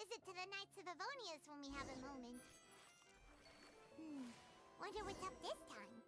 visit to the Knights of Avonius when we have a moment. Wonder what's up this time.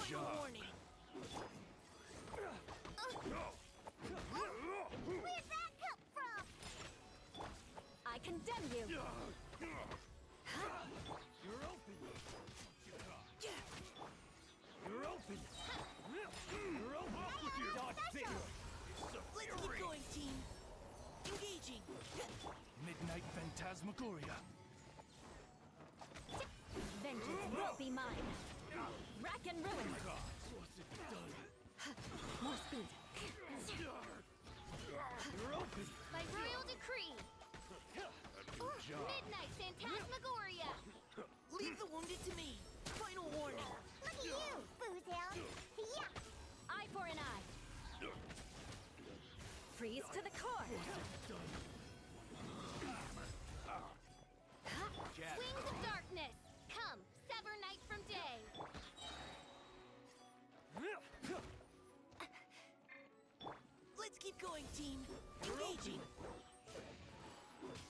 Job. Where'd that come from? I condemn you! You're open! You're open! You're open! You're not there! Let's keep going, team. Engaging. Midnight Phantasmagoria. Vengeance will be mine! Rack and ruin! What's it done? More speed! You're open! By royal decree. Job. Midnight Phantasmagoria. Leave the wounded to me. Final warning. Look at you, Boozhound. Yeah. Eye for an eye! Freeze to the core! Jab. Wings of darkness. Come, sever night from day. Let's keep going, team. Engaging.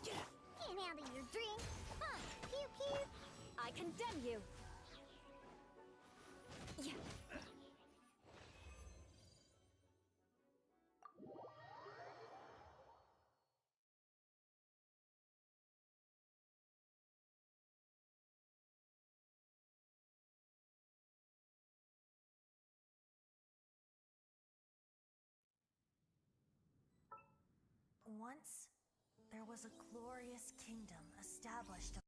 Can't handle your drink. Huh, pew pew. I condemn you! Yeah. Once, there was a glorious kingdom established.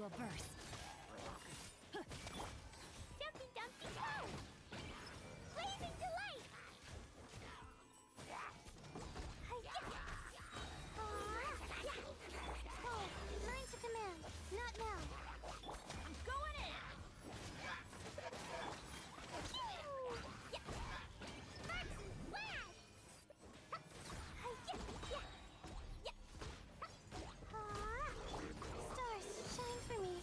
a burst. Dumpty Dumpty Go! Blazing Delight! Hi-ya! Oh, mine's a command. Not now. I'm going in! Marksman Flash! Hi-ya! Yeah! Stars, shine for me.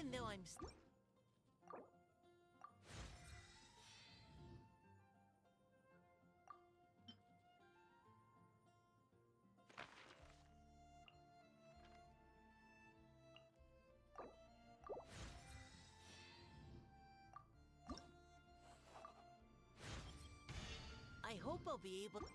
Even though I'm... I hope I'll be able...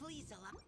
Please allow...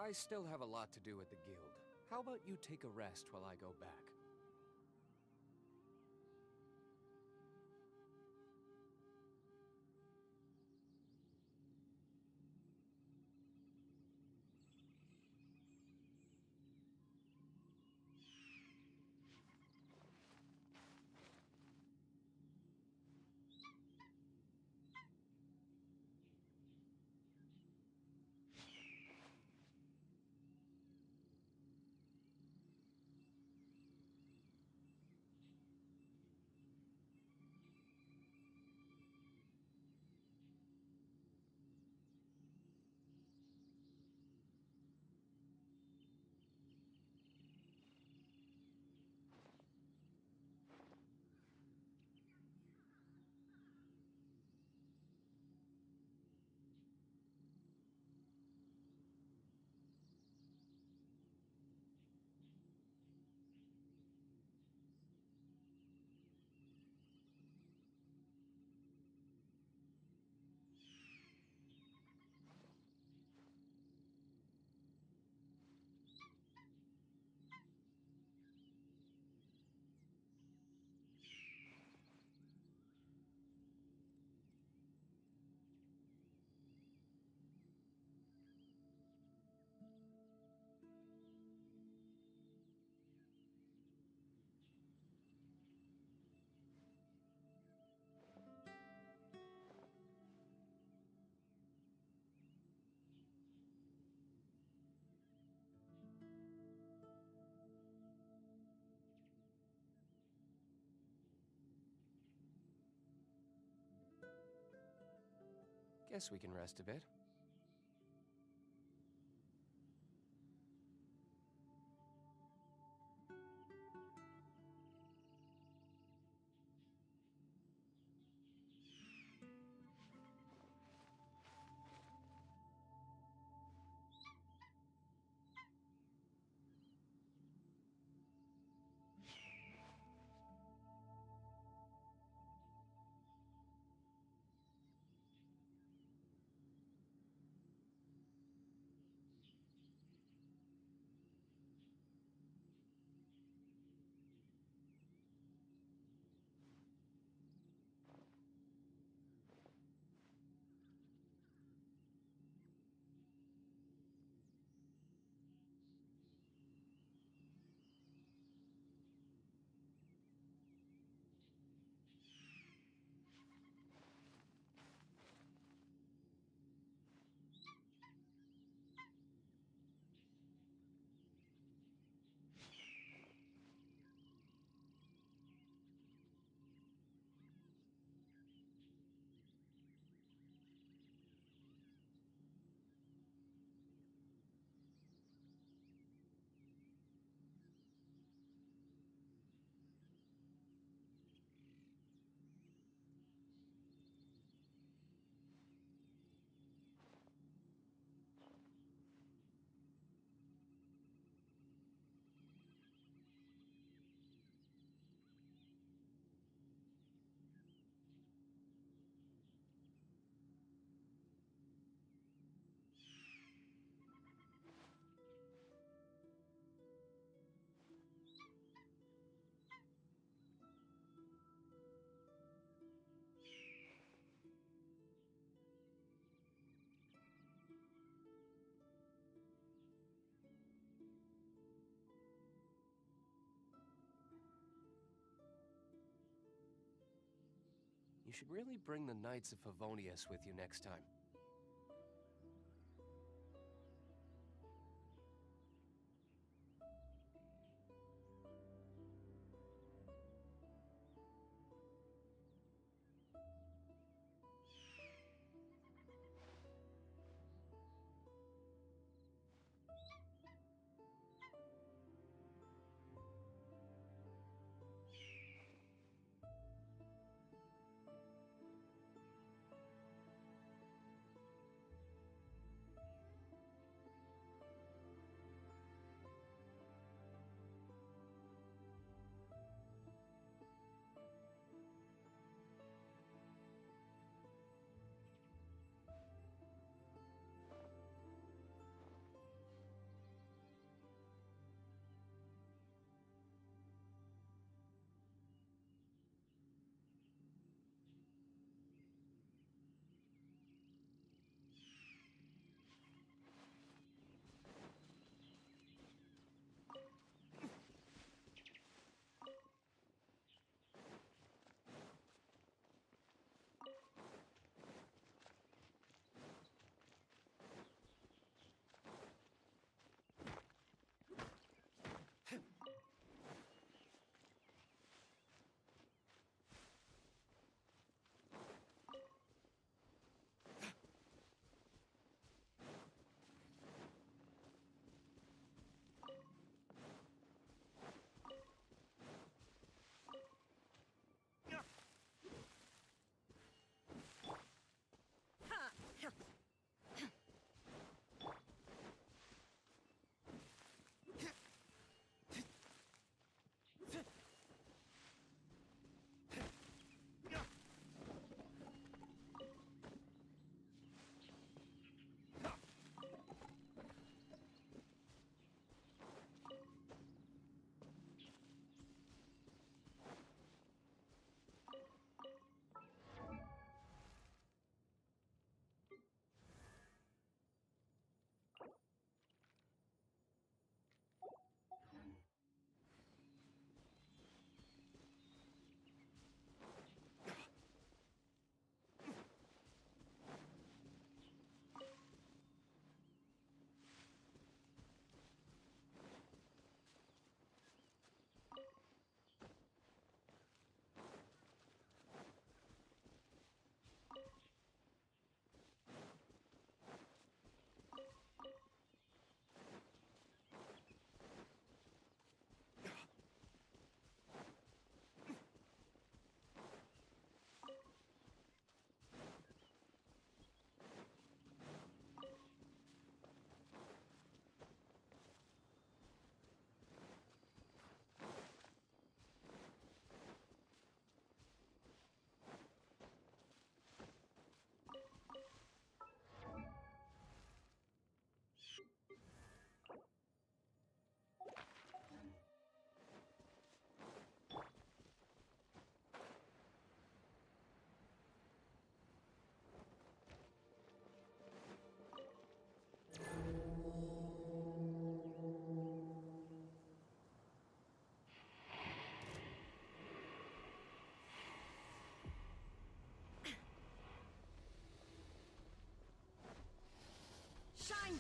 I still have a lot to do at the guild. How about you take a rest while I go back? Guess we can rest a bit. You should really bring the Knights of Favonius with you next time.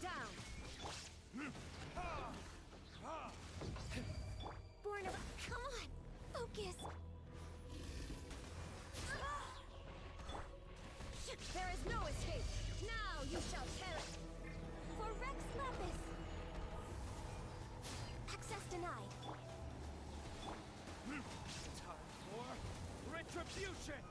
down. Born of... Come on, focus. There is no escape. Now you shall perish. For Rex Lapis. Access denied. Time for retribution!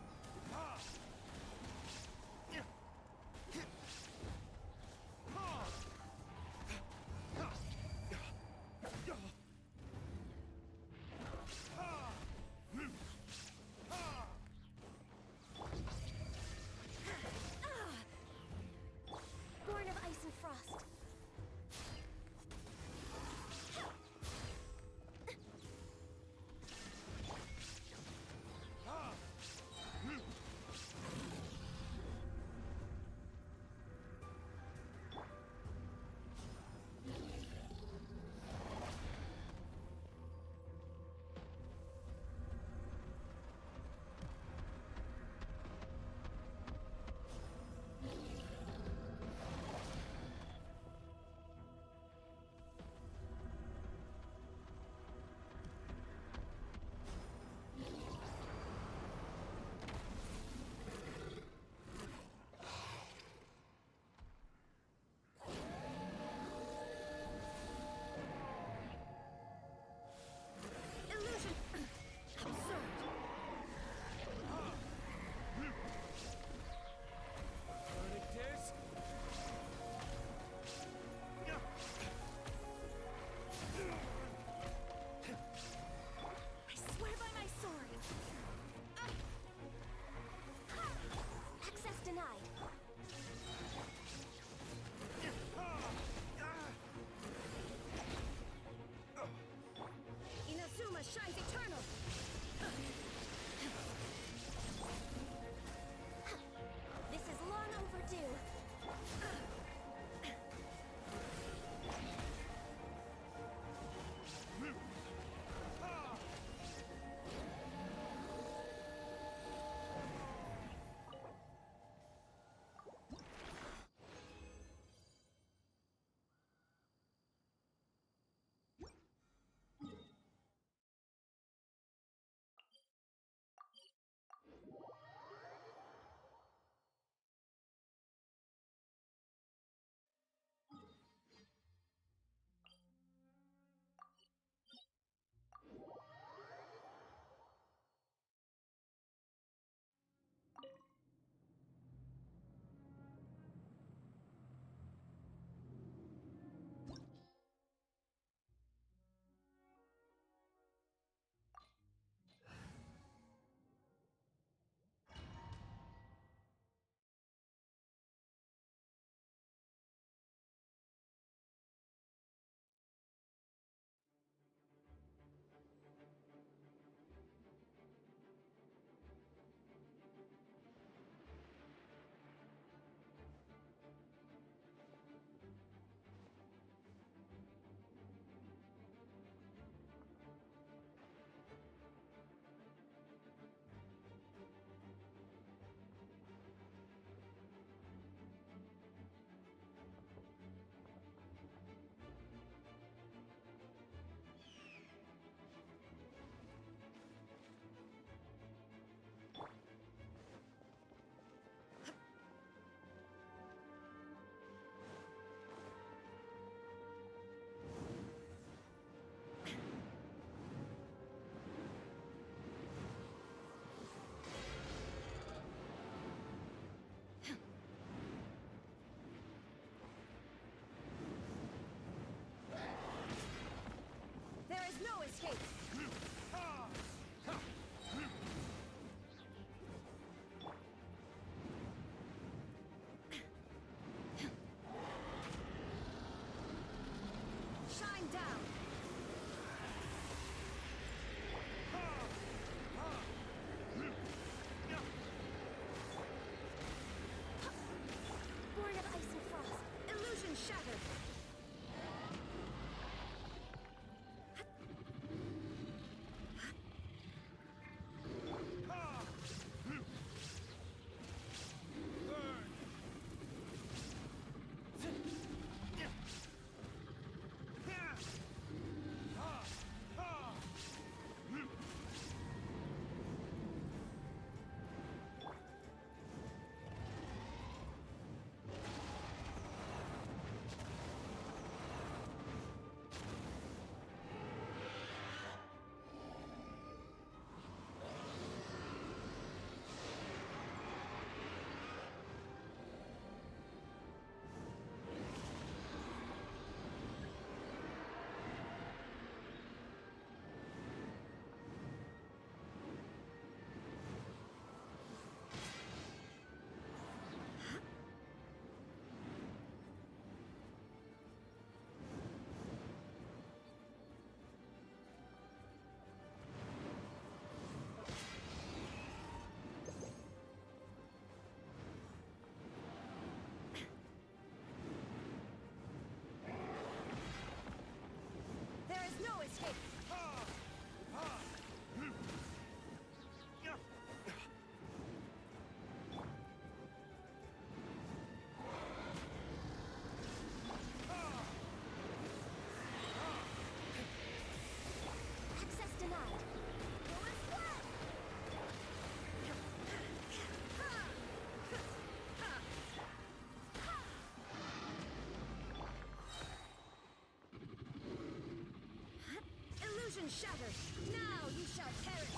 shattered. Now you shall perish.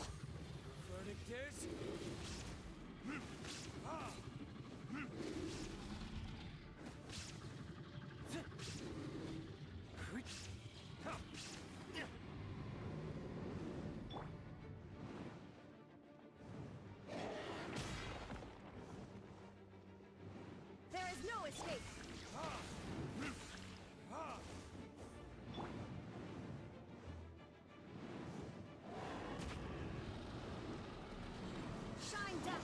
Verdict is... There is no escape. Shine down.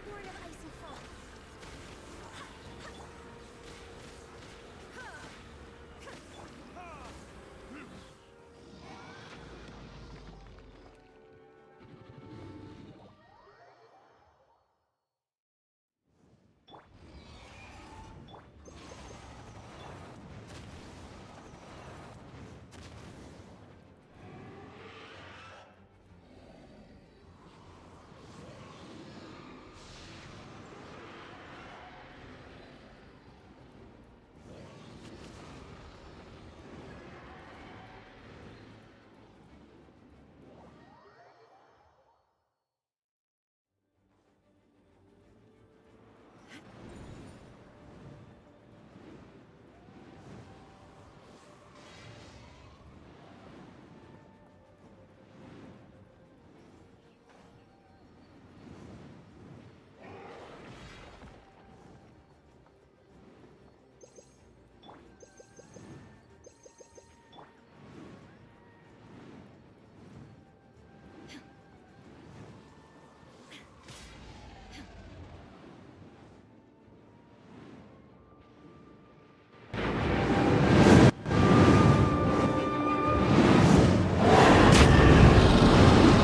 Born of icy fall.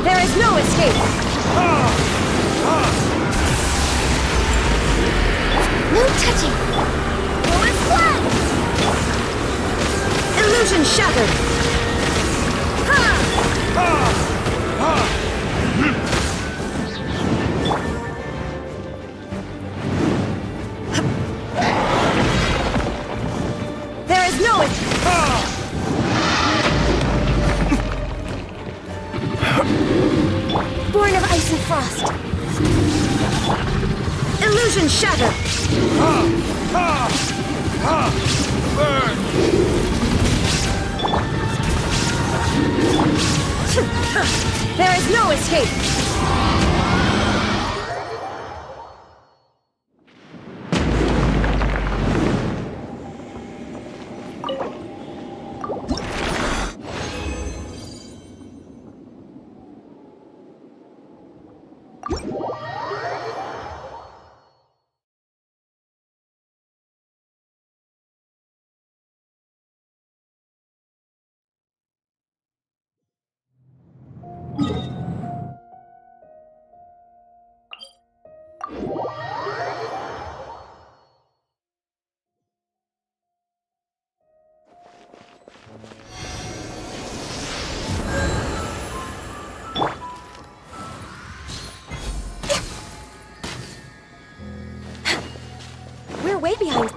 There is no escape. No touching. One flag. Illusion shattered. There is no escape. Born of ice and frost. Illusion shattered. Burn! There is no escape. We're way behind.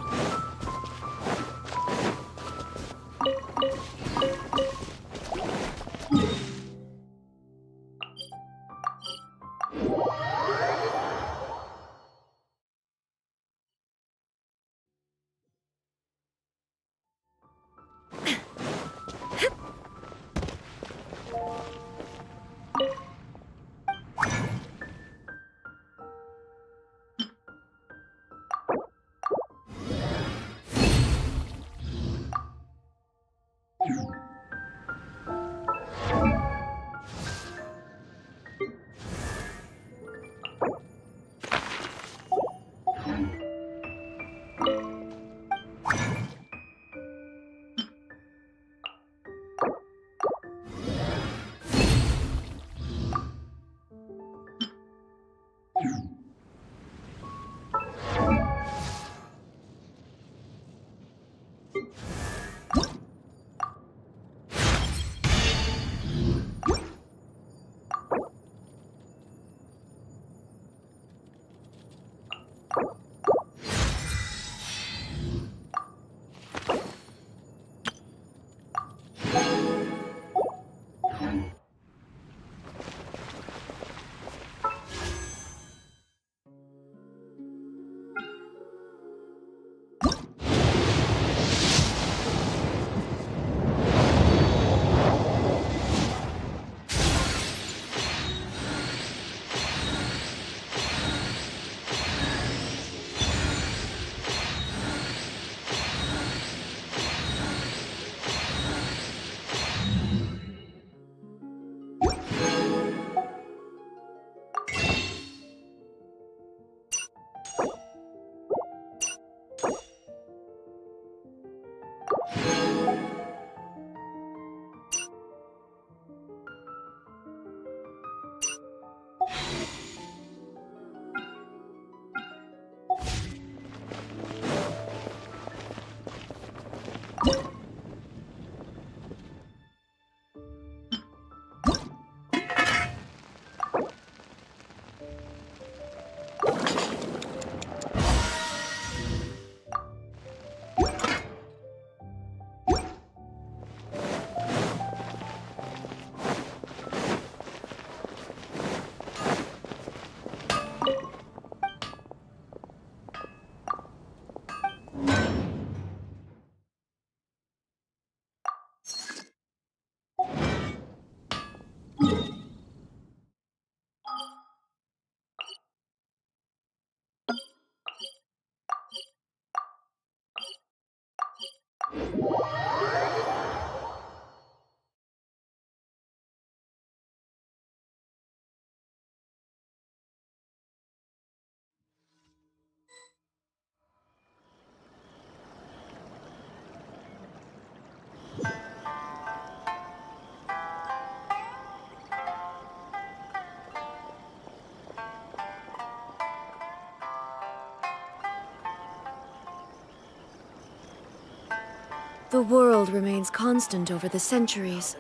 The world remains constant over the centuries,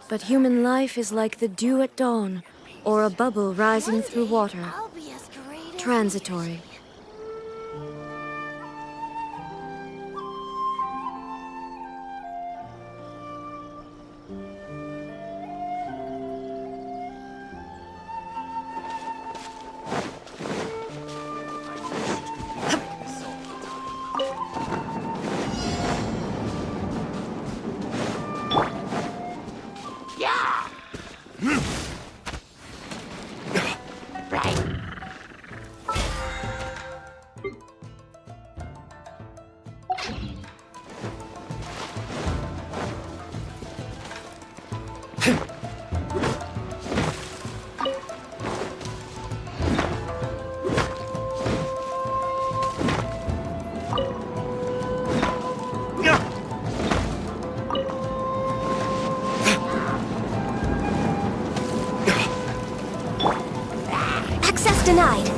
but human life is like the dew at dawn, or a bubble rising through water, I'll be as great as transitory. Access denied.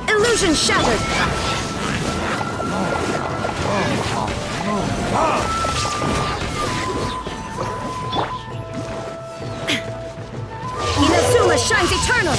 Illusion shattered! Inazuma shines eternal!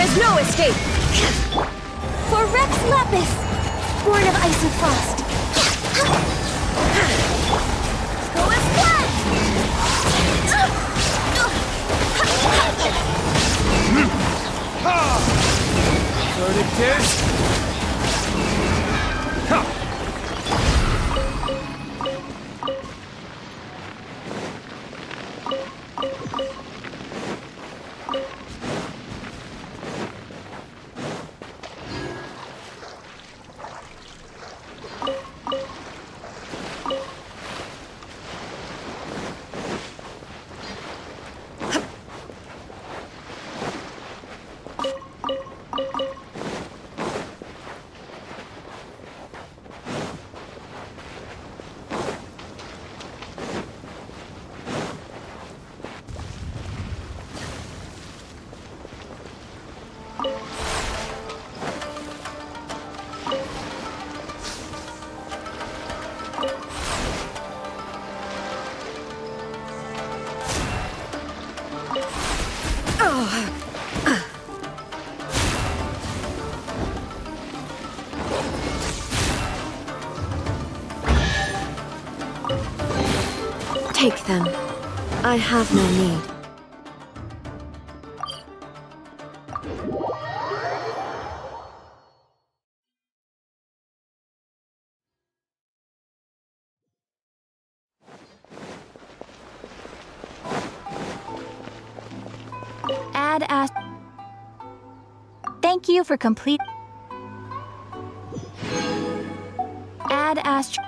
is no escape! For Rex Lapis, born of ice and frost. Go as planned! Verdict is... Ha! Take them. I have no need. Add as. Thank you for complete. Add astro.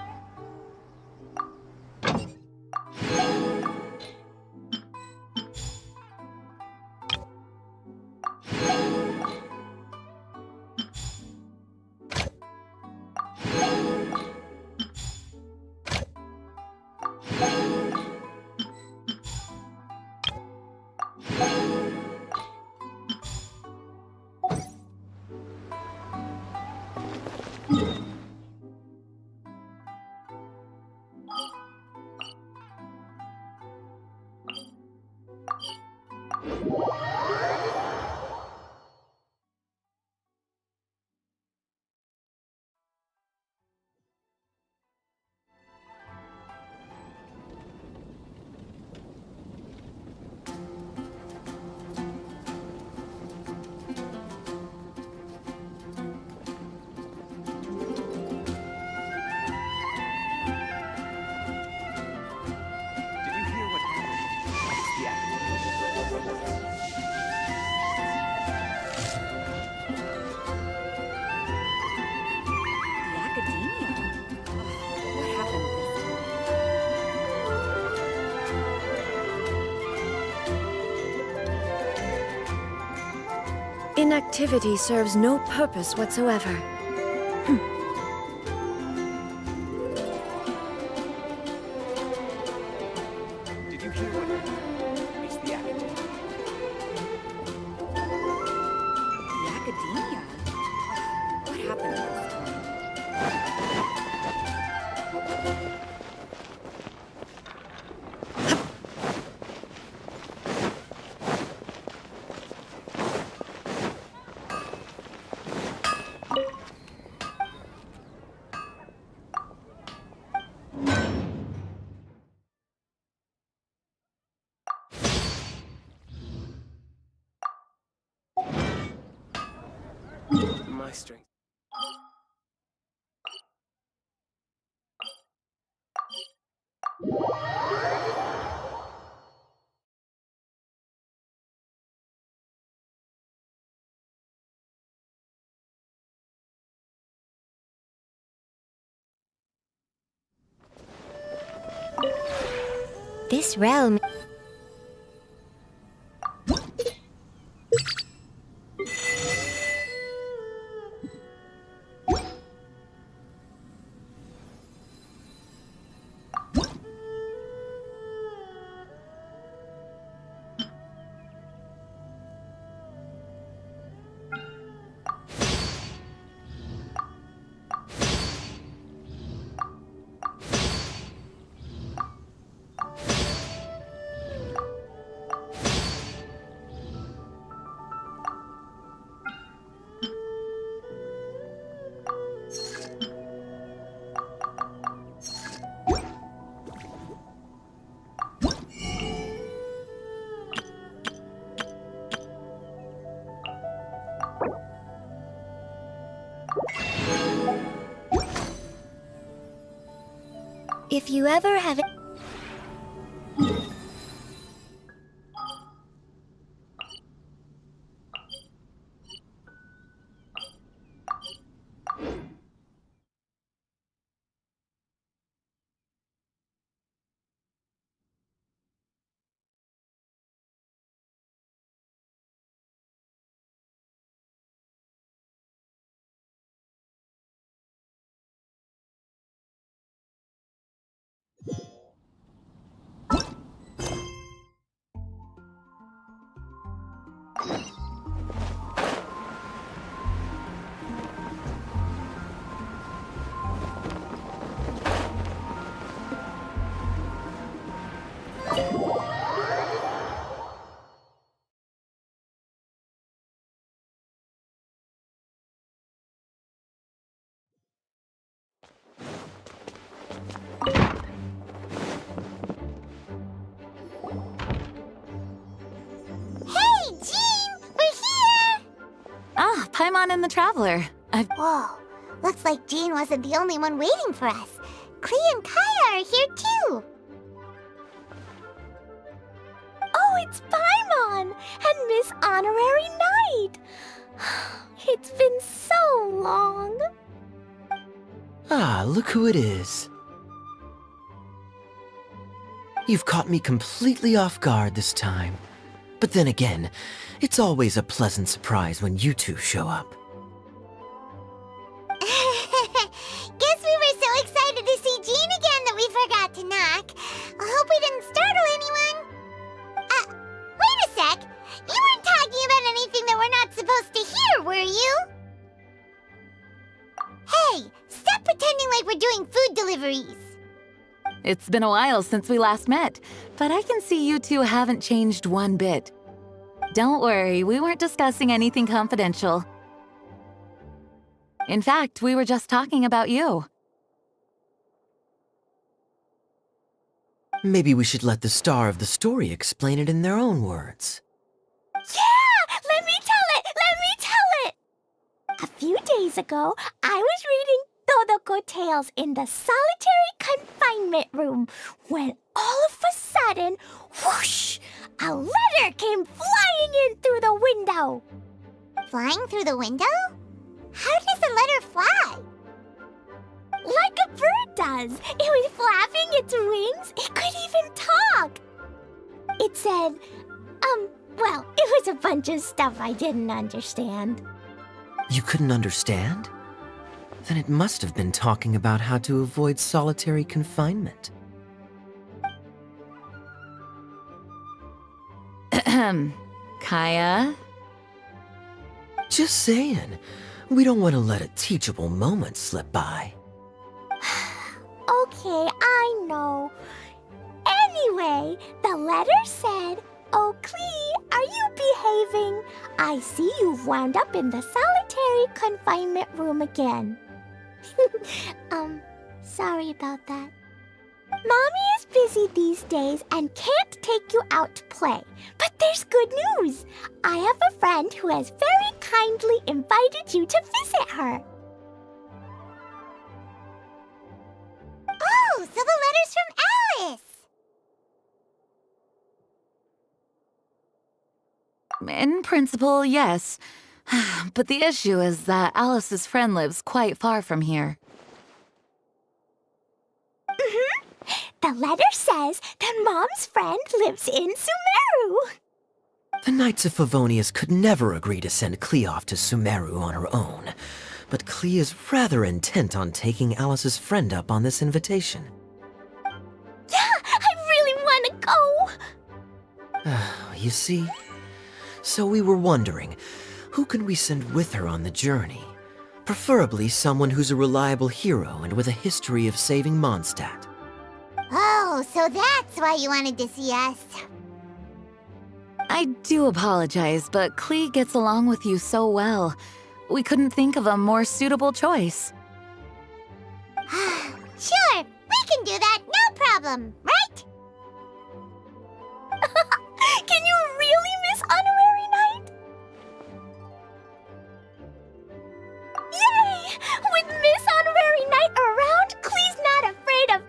Did you hear what happened? Yeah. The academia. What happened this time? Inactivity serves no purpose whatsoever. Did you hear what happened? It's the academy. The academia. What happened this time? My strength. This realm. If you ever have it. Hey, Jean! We're here! Ah, Paimon and the Traveler. Whoa, looks like Jean wasn't the only one waiting for us. Klee and Kaya are here too. Oh, it's Paimon and Miss Honorary Knight. It's been so long. Ah, look who it is. You've caught me completely off guard this time. But then again, it's always a pleasant surprise when you two show up. Guess we were so excited to see Jean again that we forgot to knock. I hope we didn't startle anyone. Wait a sec. You weren't talking about anything that we're not supposed to hear, were you? Hey, stop pretending like we're doing food deliveries. It's been a while since we last met, but I can see you two haven't changed one bit. Don't worry, we weren't discussing anything confidential. In fact, we were just talking about you. Maybe we should let the star of the story explain it in their own words. Yeah! Let me tell it! A few days ago, I was reading Todoko Tales in the solitary confinement room when all of a sudden, whoosh! A letter came flying in through the window. Flying through the window? How does a letter fly? Like a bird does. It was flapping its wings. It could even talk. It said, well, it was a bunch of stuff I didn't understand. You couldn't understand? Then it must have been talking about how to avoid solitary confinement. Kaya? Just saying. We don't want to let a teachable moment slip by. Okay, I know. Anyway, the letter said, "Oh, Klee, are you behaving? I see you've wound up in the solitary confinement room again." Sorry about that. Mommy is busy these days and can't take you out to play. But there's good news. I have a friend who has very kindly invited you to visit her. Oh, so the letter's from Alice! In principle, yes. But the issue is that Alice's friend lives quite far from here. The letter says that Mom's friend lives in Sumeru. The Knights of Favonius could never agree to send Klee off to Sumeru on her own, but Klee is rather intent on taking Alice's friend up on this invitation. Yeah, I really want to go. You see? So we were wondering, who can we send with her on the journey? Preferably someone who's a reliable hero and with a history of saving Mondstadt. Oh, so that's why you wanted to see us. I do apologize, but Klee gets along with you so well. We couldn't think of a more suitable choice. Sure, we can do that, no problem, right? Can you really, Miss Honorary Knight? Yay! With Miss Honorary Knight around, Klee's not afraid of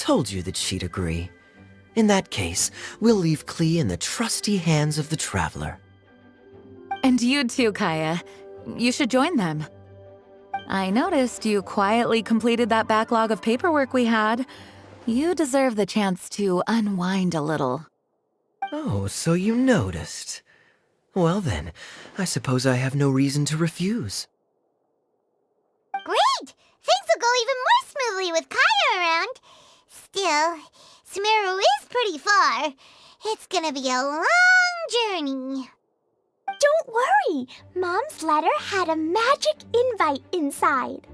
told you that she'd agree. In that case, we'll leave Klee in the trusty hands of the Traveler. And you too, Kaya. You should join them. I noticed you quietly completed that backlog of paperwork we had. You deserve the chance to unwind a little. Oh, so you noticed. Well then, I suppose I have no reason to refuse. Great! Things will go even more smoothly with Kaya around. Still, Sumeru is pretty far. It's gonna be a long journey. Don't worry, Mom's letter had a magic invite inside.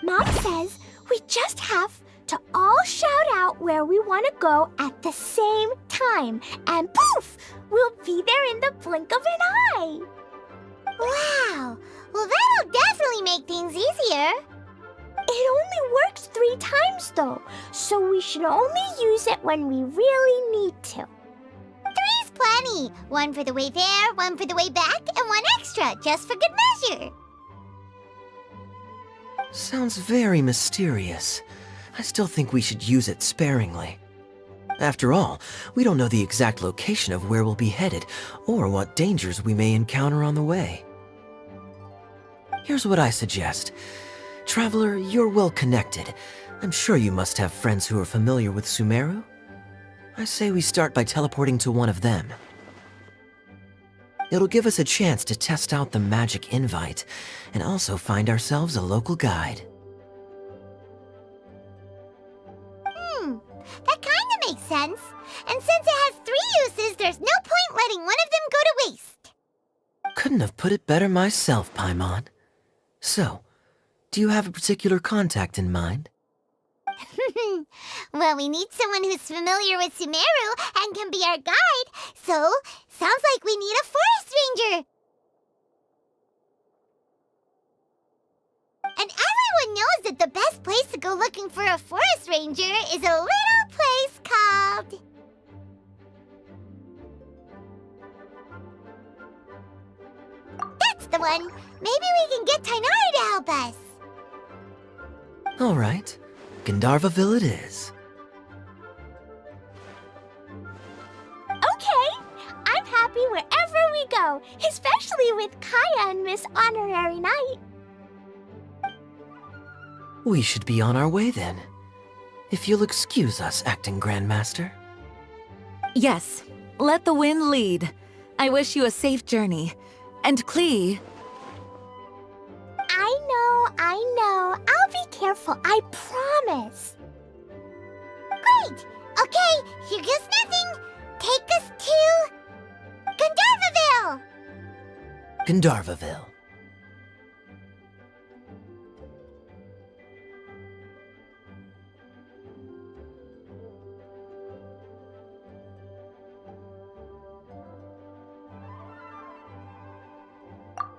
Mom says we just have to all shout out where we want to go at the same time, and poof, we'll be there in the blink of an eye. Wow! Well, that'll definitely make things easier. It only works 3 times though, so we should only use it when we really need to. 3's plenty. 1 for the way there, 1 for the way back, and 1 extra, just for good measure. Sounds very mysterious. I still think we should use it sparingly. After all, we don't know the exact location of where we'll be headed, or what dangers we may encounter on the way. Here's what I suggest. Traveler, you're well connected. I'm sure you must have friends who are familiar with Sumeru. I say we start by teleporting to one of them. It'll give us a chance to test out the magic invite, and also find ourselves a local guide. That kinda makes sense. And since it has 3 uses, there's no point letting one of them go to waste. Couldn't have put it better myself, Paimon. So, do you have a particular contact in mind? Well, we need someone who's familiar with Sumeru and can be our guide, so sounds like we need a forest ranger. And everyone knows that the best place to go looking for a forest ranger is a little place called... That's the one! Maybe we can get Tainari to help us. All right, Gandharvaville it is. Okay, I'm happy wherever we go, especially with Kaya and Miss Honorary Knight. We should be on our way then. If you'll excuse us, Acting Grandmaster. Yes, let the wind lead. I wish you a safe journey. And Klee... I know. I'll be careful, I promise. Great! Okay, here goes nothing. Take us to... Gandharvaville! Gandharvaville.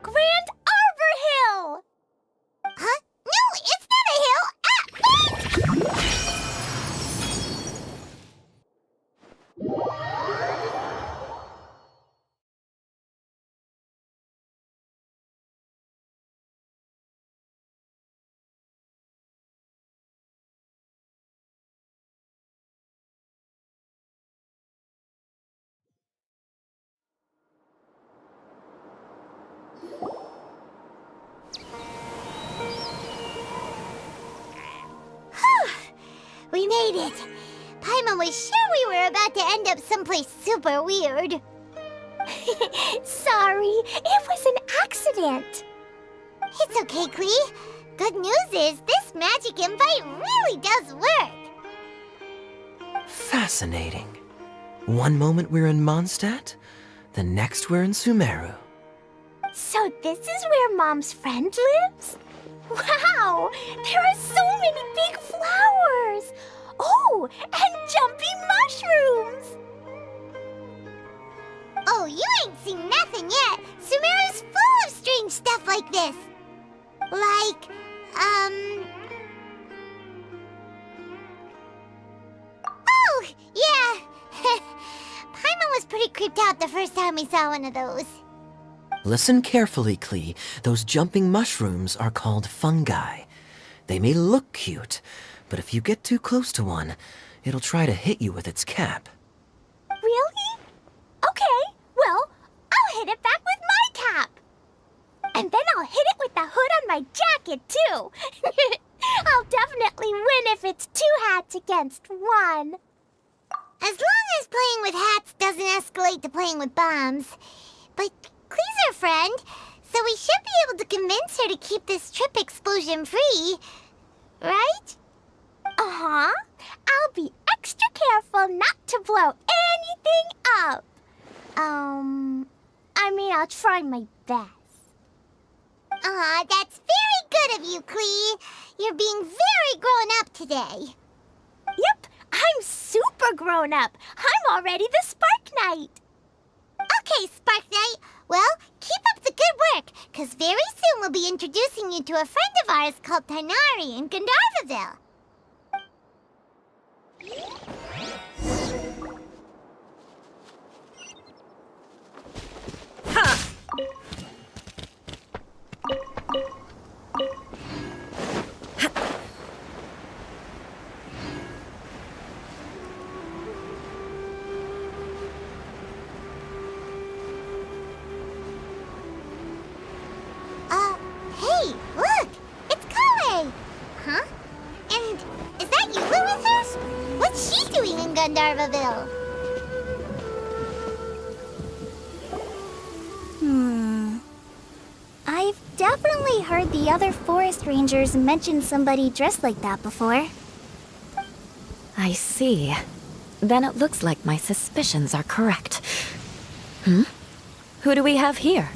Grand Arbor Hill! Huh? No, it's not a hill! Ah, wait! We made it! Paimon was sure we were about to end up someplace super weird. Sorry, it was an accident. It's okay, Klee. Good news is this magic invite really does work. Fascinating. One moment we're in Mondstadt, the next we're in Sumeru. So this is where Mom's friend lives? Wow! There are so many big flowers! Oh, and jumping mushrooms! Oh, you ain't seen nothing yet. Sumeru's full of strange stuff like this. Like, Oh, yeah. Paimon was pretty creeped out the first time we saw one of those. Listen carefully, Klee. Those jumping mushrooms are called fungi. They may look cute, but if you get too close to one, it'll try to hit you with its cap. Really? Okay, well, I'll hit it back with my cap. And then I'll hit it with the hood on my jacket, too. I'll definitely win if it's 2 hats against 1. As long as playing with hats doesn't escalate to playing with bombs. But Klee's our friend, so we should be able to convince her to keep this trip explosion-free. Right? Uh-huh. I'll be extra careful not to blow anything up. I'll try my best. Aw, that's very good of you, Klee. You're being very grown up today. Yep, I'm super grown up. I'm already the Spark Knight. Okay, Spark Knight. Well, keep up the good work, because very soon we'll be introducing you to a friend of ours called Tighnari in Gandharvaville. Hey, look! It's Kale! Huh? And is that Eula with her? What's she doing in Gandharvaville? I've definitely heard the other forest rangers mention somebody dressed like that before. I see. Then it looks like my suspicions are correct. Who do we have here?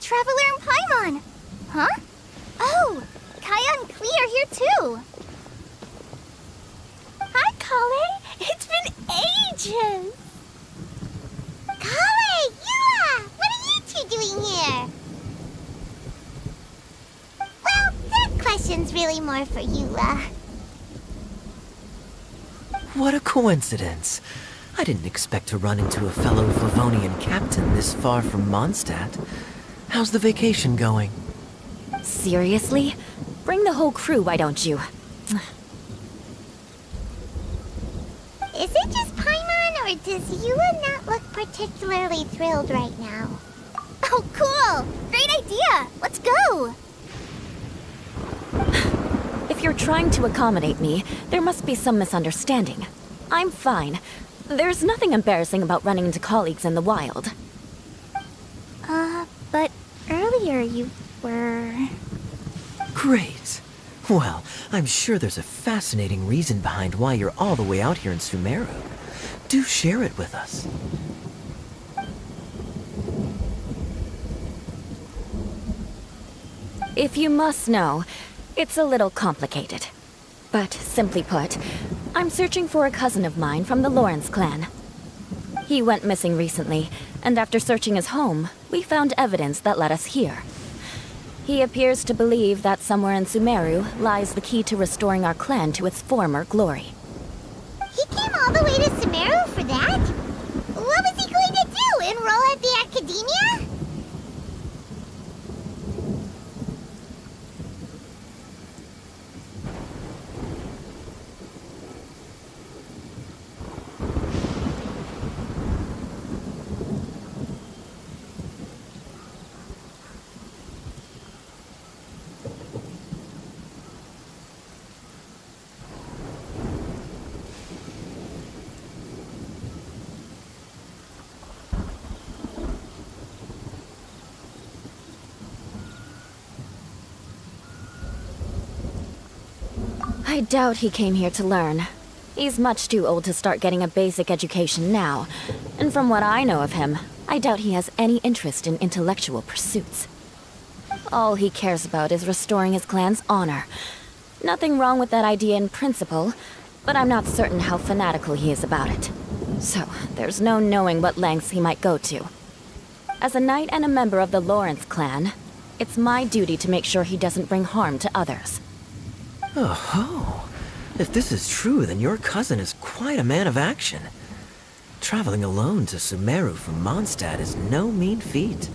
Traveler and Paimon! Huh? Oh, Kaya and Klee are here too! Hi, Kale! It's been ages! Kale! Eula! What are you two doing here? Well, that question's really more for Eula. What a coincidence. I didn't expect to run into a fellow Favonian captain this far from Mondstadt. How's the vacation going? Seriously? Bring the whole crew, why don't you? Is it just Paimon, or does Eula not look particularly thrilled right now? Oh, cool! Great idea! Let's go! If you're trying to accommodate me, there must be some misunderstanding. I'm fine. There's nothing embarrassing about running into colleagues in the wild. But earlier you were... Great. Well, I'm sure there's a fascinating reason behind why you're all the way out here in Sumeru. Do share it with us. If you must know, it's a little complicated. But simply put, I'm searching for a cousin of mine from the Lawrence clan. He went missing recently, and after searching his home, we found evidence that led us here. He appears to believe that somewhere in Sumeru lies the key to restoring our clan to its former glory. He came all the way to Sumeru for that? What was he going to do? Enroll at the academia? I doubt he came here to learn. He's much too old to start getting a basic education now. And from what I know of him, I doubt he has any interest in intellectual pursuits. All he cares about is restoring his clan's honor. Nothing wrong with that idea in principle, but I'm not certain how fanatical he is about it. So, there's no knowing what lengths he might go to. As a knight and a member of the Lawrence clan, it's my duty to make sure he doesn't bring harm to others. Oh-ho. If this is true, then your cousin is quite a man of action. Traveling alone to Sumeru from Mondstadt is no mean feat.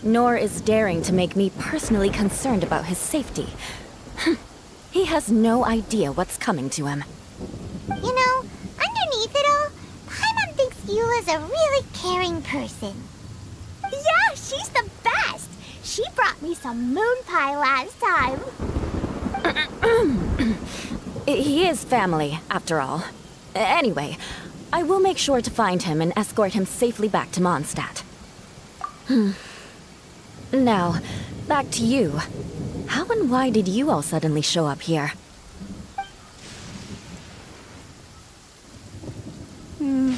Nor is daring to make me personally concerned about his safety. He has no idea what's coming to him. You know, underneath it all, Paimon thinks Eula's a really caring person. Yeah, she's the best. She brought me some moon pie last time. He is family, after all. Anyway, I will make sure to find him and escort him safely back to Mondstadt. Now, back to you. How and why did you all suddenly show up here? I'm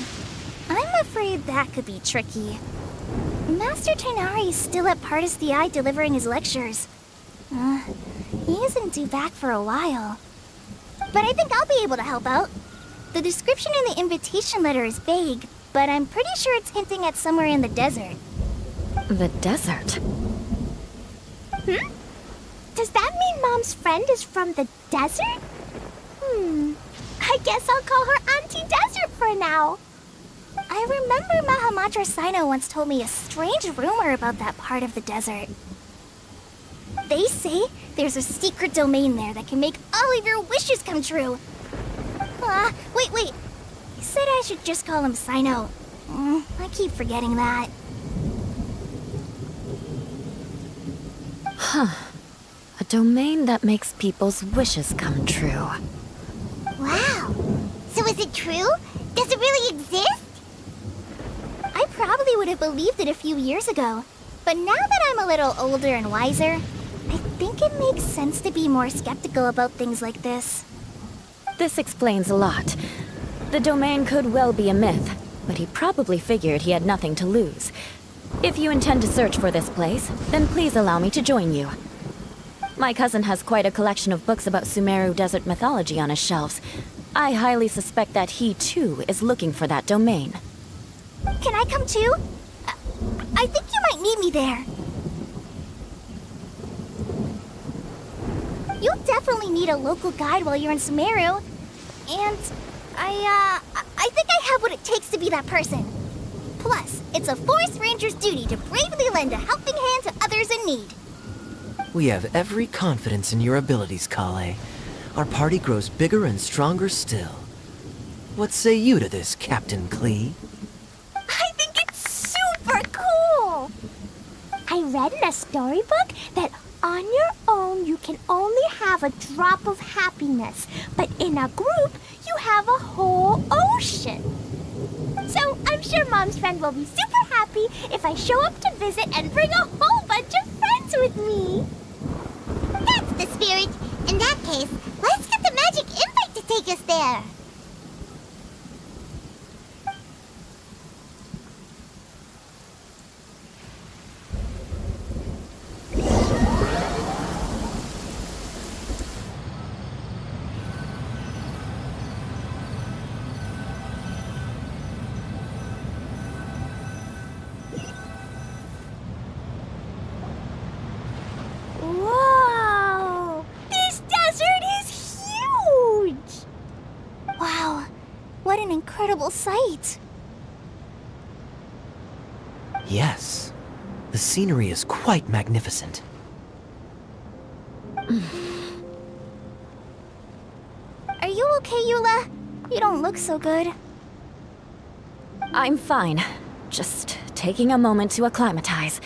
afraid that could be tricky. Master Tighnari is still at Partis the Eye delivering his lectures. He isn't due back for a while. But I think I'll be able to help out. The description in the invitation letter is vague, but I'm pretty sure it's hinting at somewhere in the desert. The desert? Does that mean Mom's friend is from the desert? I guess I'll call her Auntie Desert for now. I remember Mahamatra Sino once told me a strange rumor about that part of the desert. They say there's a secret domain there that can make all of your wishes come true. Wait. He said I should just call him Sino. I keep forgetting that. A domain that makes people's wishes come true. Wow. So is it true? Does it really exist? I probably would have believed it a few years ago. But now that I'm a little older and wiser, I think it makes sense to be more skeptical about things like this. This explains a lot. The domain could well be a myth, but he probably figured he had nothing to lose. If you intend to search for this place, then please allow me to join you. My cousin has quite a collection of books about Sumeru desert mythology on his shelves. I highly suspect that he, too, is looking for that domain. Can I come too? I think you might need me there. You'll definitely need a local guide while you're in Sumeru. And I think I have what it takes to be that person. Plus, it's a forest ranger's duty to bravely lend a helping hand to others in need. We have every confidence in your abilities, Kale. Our party grows bigger and stronger still. What say you to this, Captain Klee? I think it's super cool! I read in a storybook that on your own you can only have a drop of happiness, but in a group you have a whole ocean. So I'm sure Mom's friend will be super happy if I show up to visit and bring a whole bunch of friends with me. That's the spirit. In that case, let's get the magic invite to take us there. Whoa! This desert is huge! Wow, what an incredible sight. Yes. The scenery is quite magnificent. Are you okay, Eula? You don't look so good. I'm fine. Just taking a moment to acclimatize.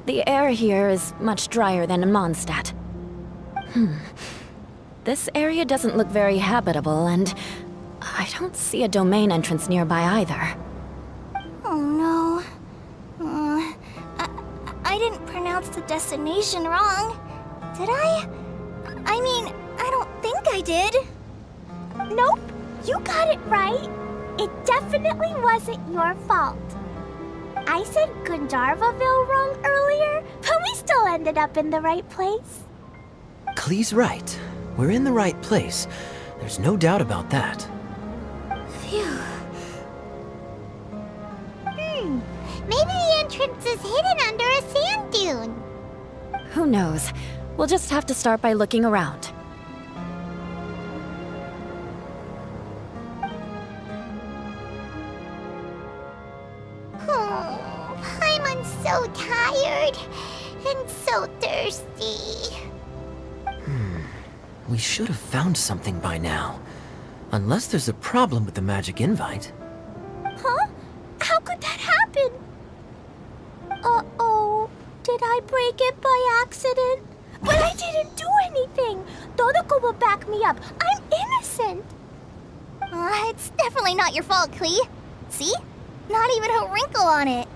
The air here is much drier than in Mondstadt. This area doesn't look very habitable, and I don't see a domain entrance nearby either. Oh no. I didn't pronounce the destination wrong. Did I? I mean, I don't think I did. Nope, you got it right. It definitely wasn't your fault. I said Gundharvaville wrong earlier, but we still ended up in the right place. Klee's right. We're in the right place. There's no doubt about that. Phew. Maybe the entrance is hidden under a sand dune. Who knows? We'll just have to start by looking around. Paimon's so tired and so thirsty. We should have found something by now. Unless there's a problem with the magic invite. Huh? How could that happen? Uh-oh. Did I break it by accident? But I didn't do anything. Todoko will back me up. I'm innocent. It's definitely not your fault, Klee. See? Not even a wrinkle on it.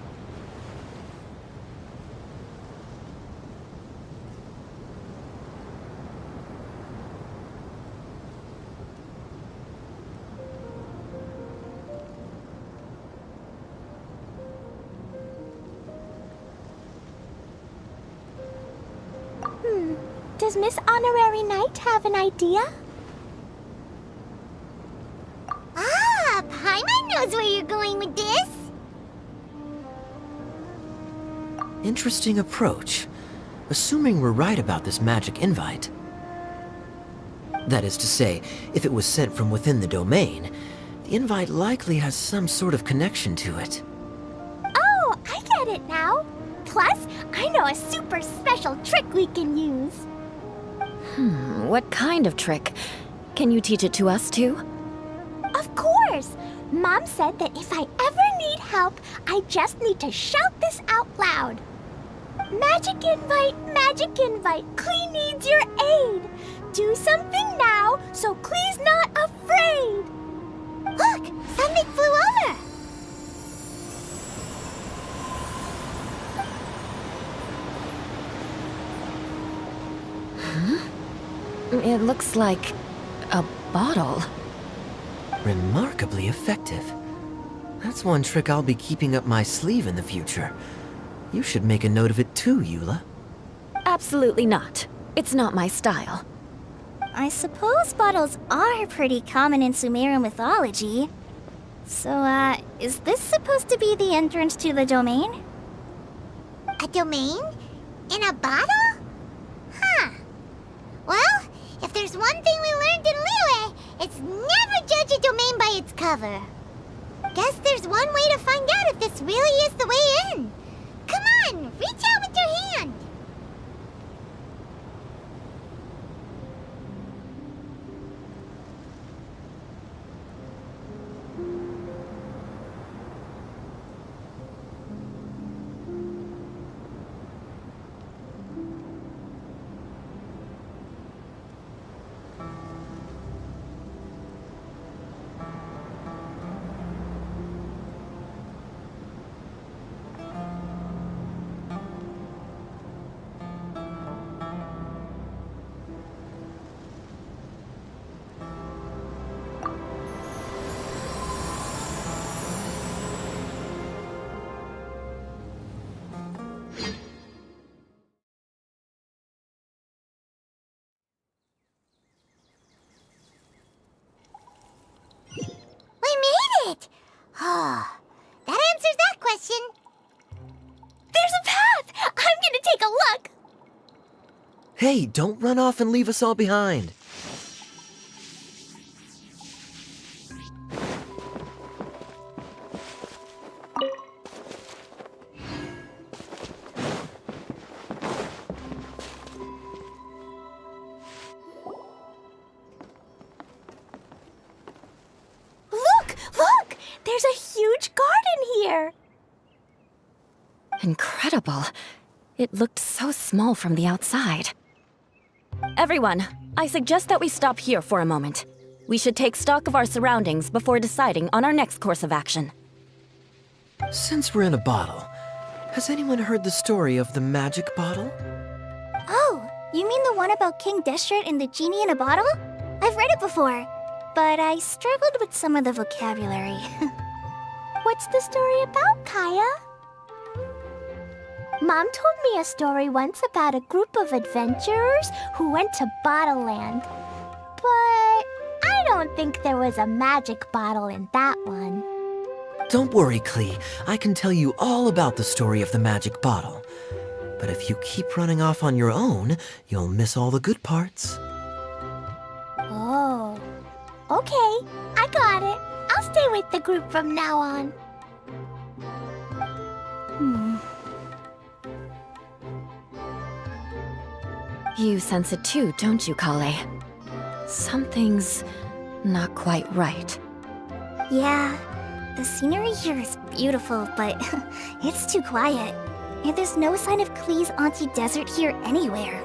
Does Miss Honorary Knight have an idea? Paimon knows where you're going with this. Interesting approach. Assuming we're right about this magic invite. That is to say, if it was sent from within the domain, the invite likely has some sort of connection to it. Oh, I get it now. Plus, I know a super special trick we can use. What kind of trick? Can you teach it to us too? Of course! Mom said that if I ever need help, I just need to shout this out loud. Magic invite, Klee needs your aid. Do something now, so Klee's not afraid. Look, something flew over. It looks like a bottle. Remarkably effective. That's one trick I'll be keeping up my sleeve in the future. You should make a note of it too, Eula. Absolutely not. It's not my style. I suppose bottles are pretty common in Sumerian mythology. So, is this supposed to be the entrance to the domain? A domain? In a bottle? Huh. Well, if there's one thing we learned in Liyue, it's never judge a domain by its cover. Guess there's one way to find out if this really is the way in. Come on, reach out with your hand. It! Oh, that answers that question. There's a path! I'm gonna take a look! Hey, don't run off and leave us all behind. Look! There's a huge garden here! Incredible. It looked so small from the outside. Everyone, I suggest that we stop here for a moment. We should take stock of our surroundings before deciding on our next course of action. Since we're in a bottle, has anyone heard the story of the magic bottle? Oh, you mean the one about King Deshret and the genie in a bottle? I've read it before, but I struggled with some of the vocabulary. What's the story about, Kaya? Mom told me a story once about a group of adventurers who went to Bottle Land. But I don't think there was a magic bottle in that one. Don't worry, Klee. I can tell you all about the story of the magic bottle. But if you keep running off on your own, you'll miss all the good parts. Oh. Okay, I got it. I'll stay with the group from now on. You sense it too, don't you, Kale? Something's not quite right. Yeah, the scenery here is beautiful, but it's too quiet. And there's no sign of Klee's Auntie Desert here anywhere.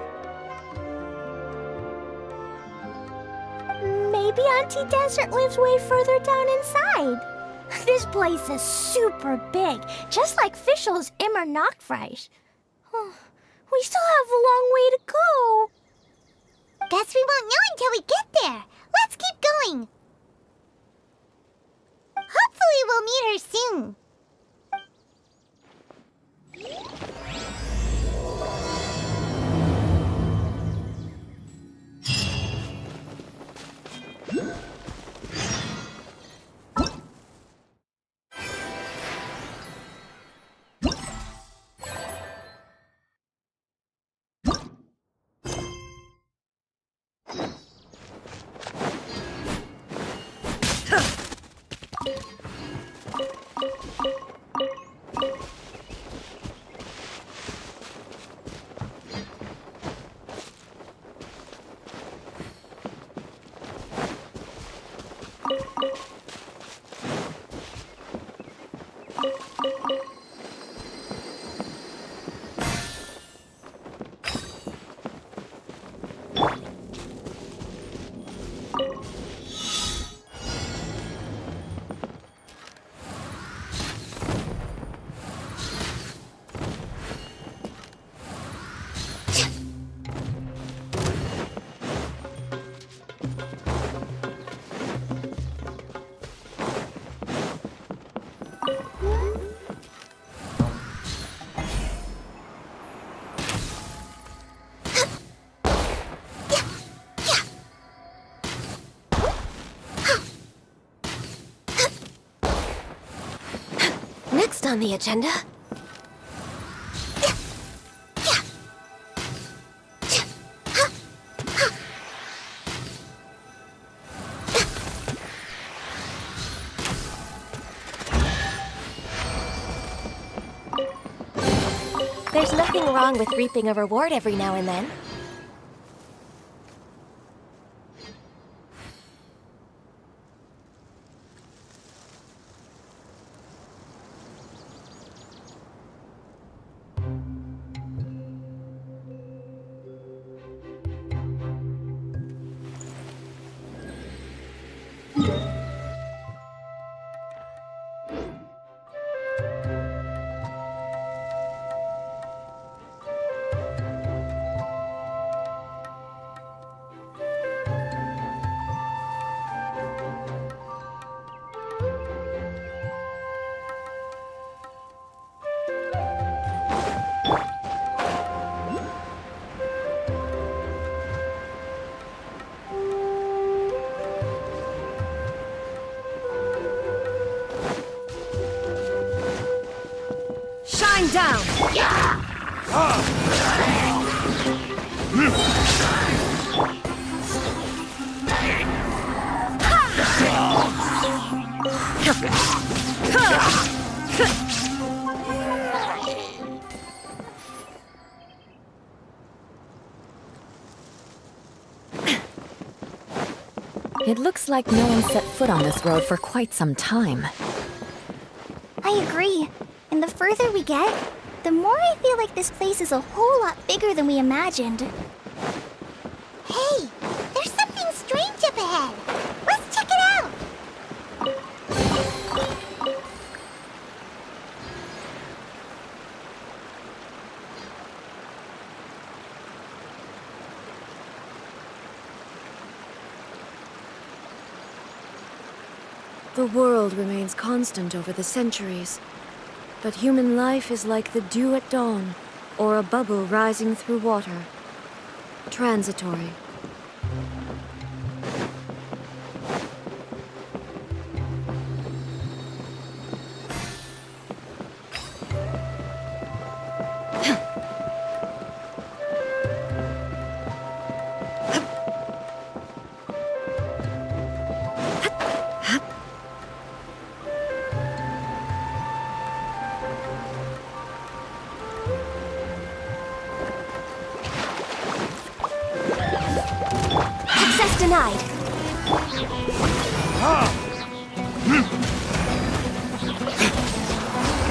Maybe Auntie Desert lives way further down inside. This place is super big, just like Fischl's Immer Nachtreich. We still have a long way to go. Guess we won't know until we get there. Let's keep going. Hopefully we'll meet her soon. Next on the agenda. There's nothing wrong with reaping a reward every now and then. Shine down! It looks like no one set foot on this road for quite some time. I agree. And the further we get, the more I feel like this place is a whole lot bigger than we imagined. Hey, there's something strange up ahead. Let's check it out. The world remains constant over the centuries. But human life is like the dew at dawn, or a bubble rising through water. Transitory.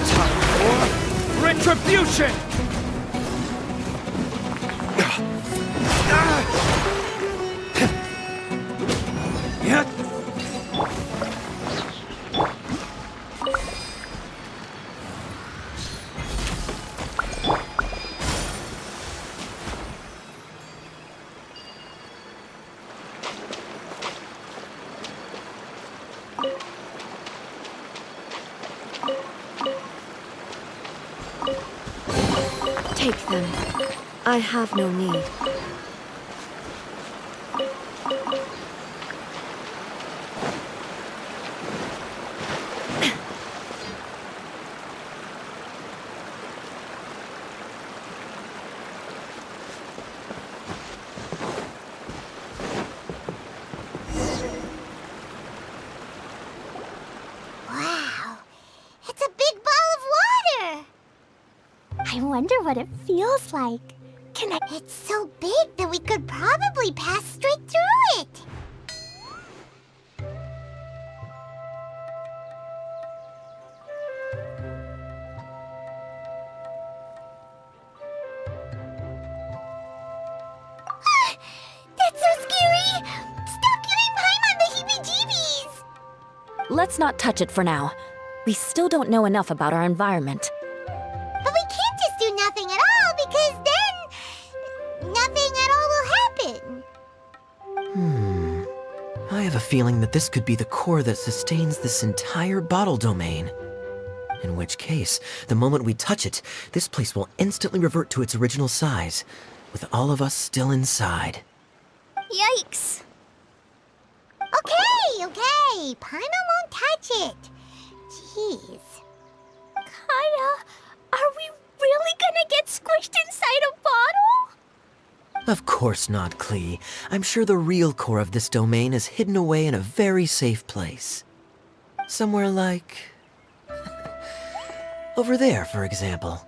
Time for retribution! Yet. Take them. I have no need. Wow. It's a big ball of water. I wonder what it feels like. Can I? It's so big that we could probably pass straight through it. That's so scary! Stop giving Paimon the heebie-jeebies! Let's not touch it for now. We still don't know enough about our environment. But we can't just do nothing at all, because then nothing at all will happen. I have a feeling that this could be the core that sustains this entire bottle domain. In which case, the moment we touch it, this place will instantly revert to its original size, with all of us still inside. Yikes. Okay. Paimon won't touch it. Jeez. Kaya, are we really gonna get squished inside a bottle? Of course not, Klee. I'm sure the real core of this domain is hidden away in a very safe place. Somewhere like... over there, for example.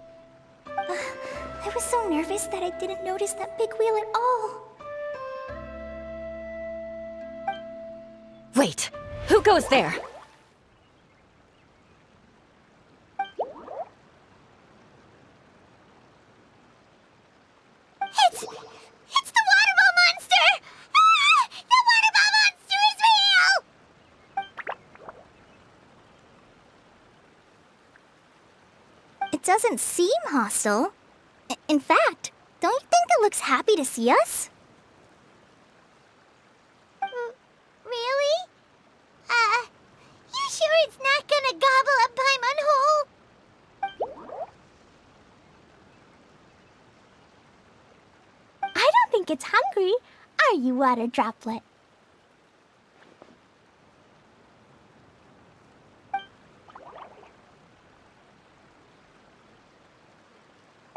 I was so nervous that I didn't notice that big wheel at all. Wait! Who goes there? It's the waterball monster! Ah! The waterball monster is real! It doesn't seem hostile. In fact, don't you think it looks happy to see us? Really? You sure it's not gonna gobble up Paimon whole? I don't think it's hungry. Are you, water droplet?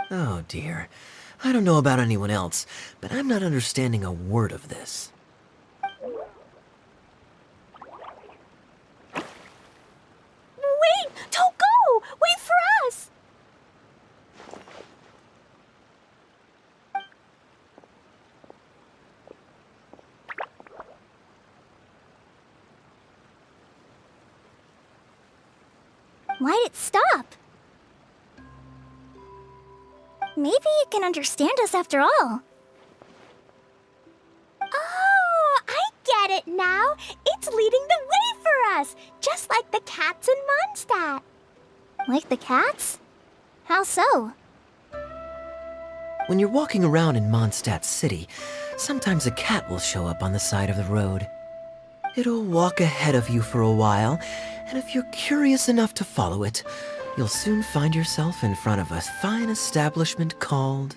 Oh dear. I don't know about anyone else, but I'm not understanding a word of this. Wait! Don't go! Wait for us! Why'd it stop? Maybe it can understand us after all. Oh, I get it now. It's leading the way for us, just like the cats in Mondstadt. Like the cats? How so? When you're walking around in Mondstadt City, sometimes a cat will show up on the side of the road. It'll walk ahead of you for a while, and if you're curious enough to follow it, you'll soon find yourself in front of a fine establishment called...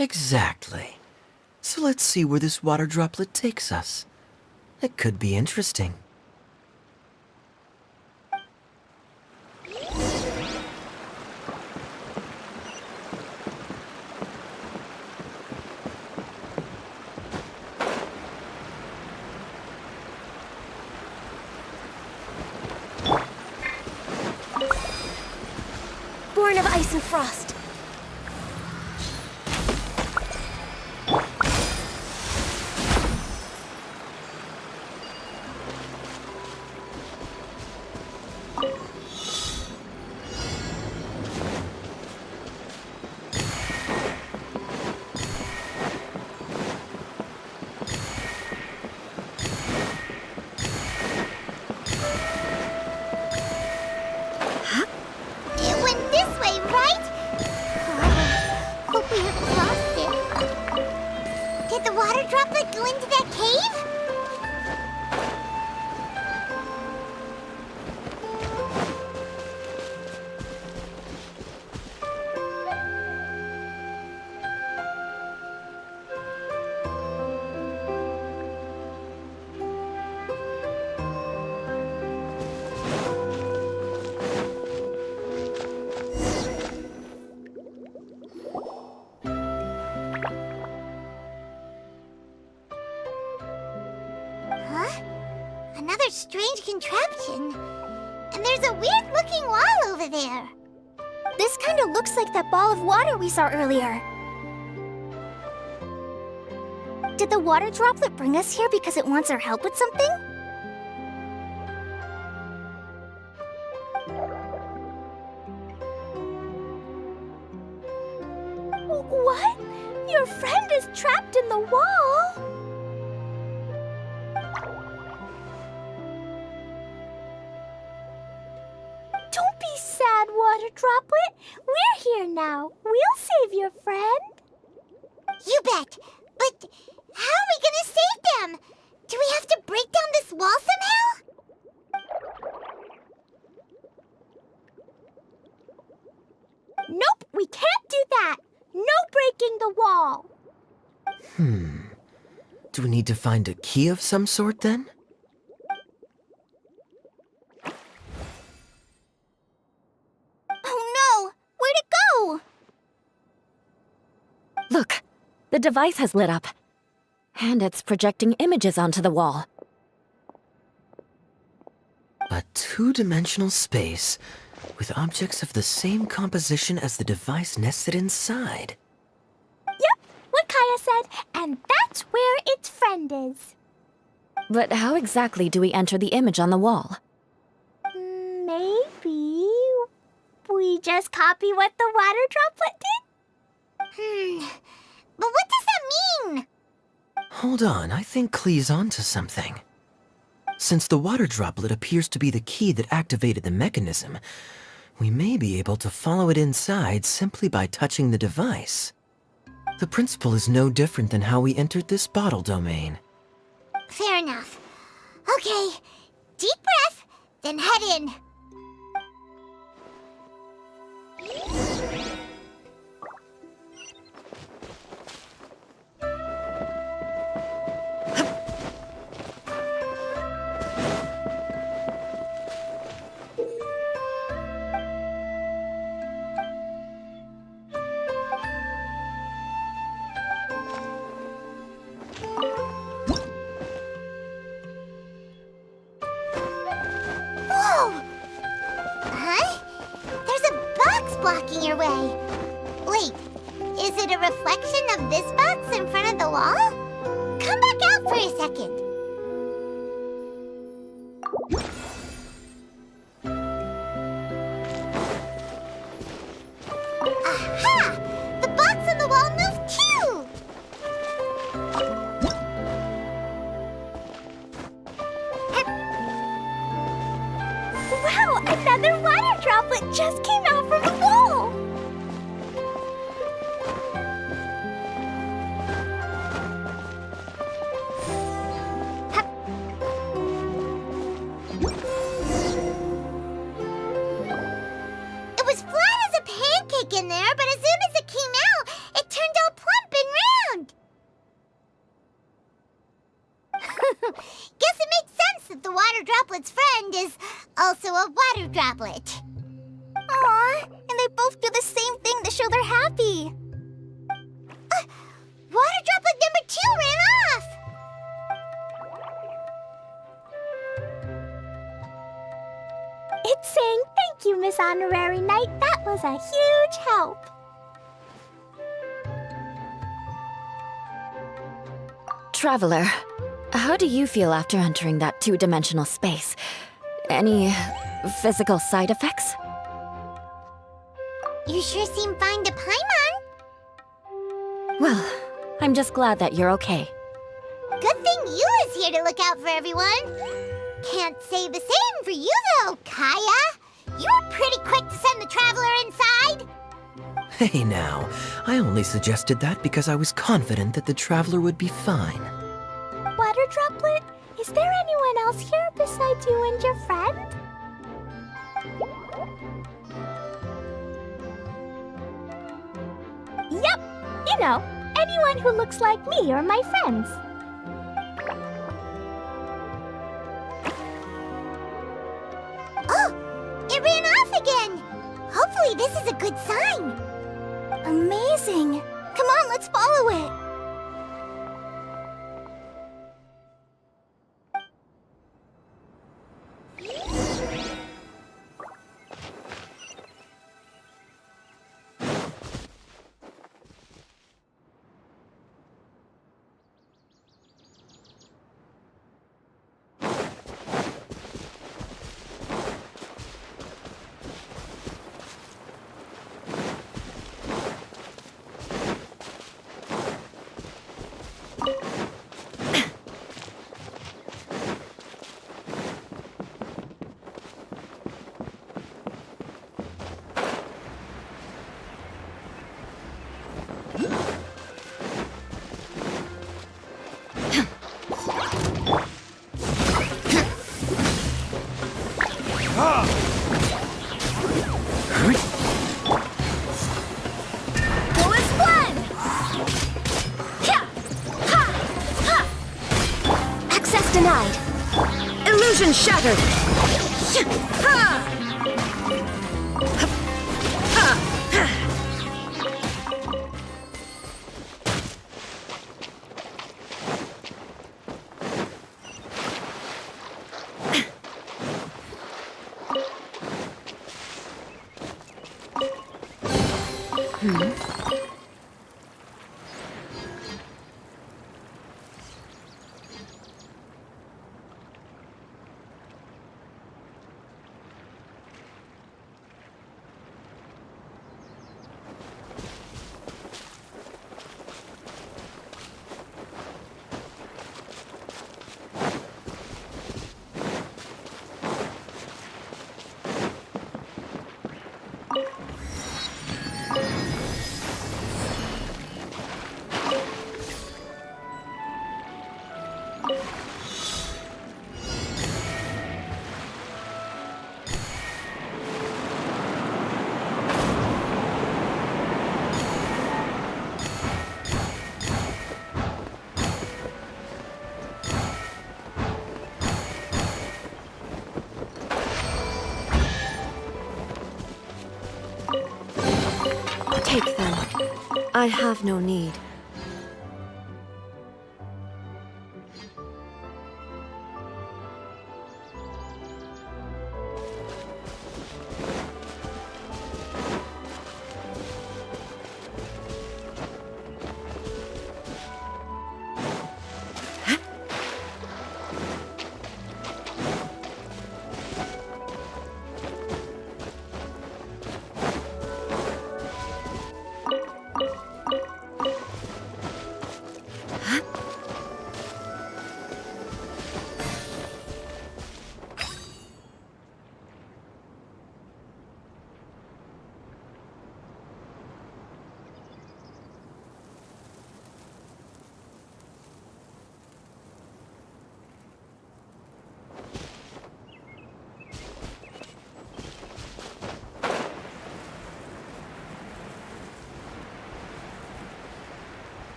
Exactly. So let's see where this water droplet takes us. It could be interesting. Born of ice and frost. It went this way, right? Hope we haven't lost it. Did the water droplet go into that cave? Huh? Another strange contraption. And there's a weird-looking wall over there. This kind of looks like that ball of water we saw earlier. Did the water droplet bring us here because it wants our help with something? What? Your friend is trapped in the wall? Don't be sad, Water Droplet. We're here now. We'll save your friend. You bet. But how are we gonna save them? Do we have to break down this wall somehow? Nope, we can't do that. No breaking the wall. Do we need to find a key of some sort then? Oh no! Where'd it go? Look, the device has lit up. And it's projecting images onto the wall. A two-dimensional space with objects of the same composition as the device nested inside. Yep, what Kaya said, and that's where its friend is. But how exactly do we enter the image on the wall? Maybe we just copy what the water droplet did? But what does that mean? Hold on, I think Klee's onto something. Since the water droplet appears to be the key that activated the mechanism, we may be able to follow it inside simply by touching the device. The principle is no different than how we entered this bottle domain. Fair enough. Okay, deep breath, then head in. Whoa! Huh? There's a box blocking your way. Wait, is it a reflection of this box in front of the wall? Come back out for a second. Aha! The box on the wall moved too! Wow, another water droplet just came out from the wall! It was flat as a pancake in there, but as soon as it came out, it turned all plump same thing to show they're happy. Water droplet number 2 ran off! It's saying thank you, Miss Honorary Knight. That was a huge help. Traveler, how do you feel after entering that two-dimensional space? Any physical side effects? You sure seem fine to Paimon. Well, I'm just glad that you're okay. Good thing you is here to look out for everyone. Can't say the same for you, though, Kaya. You were pretty quick to send the traveler inside. Hey now, I only suggested that because I was confident that the traveler would be fine. Water Droplet, is there anyone else here besides you and your friend? Yep, you know, anyone who looks like me or my friends. Oh, it ran off again. Hopefully this is a good sign. Amazing. Come on, let's follow it. Denied. Illusion shattered. Take them. I have no need.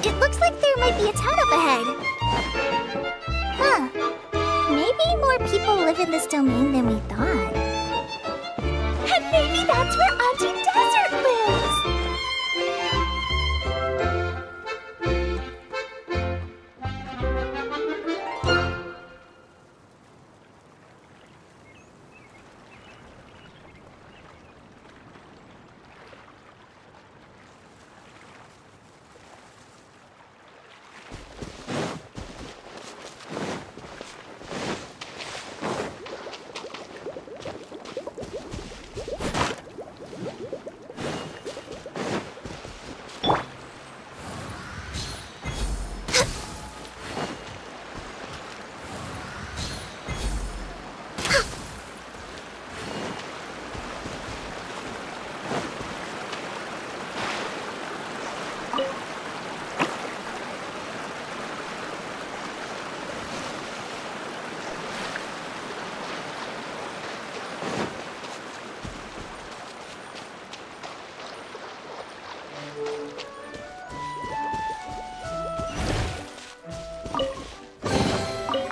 It looks like there might be a town up ahead. Huh. Maybe more people live in this domain than we thought. And maybe that's where Auntie Desert lives!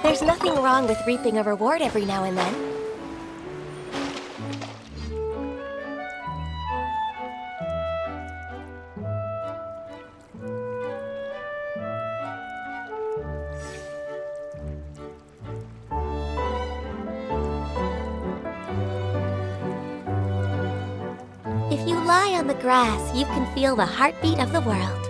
There's nothing wrong with reaping a reward every now and then. If you lie on the grass, you can feel the heartbeat of the world.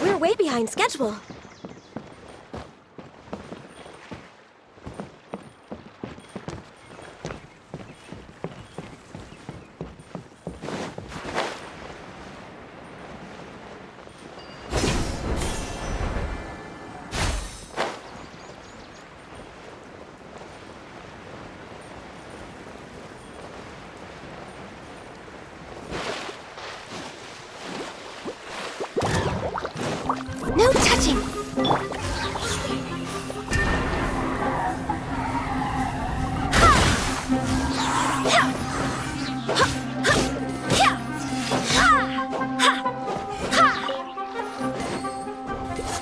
We're way behind schedule. No touching!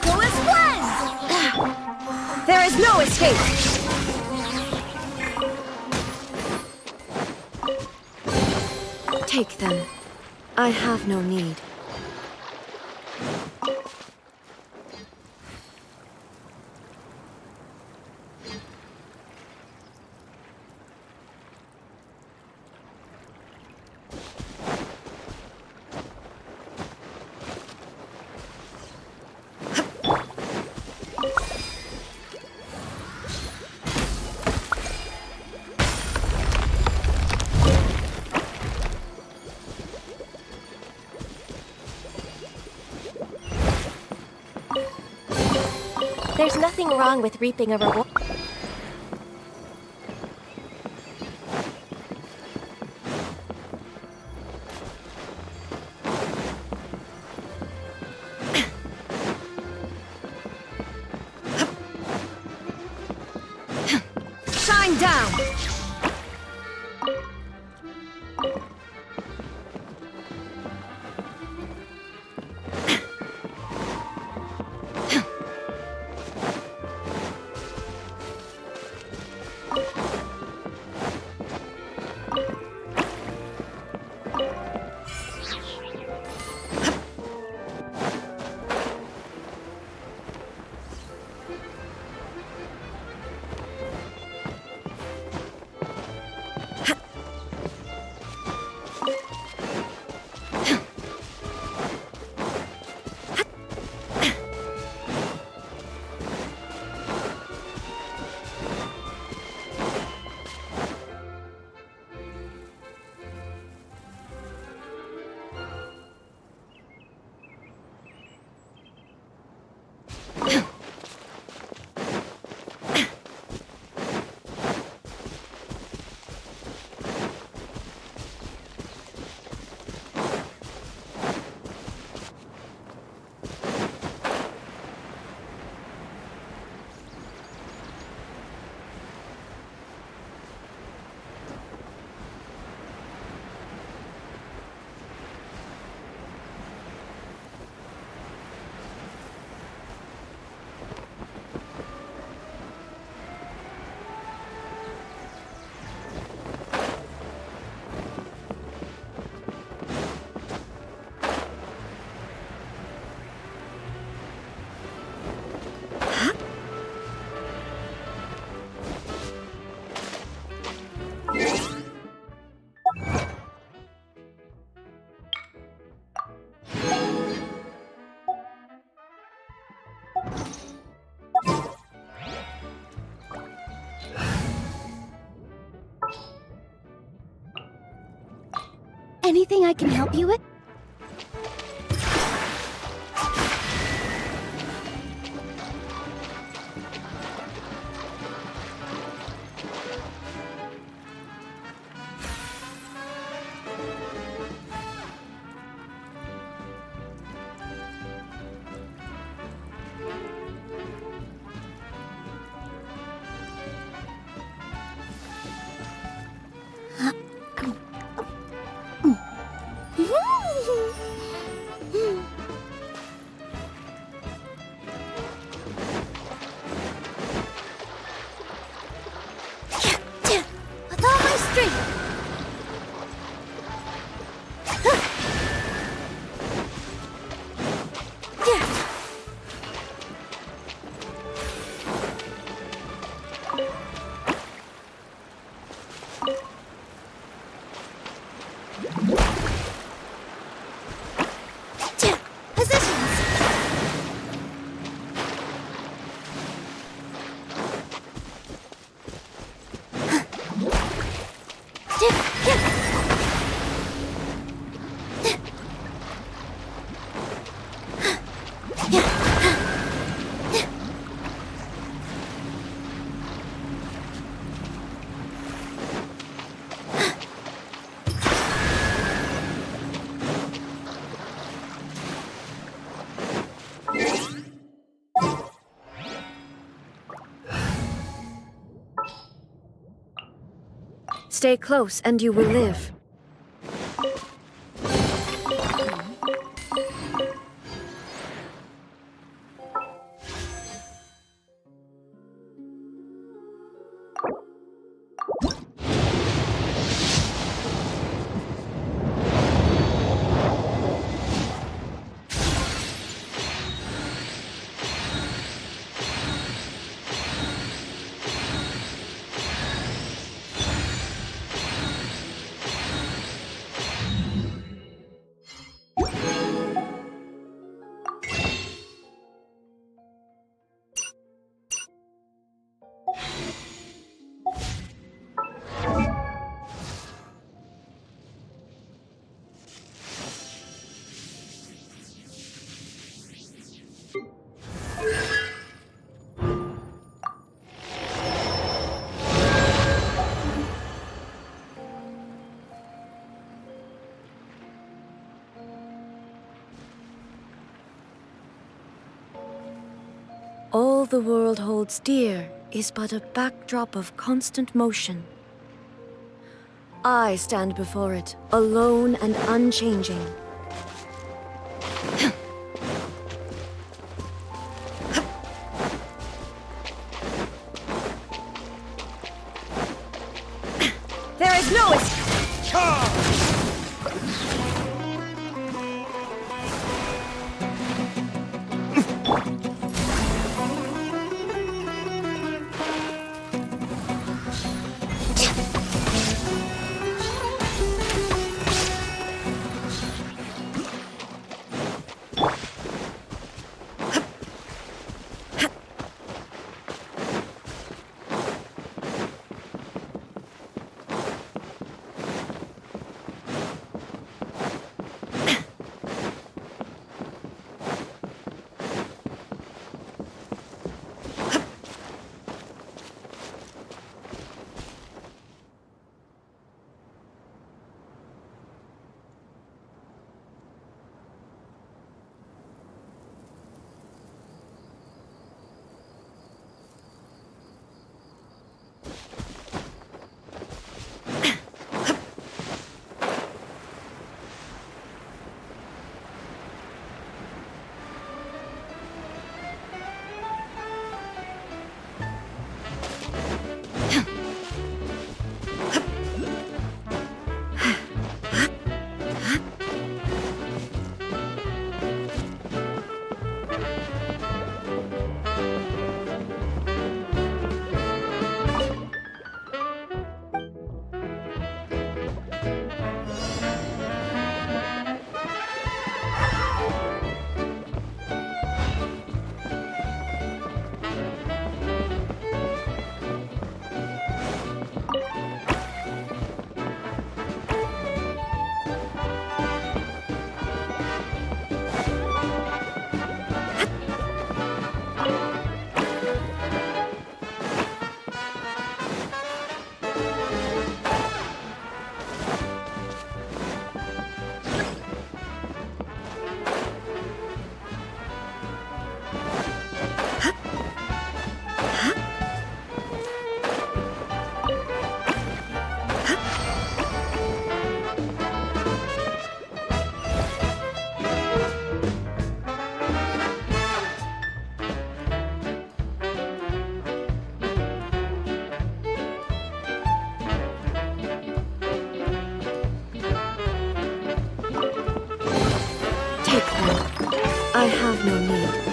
Go as planned! There is no escape! Take them. I have no need. There's nothing wrong with reaping a reward. Shine down! Anything I can help you with? With all my strength. Stay close and you will live. All the world holds dear is but a backdrop of constant motion. I stand before it, alone and unchanging. There is no escape! then. I have no need.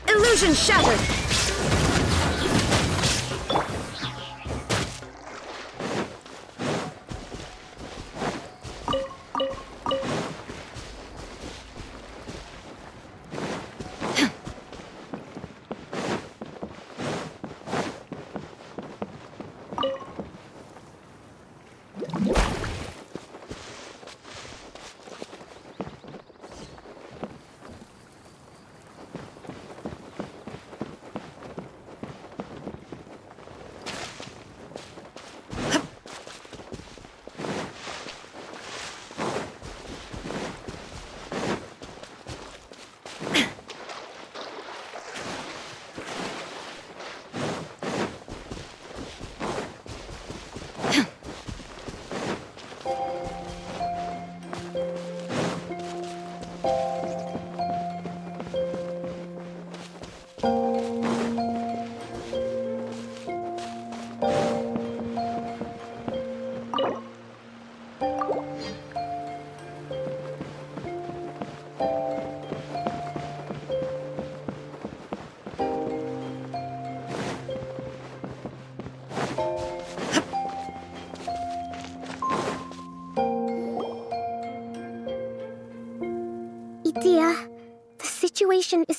Illusion shattered!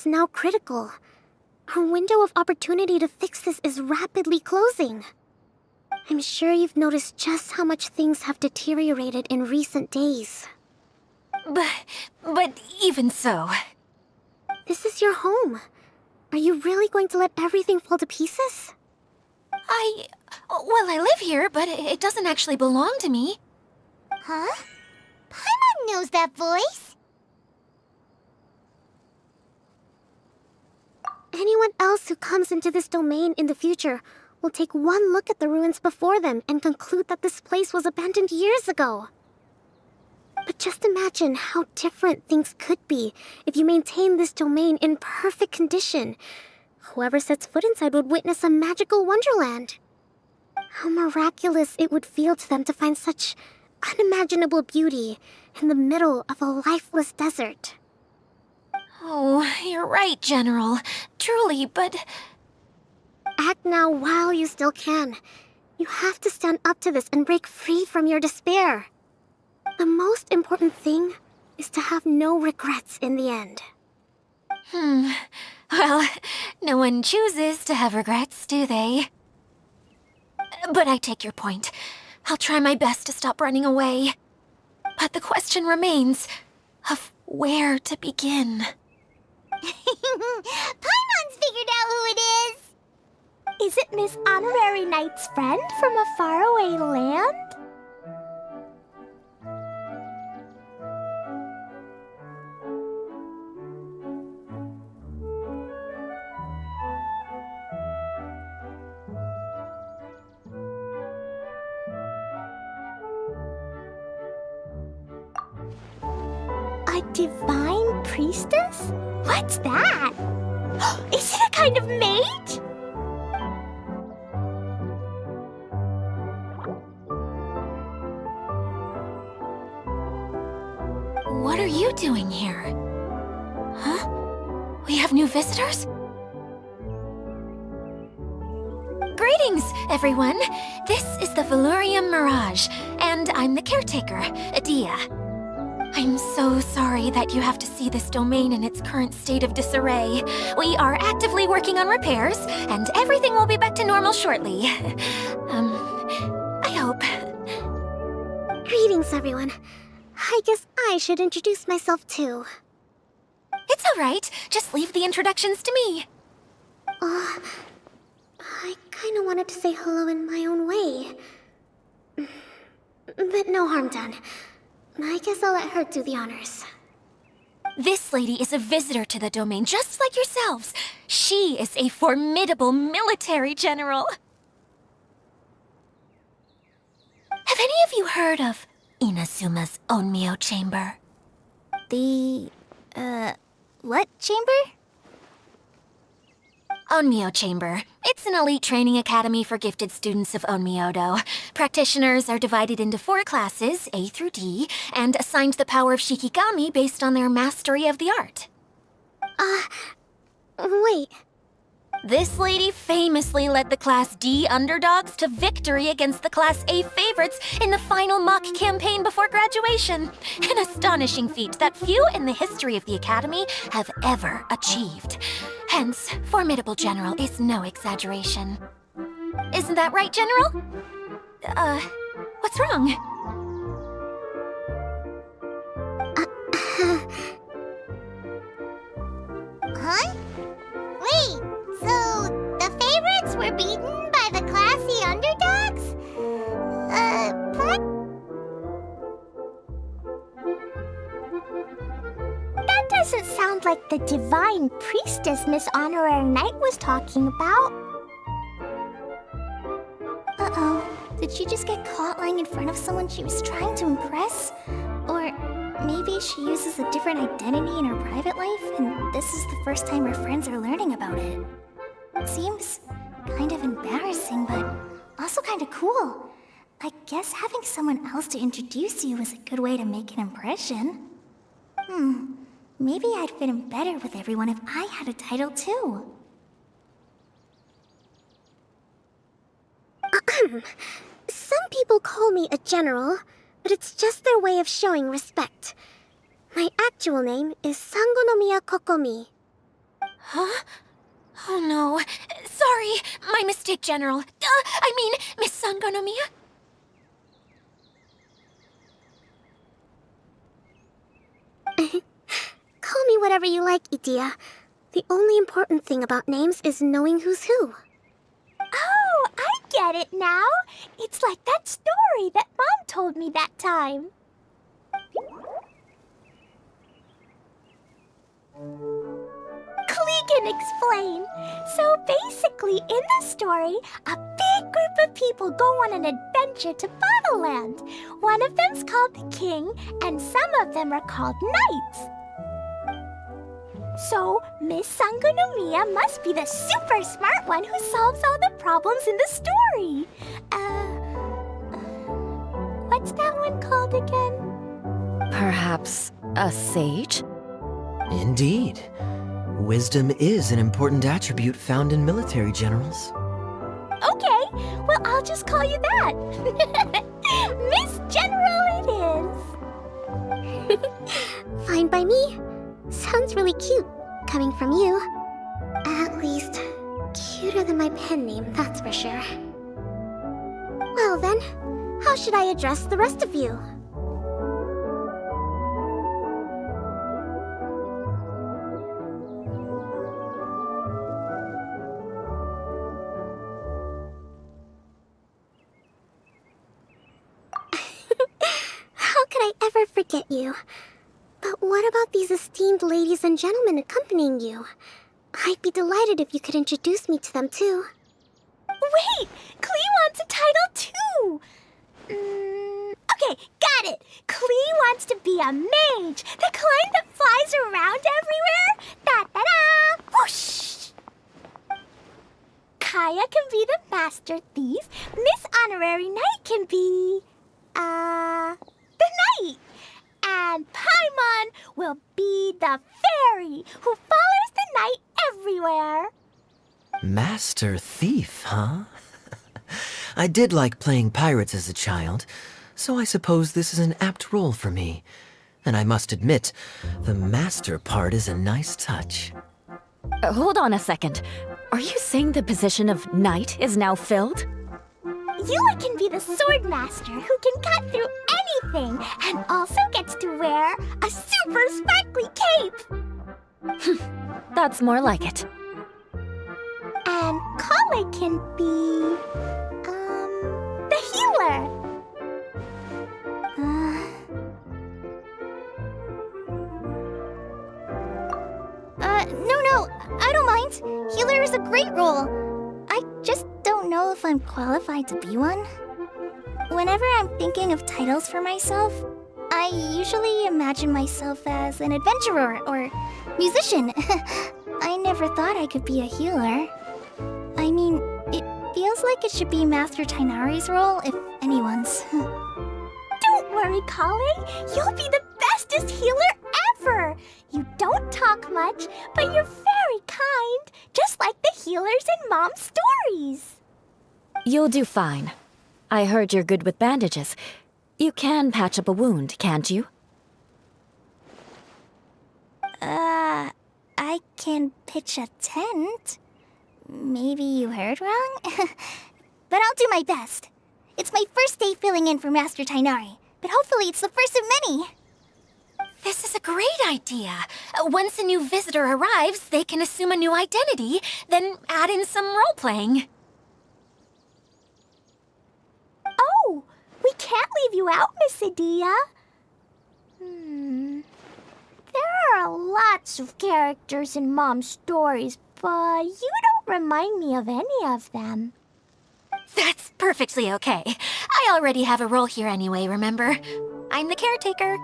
is now critical. Our window of opportunity to fix this is rapidly closing. I'm sure you've noticed just how much things have deteriorated in recent days. But even so... This is your home. Are you really going to let everything fall to pieces? Well, I live here, but it doesn't actually belong to me. Huh? Paimon knows that voice. Anyone else who comes into this domain in the future will take one look at the ruins before them and conclude that this place was abandoned years ago. But just imagine how different things could be if you maintain this domain in perfect condition. Whoever sets foot inside would witness a magical wonderland. How miraculous it would feel to them to find such unimaginable beauty in the middle of a lifeless desert. Oh, you're right, General. Truly, but... Act now while you still can. You have to stand up to this and break free from your despair. The most important thing is to have no regrets in the end. Well, no one chooses to have regrets, do they? But I take your point. I'll try my best to stop running away. But the question remains of where to begin. Paimon's figured out who it is! Is it Miss Honorary Knight's friend from a faraway land? A divine priestess? What's that? Is it a kind of mage? What are you doing here? Huh? We have new visitors? Greetings, everyone! This is the Valurium Mirage, and I'm the caretaker, Adia. I'm so sorry that you have to see this domain in its current state of disarray. We are actively working on repairs, and everything will be back to normal shortly. I hope. Greetings, everyone. I guess I should introduce myself too. It's all right. Just leave the introductions to me. I kinda wanted to say hello in my own way. But no harm done. I guess I'll let her do the honors. This lady is a visitor to the domain, just like yourselves. She is a formidable military general. Have any of you heard of Inazuma's Onmyo Chamber? What chamber? Onmyo Chamber. It's an elite training academy for gifted students of Onmyodo. Practitioners are divided into 4 classes, A through D, and assigned the power of Shikigami based on their mastery of the art. Wait. This lady famously led the Class D underdogs to victory against the Class A favorites in the final mock campaign before graduation. An astonishing feat that few in the history of the Academy have ever achieved. Hence, formidable general is no exaggeration. Isn't that right, General? What's wrong? Huh? Wait, so the favorites were beaten by the classy underdogs? What? That doesn't sound like the divine priestess Miss Honorary Knight was talking about. Uh-oh. Did she just get caught lying in front of someone she was trying to impress? Or maybe she uses a different identity in her private life, and this is the first time her friends are learning about it. Seems kind of embarrassing, but also kind of cool. I guess having someone else to introduce you is a good way to make an impression. Maybe I'd fit in better with everyone if I had a title too. Some people call me a general, but it's just their way of showing respect. My actual name is Sangonomiya Kokomi. Huh? Oh no. Sorry, my mistake, General. I mean, Miss Sangonomiya. Call me whatever you like, Idia. The only important thing about names is knowing who's who. Oh, I get it now. It's like that story that Mom told me that time. Klee can explain. So basically, in the story, a big group of people go on an adventure to Bottleland. One of them's called the King, and some of them are called Knights. So, Miss Sangonomiya must be the super smart one who solves all the problems in the story. What's that one called again? Perhaps a sage? Indeed. Wisdom is an important attribute found in military generals. Okay, well, I'll just call you that. Miss General it is. Fine by me. Sounds really cute, coming from you. At least, cuter than my pen name, that's for sure. Well then, how should I address the rest of you? How could I ever forget you? But what about these esteemed ladies and gentlemen accompanying you? I'd be delighted if you could introduce me to them too. Wait, Klee wants a title too. Okay, got it. Klee wants to be a mage, the kind that flies around everywhere. Da-da-da! Whoosh! Kaya can be the master thief. Miss Honorary Knight can be, the knight. And Paimon will be the fairy who follows the knight everywhere. Master Thief, huh? I did like playing pirates as a child, so I suppose this is an apt role for me. And I must admit, the master part is a nice touch. Hold on a second. Are you saying the position of knight is now filled? Yula can be the sword master who can cut through anything and also gets to wear a super sparkly cape. That's more like it. And Kale can be, the healer. No, I don't mind. Healer is a great role. I just don't know if I'm qualified to be one. Whenever I'm thinking of titles for myself, I usually imagine myself as an adventurer or musician. I never thought I could be a healer. I mean, it feels like it should be Master Tainari's role, if anyone's. Don't worry, Kale. You'll be the bestest healer ever. You don't talk much, but you're very kind, just like the healers in Mom's stories. You'll do fine. I heard you're good with bandages. You can patch up a wound, can't you? I can pitch a tent. Maybe you heard wrong? But I'll do my best. It's my first day filling in for Master Tainari, but hopefully it's the first of many. This is a great idea. Once a new visitor arrives, they can assume a new identity, then add in some role-playing. Oh, we can't leave you out, Miss Adia. There are lots of characters in Mom's stories, but you don't remind me of any of them. That's perfectly okay. I already have a role here anyway, remember? I'm the caretaker.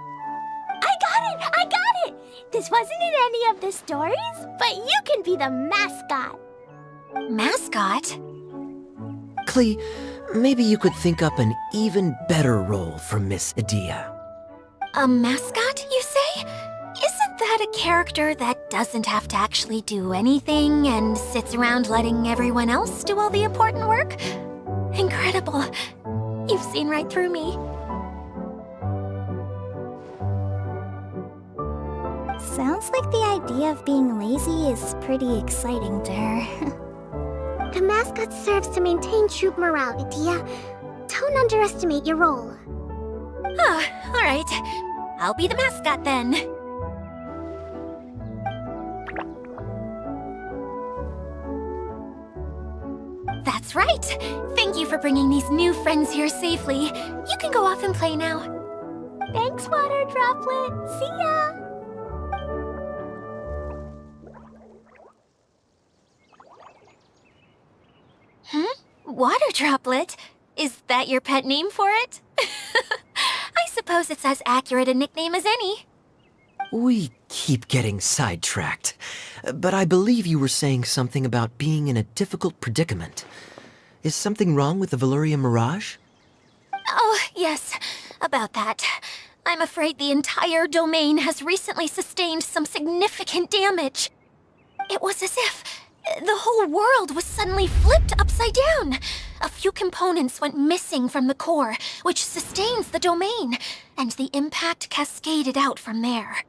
I got it! This wasn't in any of the stories, but you can be the mascot. Mascot? Klee, maybe you could think up an even better role for Miss Adia. A mascot, you say? Isn't that a character that doesn't have to actually do anything and sits around letting everyone else do all the important work? Incredible. You've seen right through me. Sounds like the idea of being lazy is pretty exciting to her. The mascot serves to maintain troop morale, Adia. Don't underestimate your role. Ah, all right. I'll be the mascot then. That's right. Thank you for bringing these new friends here safely. You can go off and play now. Thanks, Water Droplet. See ya! Water Droplet? Is that your pet name for it? I suppose it's as accurate a nickname as any. We keep getting sidetracked. But I believe you were saying something about being in a difficult predicament. Is something wrong with the Valyria Mirage? Oh, yes, about that. I'm afraid the entire domain has recently sustained some significant damage. It was as if the whole world was suddenly flipped upside down. A few components went missing from the core, which sustains the domain, and the impact cascaded out from there.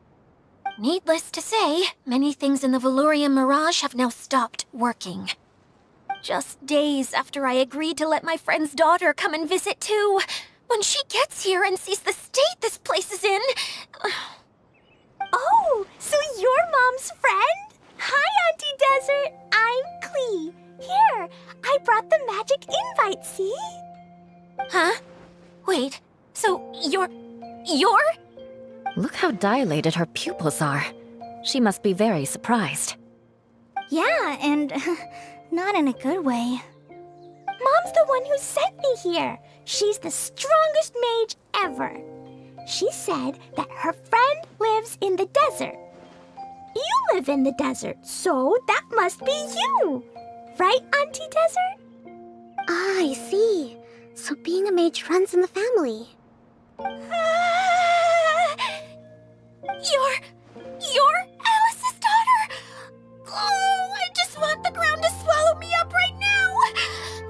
Needless to say, many things in the Valyria Mirage have now stopped working. Just days after I agreed to let my friend's daughter come and visit too, when she gets here and sees the state this place is in... Oh, so you're Mom's friend? Hi, Auntie Desert. I'm Klee. Here, I brought the magic invite, see? Huh? Wait, so you're... Look how dilated her pupils are. She must be very surprised. Yeah, and not in a good way. Mom's the one who sent me here. She's the strongest mage ever. She said that her friend lives in the desert. You live in the desert, so that must be you. Right, Auntie Desert? Ah, I see. So being a mage runs in the family. You're Alice's daughter! Oh, I just want the ground to swallow me up right now!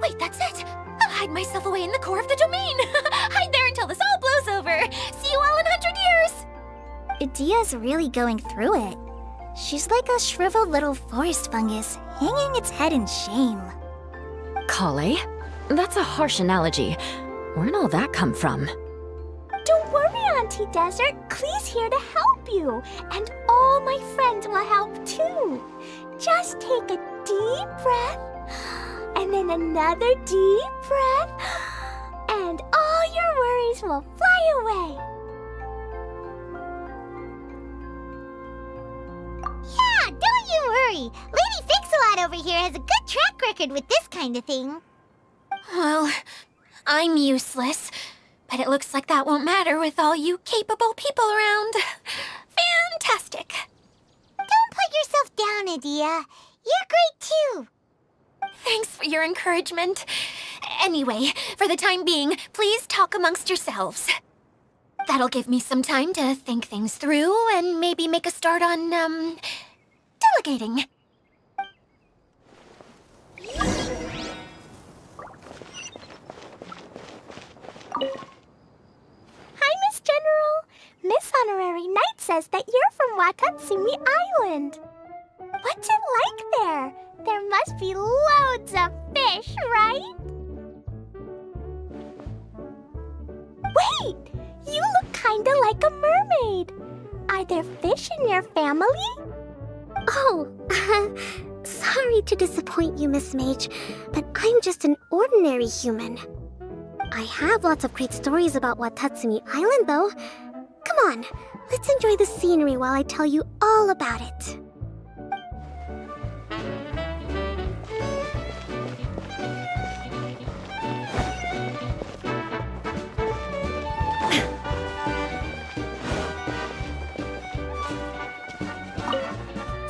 Wait, that's it! I'll hide myself away in the core of the domain! Hide there until this all blows over! See you all in 100 years! Adia's really going through it. She's like a shriveled little forest fungus, hanging its head in shame. Kale? That's a harsh analogy. Where'd all that come from? Don't worry, Auntie Desert. Klee's here to help you. And all my friends will help too. Just take a deep breath, and then another deep breath, and all your worries will fly away. Yeah, don't you worry. Lady Fix-A-Lot over here has a good track record with this kind of thing. Well, I'm useless, but it looks like that won't matter with all you capable people around. Fantastic. Don't put yourself down, Adia. You're great too. Thanks for your encouragement. Anyway, for the time being, please talk amongst yourselves. That'll give me some time to think things through and maybe make a start on, delegating. Hi, Miss General. Miss Honorary Knight says that you're from Watatsumi Island. What's it like there? There must be loads of fish, right? Wait! You look kinda like a mermaid. Are there fish in your family? Oh, sorry to disappoint you, Miss Mage, but I'm just an ordinary human. I have lots of great stories about Watatsumi Island, though. Come on, let's enjoy the scenery while I tell you all about it.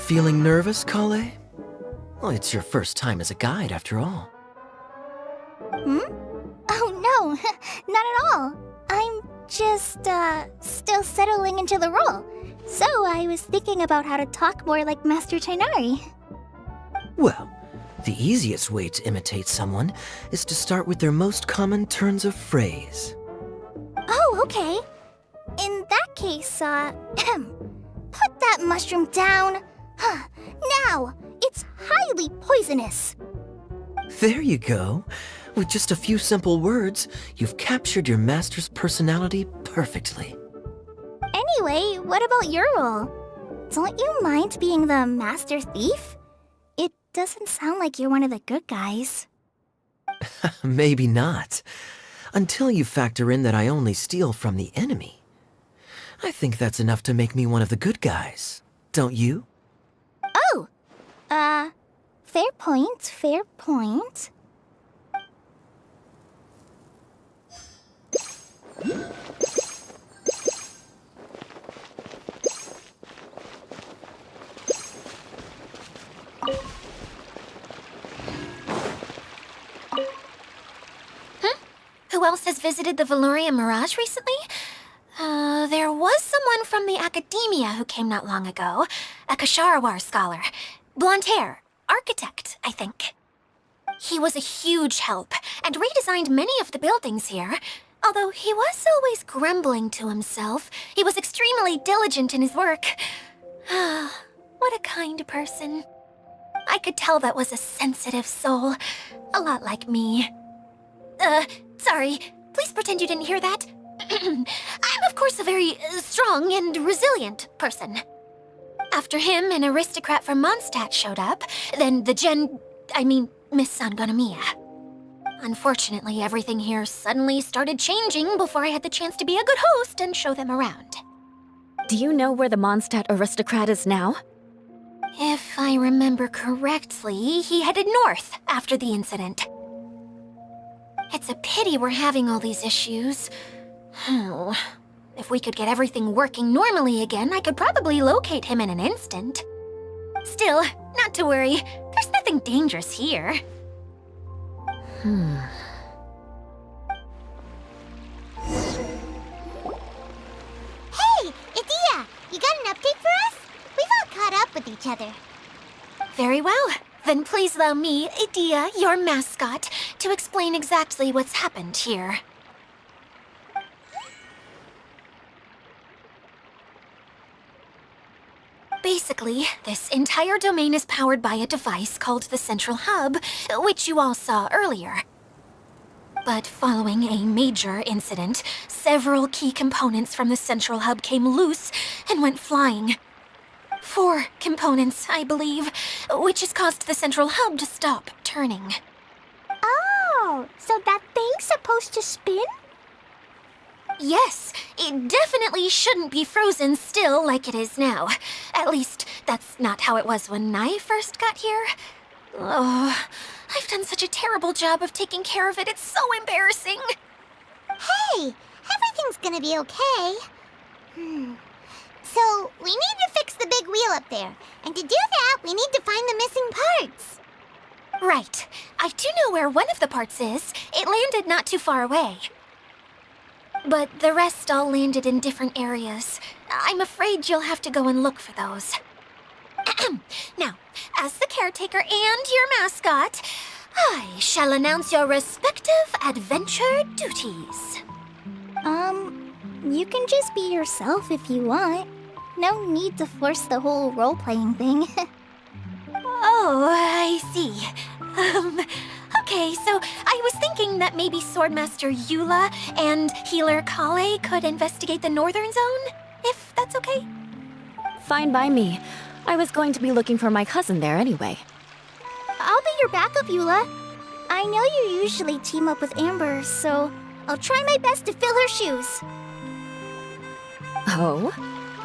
Feeling nervous, Kale? Well, it's your first time as a guide, after all. Oh, no, not at all. I'm just, still settling into the role. So I was thinking about how to talk more like Master Tainari. Well, the easiest way to imitate someone is to start with their most common turns of phrase. Oh, okay. In that case, Put that mushroom down. Now, it's highly poisonous. There you go. With just a few simple words, you've captured your master's personality perfectly. Anyway, what about your role? Don't you mind being the master thief? It doesn't sound like you're one of the good guys. Maybe not. Until you factor in that I only steal from the enemy. I think that's enough to make me one of the good guys. Don't you? Oh! Fair point, fair point. Who else has visited the Veloria Mirage recently? There was someone from the academia who came not long ago. A Kasharawar scholar. Blonde hair. Architect, I think. He was a huge help, and redesigned many of the buildings here. Although he was always grumbling to himself, he was extremely diligent in his work. What a kind person. I could tell that was a sensitive soul. A lot like me. Sorry. Please pretend you didn't hear that. I'm, of course, a very strong and resilient person. After him, an aristocrat from Mondstadt showed up. Then Miss Sangonomiya. Unfortunately, everything here suddenly started changing before I had the chance to be a good host and show them around. Do you know where the Mondstadt aristocrat is now? If I remember correctly, he headed north after the incident. It's a pity we're having all these issues. If we could get everything working normally again, I could probably locate him in an instant. Still, not to worry. There's nothing dangerous here. Hey, Idia! You got an update for us? We've all caught up with each other. Very well. Then please allow me, Idia, your mascot, to explain exactly what's happened here. Basically, this entire domain is powered by a device called the Central Hub, which you all saw earlier. But following a major incident, several key components from the Central Hub came loose and went flying. 4 components, I believe, which has caused the Central Hub to stop turning. Oh, so that thing's supposed to spin? Yes, it definitely shouldn't be frozen still like it is now. At least, that's not how it was when I first got here. Oh, I've done such a terrible job of taking care of it, it's so embarrassing. Hey, everything's gonna be okay. So, we need to fix the big wheel up there. And to do that, we need to find the missing parts. Right. I do know where one of the parts is. It landed not too far away. But the rest all landed in different areas. I'm afraid you'll have to go and look for those. Now, as the caretaker and your mascot, I shall announce your respective adventure duties. You can just be yourself if you want. No need to force the whole role-playing thing. Oh, I see. Okay, so I was thinking that maybe Swordmaster Eula and Healer Kale could investigate the northern zone, if that's okay? Fine by me. I was going to be looking for my cousin there anyway. I'll be your backup, Eula. I know you usually team up with Amber, so I'll try my best to fill her shoes. Oh?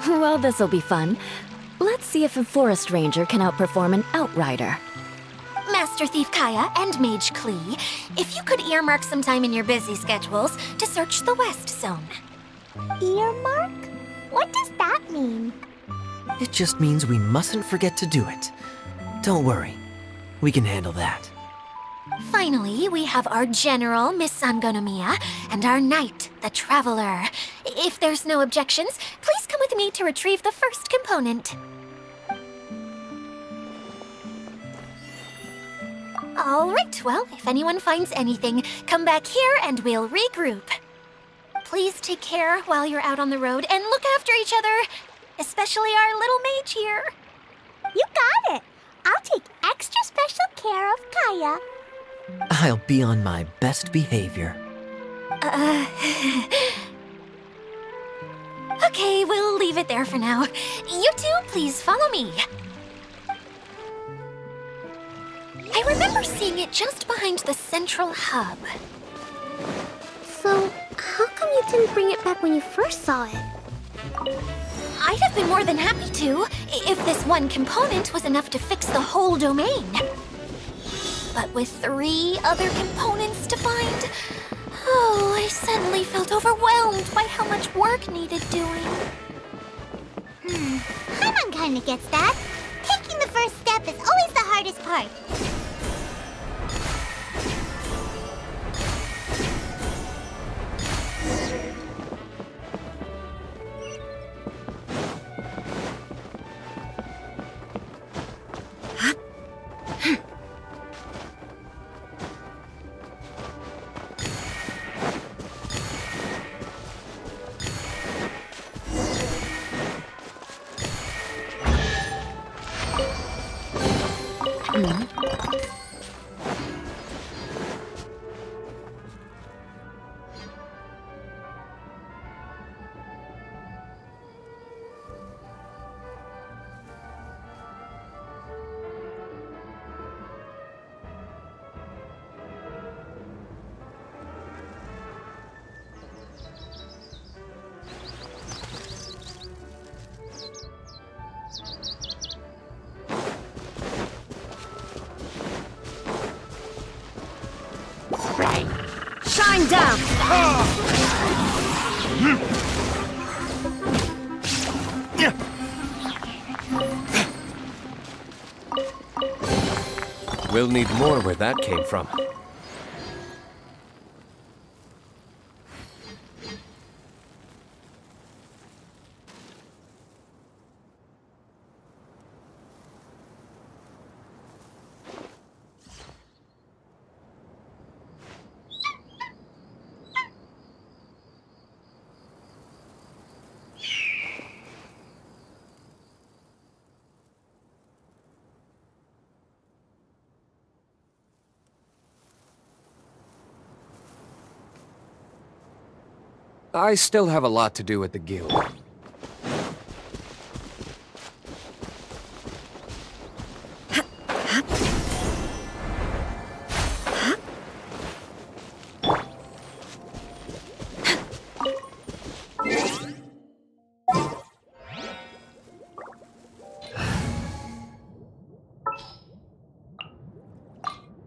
Well, this'll be fun. Let's see if a forest ranger can outperform an outrider. Master Thief Kaya and Mage Klee, if you could earmark some time in your busy schedules to search the West Zone. Earmark? What does that mean? It just means we mustn't forget to do it. Don't worry. We can handle that. Finally, we have our General, Miss Sangonomiya, and our Knight, the Traveler. If there's no objections, please come with me to retrieve the first component. All right, well, if anyone finds anything, come back here and we'll regroup. Please take care while you're out on the road and look after each other. especially our little mage here. You got it. I'll take extra special care of Kaya. I'll be on my best behavior. Okay, we'll leave it there for now. You two, please follow me. I remember seeing it just behind the central hub. So, how come you didn't bring it back when you first saw it? I'd have been more than happy to, if this one component was enough to fix the whole domain. But with 3 other components to find, oh, I suddenly felt overwhelmed by how much work needed doing. Paimon kinda gets that. Taking the first step is always the hardest part. Shine down! We'll need more where that came from. I still have a lot to do at the guild.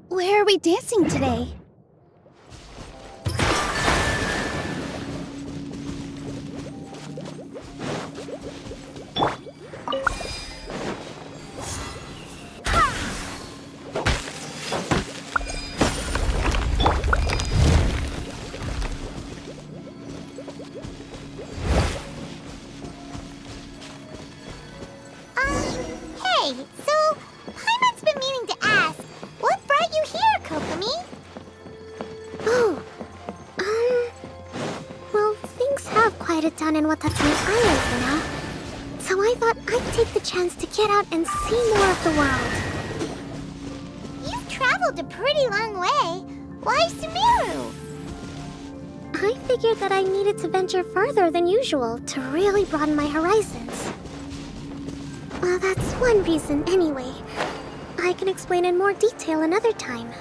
Where are we dancing today? Hey, so Paimon's been meaning to ask, what brought you here, Kokomi? Oh, well, things have quieted down in Watatsumi Island for now. So I thought I'd take the chance to get out and see more of the world. You've traveled a pretty long way. Why Sumeru? I figured that I needed to venture further than usual to really broaden my horizons. Well, that's one reason anyway. I can explain in more detail another time.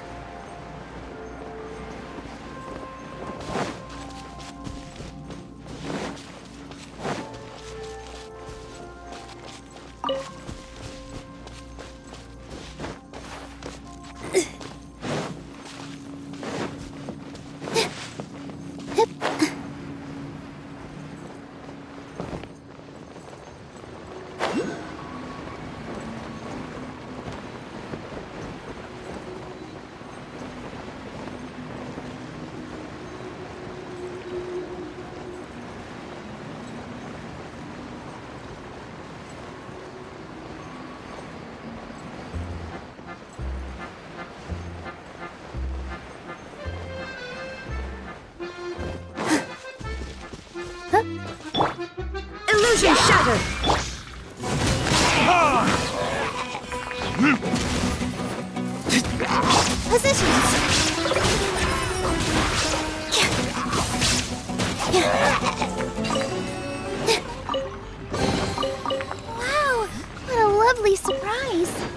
Wow, what a lovely surprise.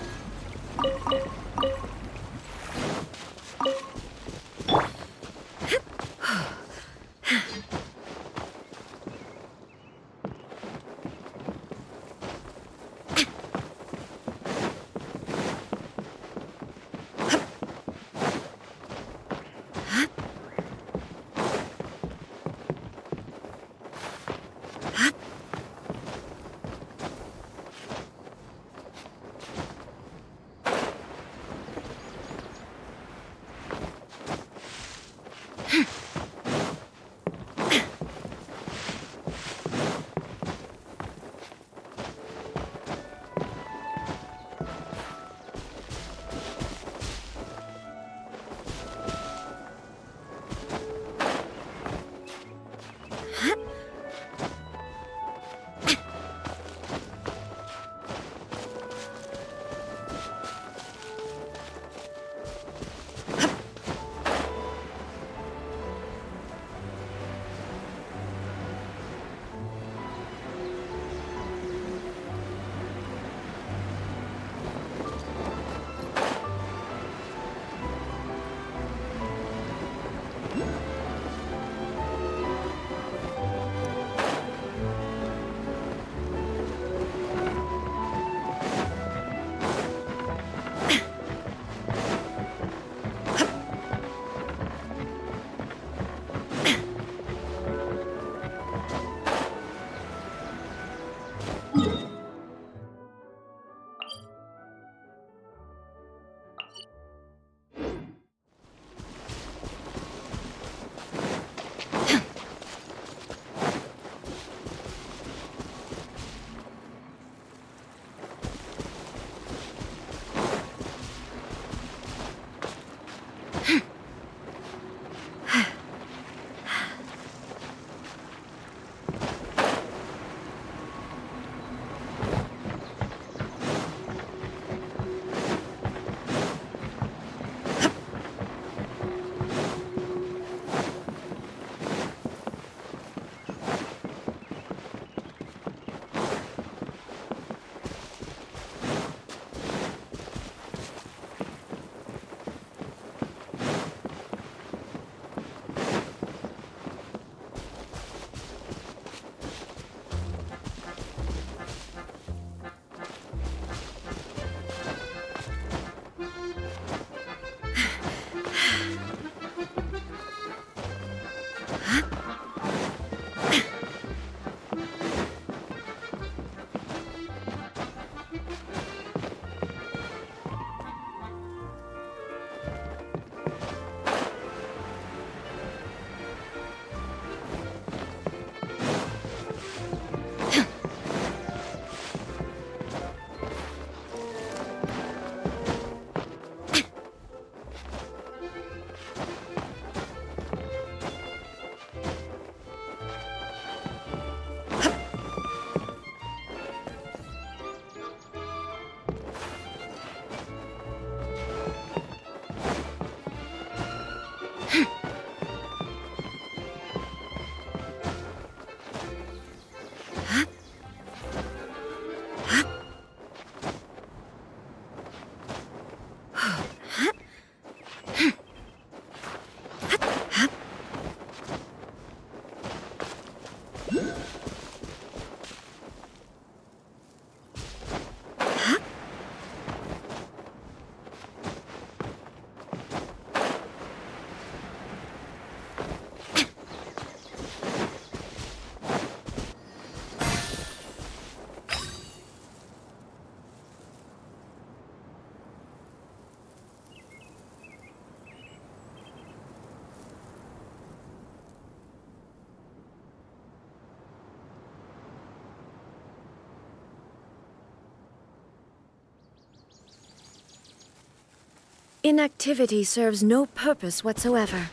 Inactivity serves no purpose whatsoever.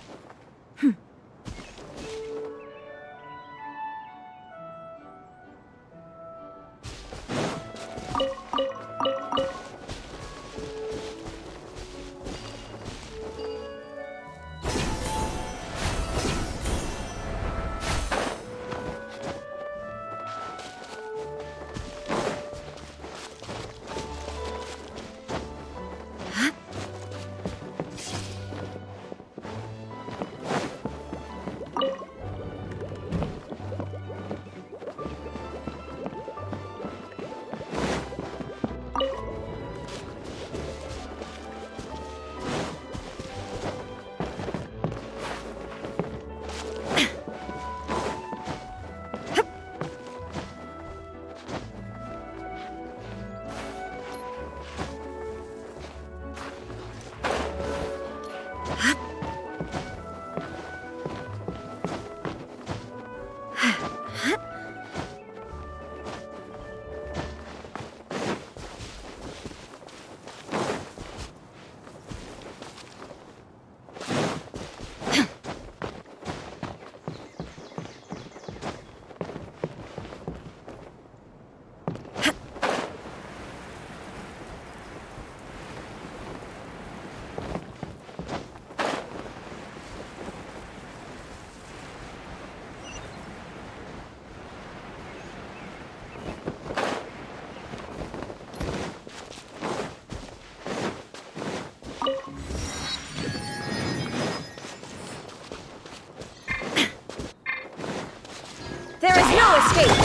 No escape!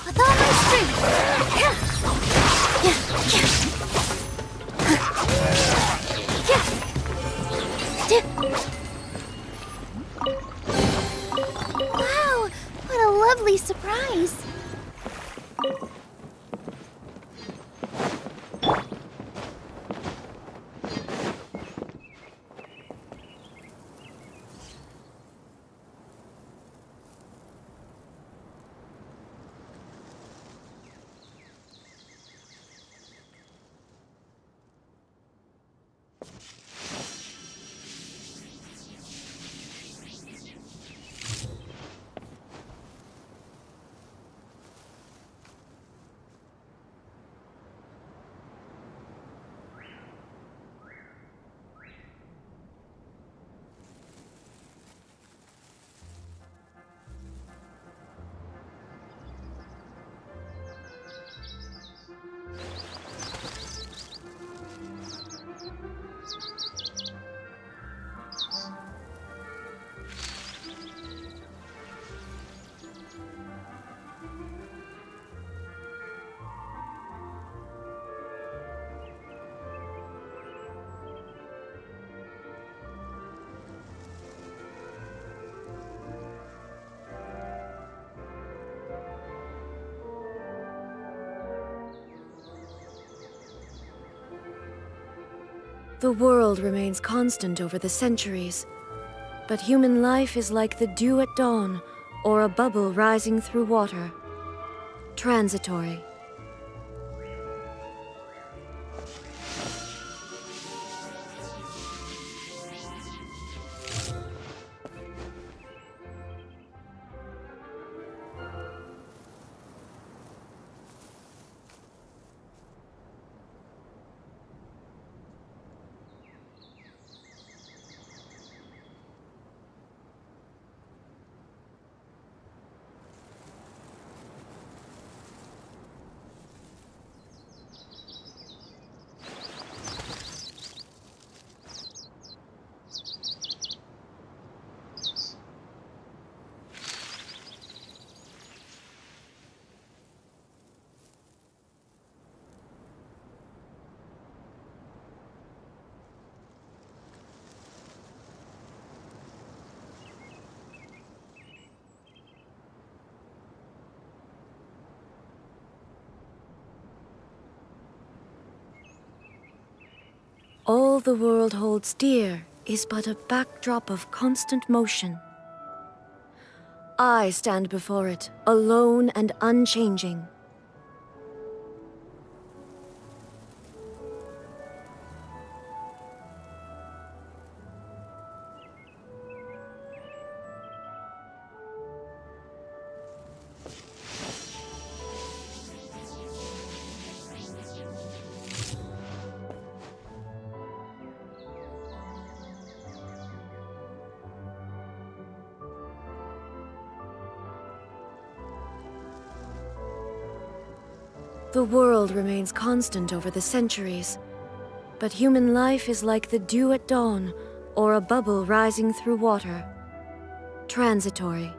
With all my strength. Wow, what a lovely surprise. The world remains constant over the centuries, but human life is like the dew at dawn, or a bubble rising through water. Transitory. All the world holds dear is but a backdrop of constant motion. I stand before it, alone and unchanging. The world remains constant over the centuries, but human life is like the dew at dawn, or a bubble rising through water. Transitory.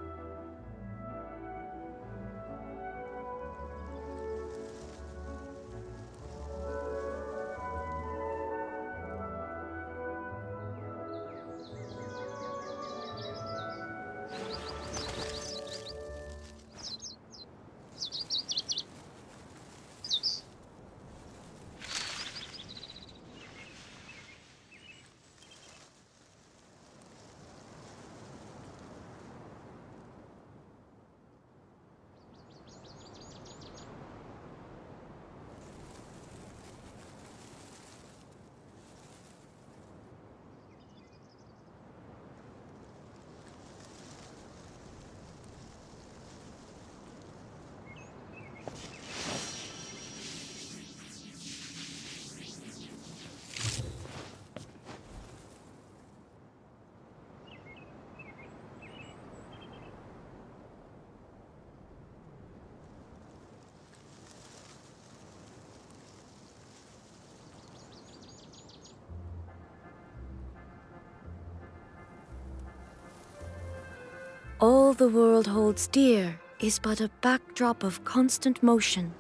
All the world holds dear is but a backdrop of constant motion.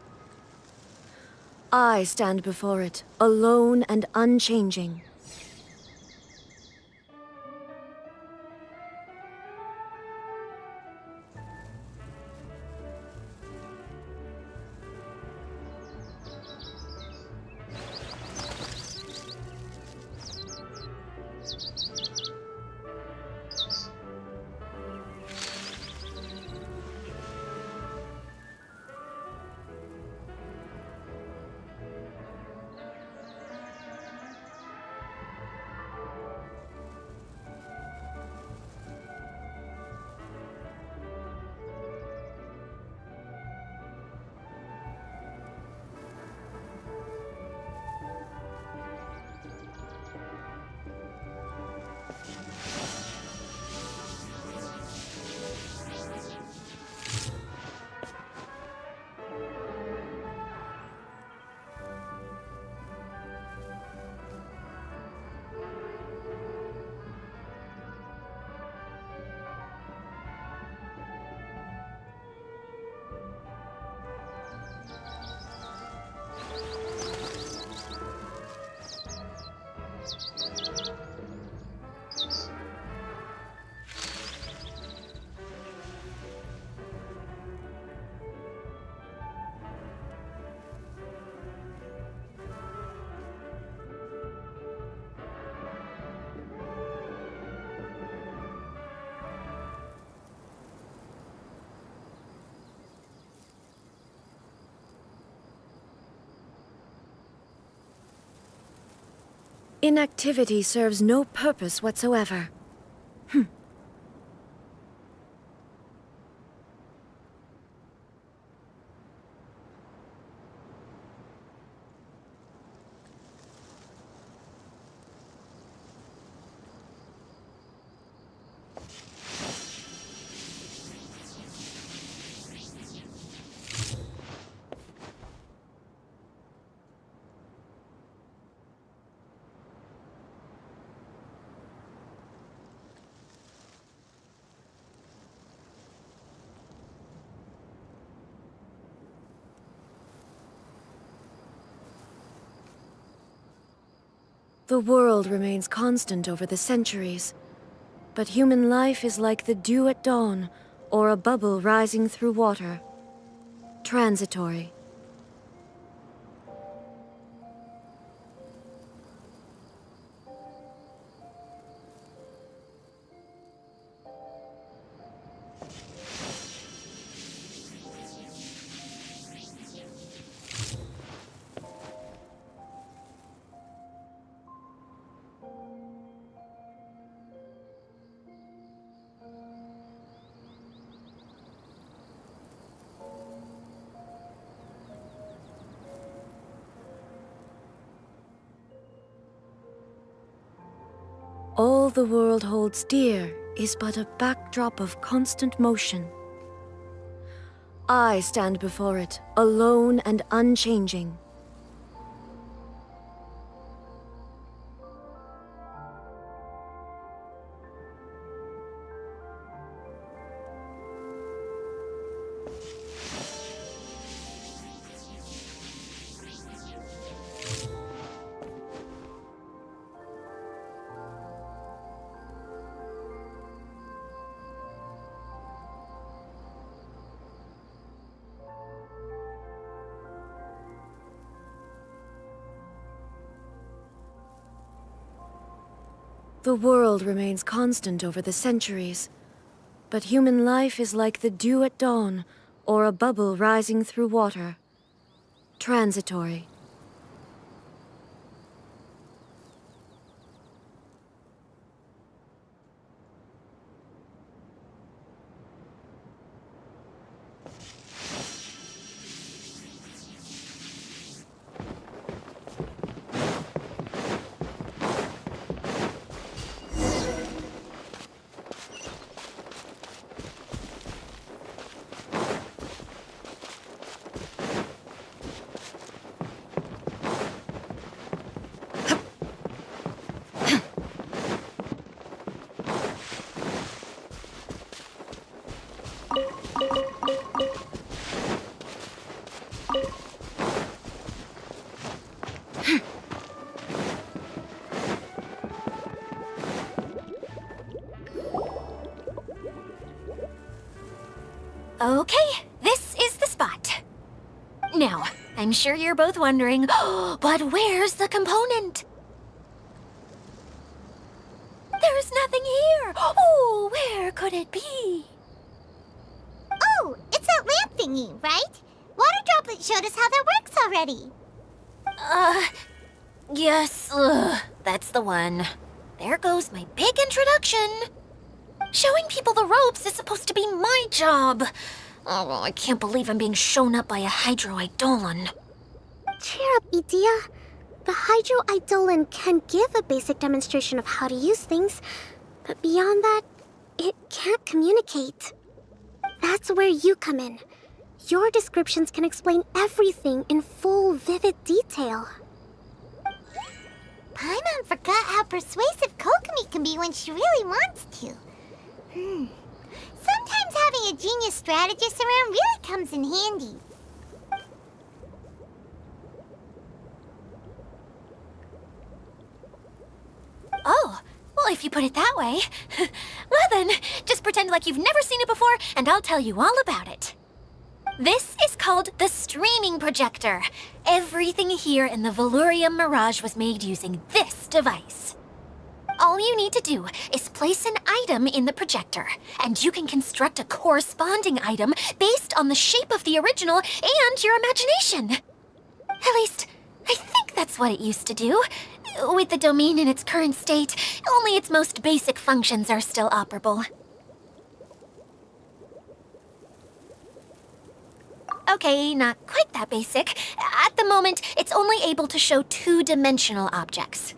I stand before it, alone and unchanging. Inactivity serves no purpose whatsoever. The world remains constant over the centuries, but human life is like the dew at dawn, or a bubble rising through water. Transitory. All the world holds dear is but a backdrop of constant motion. I stand before it, alone and unchanging. The world remains constant over the centuries, but human life is like the dew at dawn, or a bubble rising through water. Transitory. Okay, this is the spot. Now, I'm sure you're both wondering, but where's the component? There's nothing here. Oh, where could it be? Oh, it's that lamp thingy, right? Water Droplet showed us how that works already. Yes, that's the one. There goes my big introduction. Showing people the ropes is supposed to be my job. Oh, I can't believe I'm being shown up by a Hydro-Eidolon. Cheer up, Edea. The Hydro-Eidolon can give a basic demonstration of how to use things, but beyond that, it can't communicate. That's where you come in. Your descriptions can explain everything in full, vivid detail. Paimon forgot how persuasive Kokomi can be when she really wants to. Sometimes having a genius strategist around really comes in handy. Oh, well, if you put it that way. Well then, just pretend like you've never seen it before, and I'll tell you all about it. This is called the streaming projector. Everything here in the Valurium Mirage was made using this device. All you need to do is place an item in the projector, and you can construct a corresponding item based on the shape of the original and your imagination. At least, I think that's what it used to do. With the domain in its current state, only its most basic functions are still operable. Okay, not quite that basic. At the moment, it's only able to show two-dimensional objects.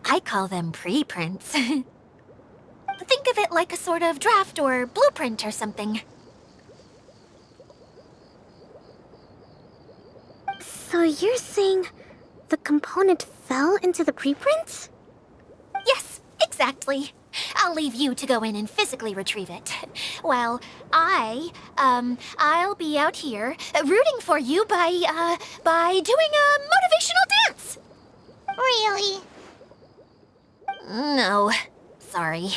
I call them preprints. Think of it like a sort of draft or blueprint or something. So you're saying the component fell into the preprints? Yes, exactly. I'll leave you to go in and physically retrieve it. Well, I'll be out here rooting for you by doing a motivational dance. Really? No, sorry.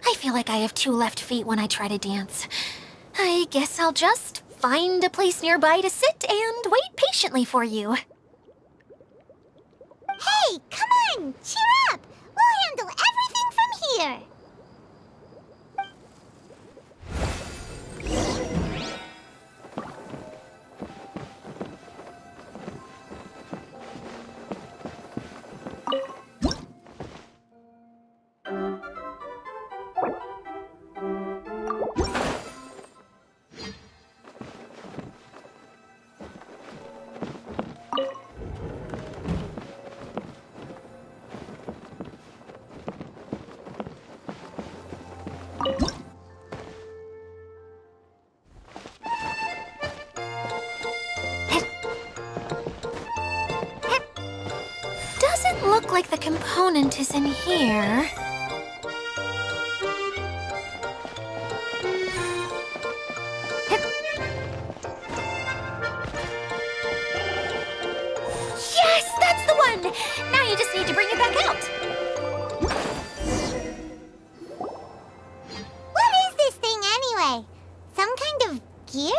I feel like I have two left feet when I try to dance. I guess I'll just find a place nearby to sit and wait patiently for you. Hey, come on! Cheer up! We'll handle everything from here! Doesn't look like the component is in here. Yes, that's the one! Now you just need to bring it back out. What is this thing anyway? Some kind of gear?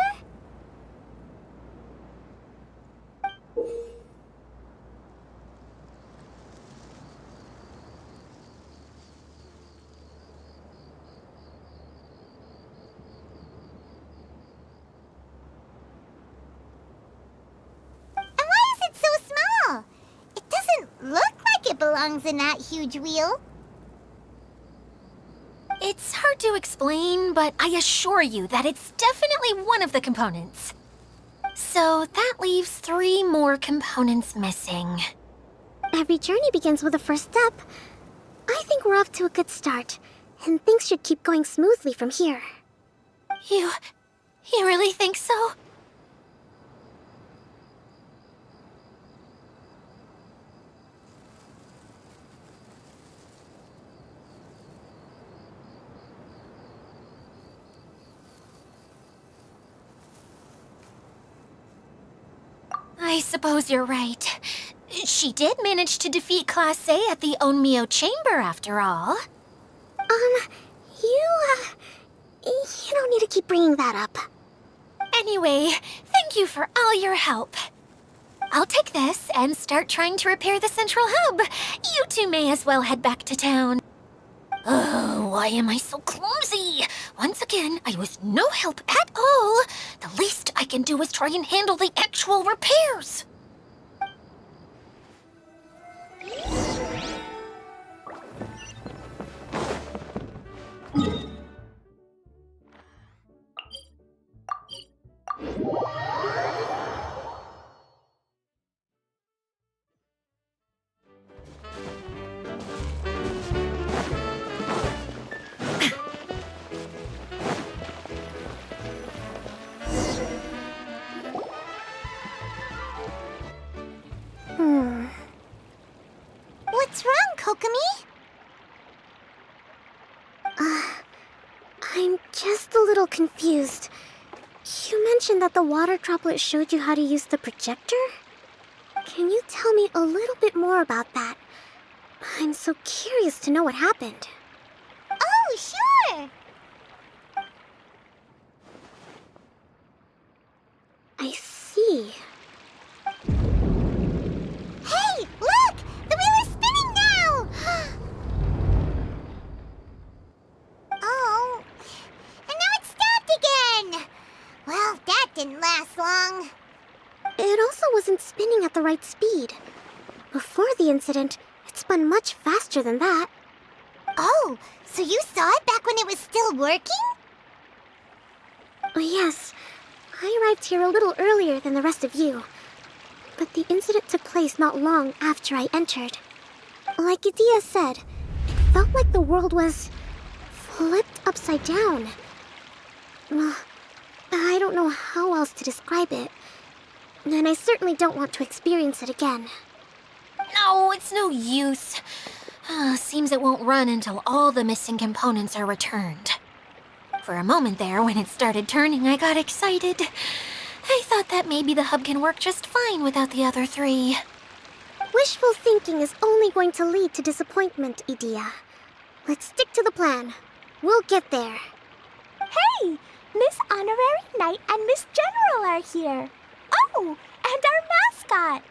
And why is it so small? It doesn't look like it belongs in that huge wheel. It's hard to explain, but I assure you that it's definitely one of the components. So that leaves 3 more components missing. Every journey begins with a first step. I think we're off to a good start, and things should keep going smoothly from here. You really think so? I suppose you're right. She did manage to defeat Class A at the Onmyo Chamber, after all. You don't need to keep bringing that up. Anyway, thank you for all your help. I'll take this and start trying to repair the central hub. You two may as well head back to town. Oh, why am I so clumsy? Once again, I was no help at all. The least I can do is try and handle the actual repairs. What's wrong, Kokomi? I'm just a little confused. You mentioned that the water droplet showed you how to use the projector? Can you tell me a little bit more about that? I'm so curious to know what happened. Oh, sure! I see. Hey, look! The wheel is spinning now! Oh, and now it's stopped again! Well, that didn't last long. It also wasn't spinning at the right speed. Before the incident, it spun much faster than that. Oh, so you saw it back when it was still working? Yes. I arrived here a little earlier than the rest of you. But the incident took place not long after I entered. Like Idea said, it felt like the world was flipped upside down. I don't know how else to describe it. And I certainly don't want to experience it again. No, it's no use. Seems it won't run until all the missing components are returned. For a moment there, when it started turning, I got excited. I thought that maybe the hub can work just fine without the other three. Wishful thinking is only going to lead to disappointment, Idea. Let's stick to the plan. We'll get there. Hey! Miss Honorary Knight and Miss General are here. Oh, and our mascot.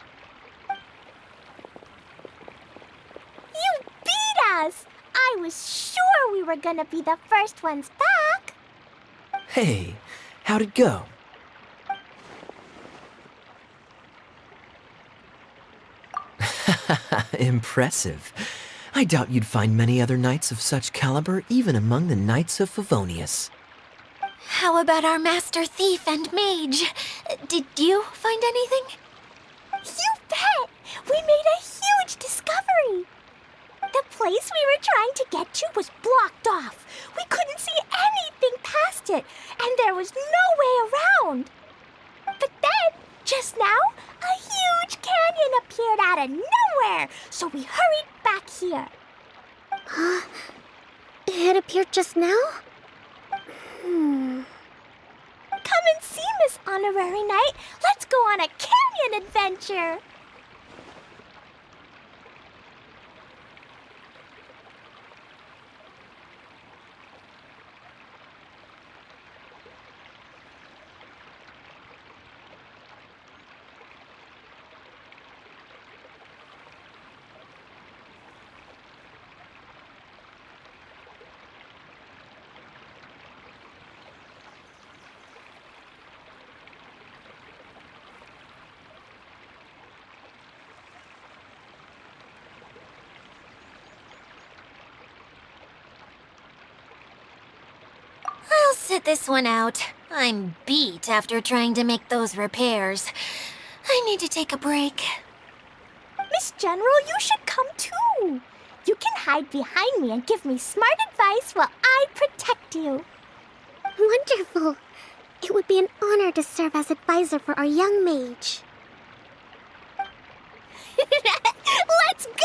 You beat us! I was sure we were gonna be the first ones back. Hey, how'd it go? Impressive. I doubt you'd find many other knights of such caliber even among the Knights of Favonius. How about our master thief and mage? Did you find anything? You bet! We made a huge discovery. The place we were trying to get to was blocked off. We couldn't see anything past it, and there was no way around. But then, just now, a huge canyon appeared out of nowhere, so we hurried back here. It appeared just now? Come and see, Miss Honorary Knight. Let's go on a canyon adventure. I'll sit this one out. I'm beat after trying to make those repairs. I need to take a break. Miss General, you should come too. You can hide behind me and give me smart advice while I protect you. Wonderful. It would be an honor to serve as advisor for our young mage. Let's go!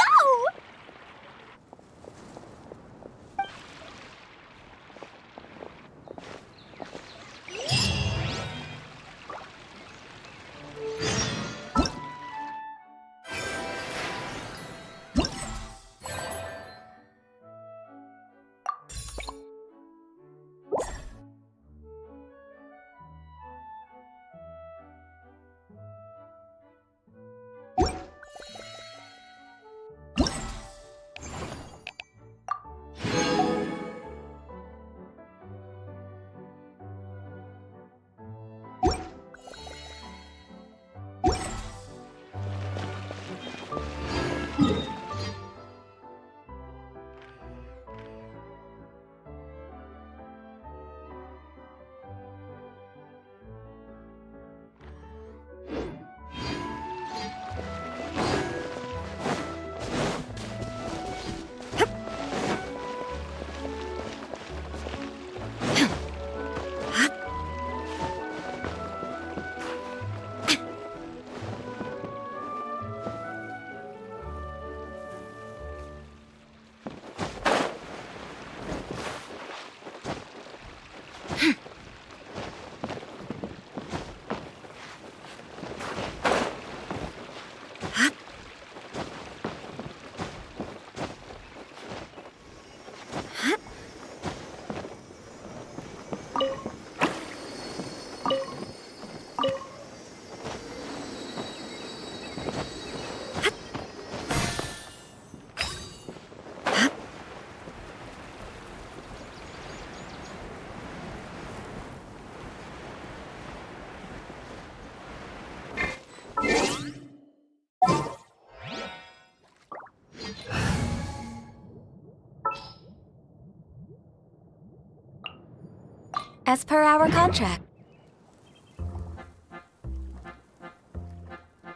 as per our contract.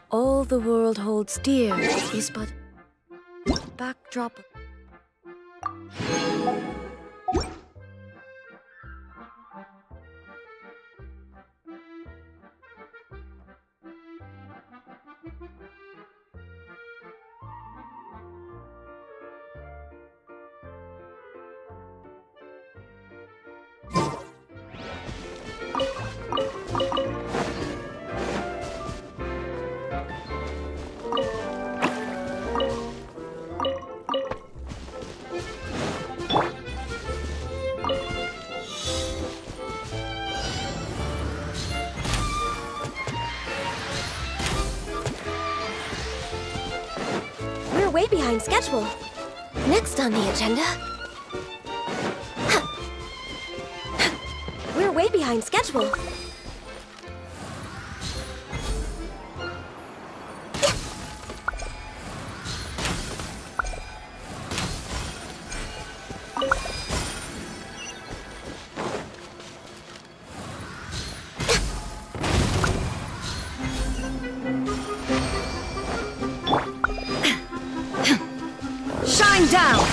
All the world holds dear is but backdrop. We're way behind schedule. Next on the agenda... We're way behind schedule. Shine down!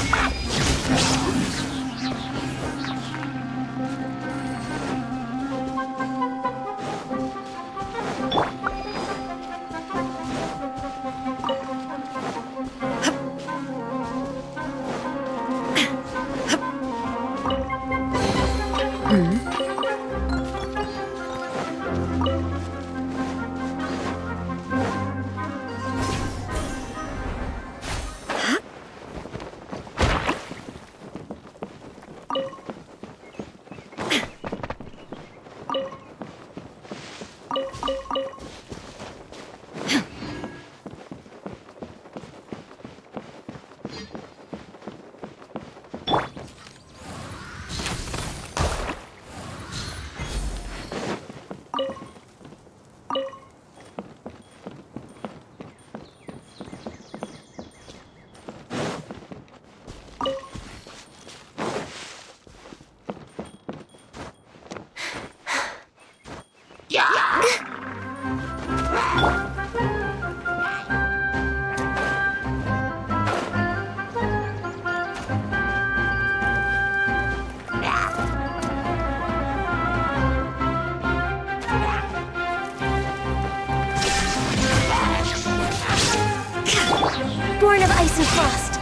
Born of ice and frost.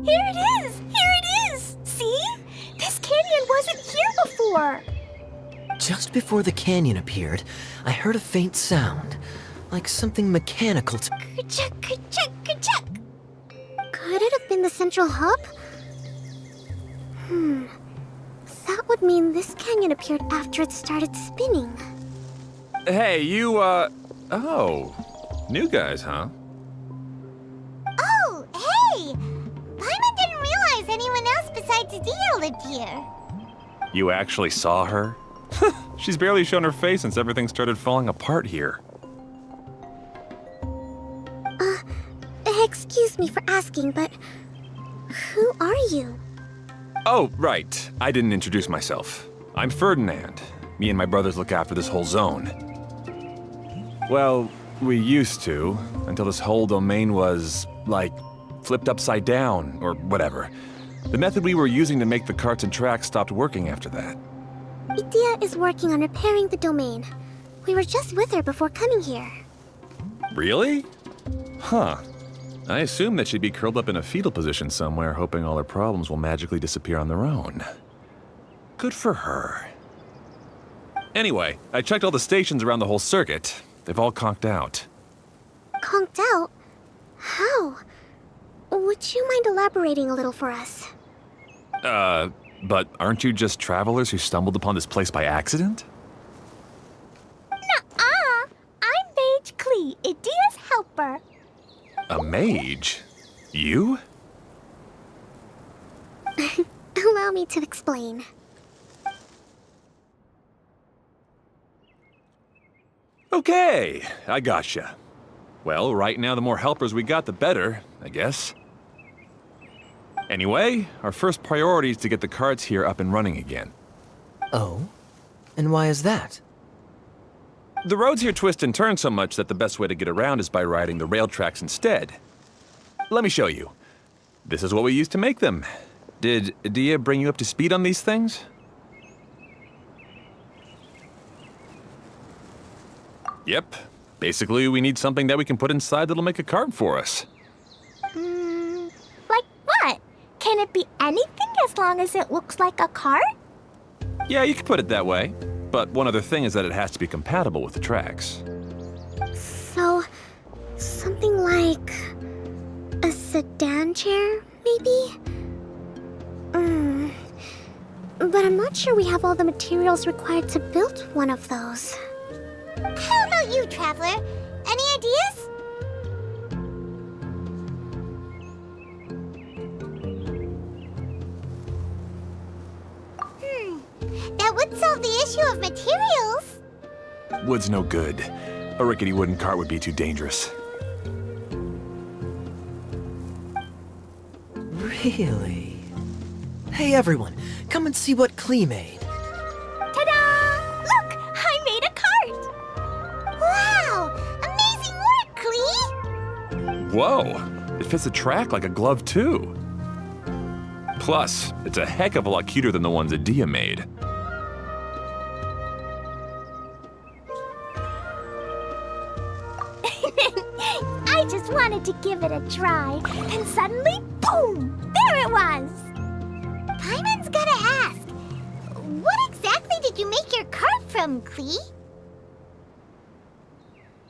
Here it is! Here it is! See? This canyon wasn't here before! Just before the canyon appeared, I heard a faint sound, like something mechanical Kerchuk, kerchuk, kerchuk. Could it have been the central hub? That would mean this canyon appeared after it started spinning. Hey, you, oh. New guys, huh? Oh, hey! Paimon didn't realize anyone else besides Adia lived here. You actually saw her? She's barely shown her face since everything started falling apart here. Excuse me for asking, but who are you? Oh, right. I didn't introduce myself. I'm Ferdinand. Me and my brothers look after this whole zone. Well, we used to, until this whole domain was, like, flipped upside down, or whatever. The method we were using to make the carts and tracks stopped working after that. Adia is working on repairing the domain. We were just with her before coming here. Really? Huh. I assume that she'd be curled up in a fetal position somewhere, hoping all her problems will magically disappear on their own. Good for her. Anyway, I checked all the stations around the whole circuit. They've all conked out. Conked out? How? Would you mind elaborating a little for us? But aren't you just travelers who stumbled upon this place by accident? Nuh-uh. I'm Mage Klee, Idia's helper. A mage? You? Allow me to explain. Okay, I gotcha. Well, right now the more helpers we got, the better, I guess. Anyway, our first priority is to get the carts here up and running again. Oh? And why is that? The roads here twist and turn so much that the best way to get around is by riding the rail tracks instead. Let me show you. This is what we used to make them. Did Idia bring you up to speed on these things? Yep. Basically, we need something that we can put inside that'll make a cart for us. Like what? Can it be anything as long as it looks like a cart? Yeah, you could put it that way. But one other thing is that it has to be compatible with the tracks. So, something like a sedan chair, maybe? But I'm not sure we have all the materials required to build one of those. How about you, Traveler? Any ideas? That would solve the issue of materials. Wood's no good. A rickety wooden cart would be too dangerous. Really? Hey everyone, come and see what Klee made. Ta-da! Look! I made a cart! Wow! Amazing work, Klee! Whoa! It fits the track like a glove, too. Plus, it's a heck of a lot cuter than the ones Idia made. I just wanted to give it a try, and suddenly, boom! There it was! Paimon's gotta ask, what exactly did you make your cart from, Klee?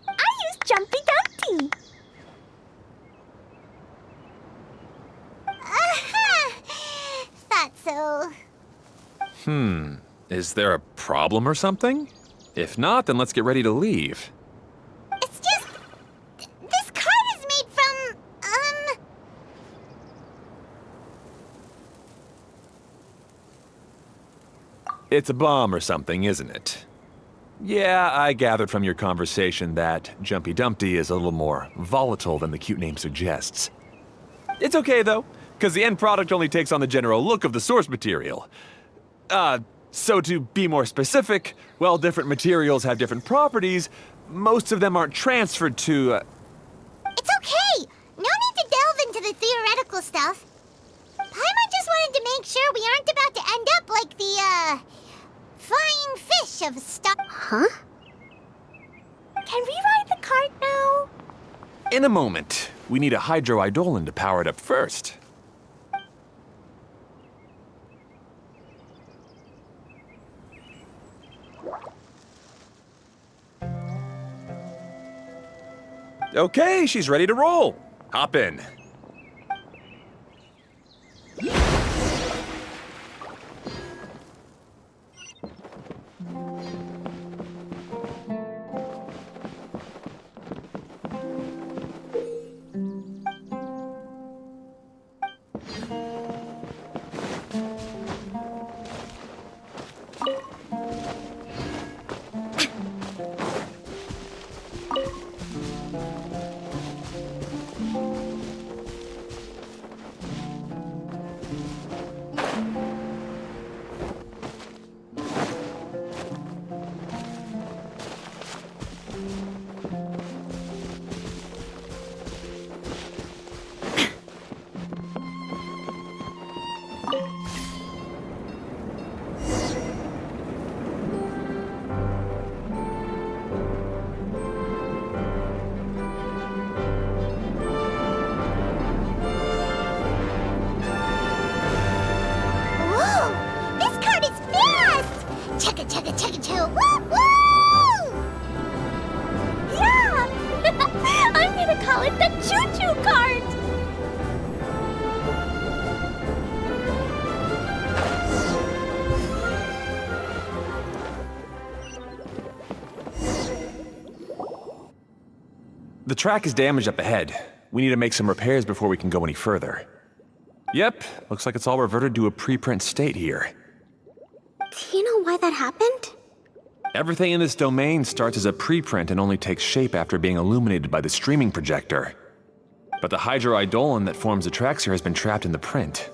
I used Jumpy Dumpty. Thought so. Is there a problem or something? If not, then let's get ready to leave. It's just... this cart is made from, It's a bomb or something, isn't it? Yeah, I gathered from your conversation that Jumpy Dumpty is a little more volatile than the cute name suggests. It's okay, though, because the end product only takes on the general look of the source material. So to be more specific, while different materials have different properties, most of them aren't transferred to, It's okay! No need to delve into the theoretical stuff. Paimon just wanted to make sure we aren't about to end up like the, flying fish of stuff. Huh? Can we ride the cart now? In a moment. We need a hydroidolin to power it up first. Okay, she's ready to roll. Hop in. The track is damaged up ahead. We need to make some repairs before we can go any further. Yep, looks like it's all reverted to a preprint state here. Do you know why that happened? Everything in this domain starts as a preprint and only takes shape after being illuminated by the streaming projector. But the hydroidolin that forms the tracks here has been trapped in the print.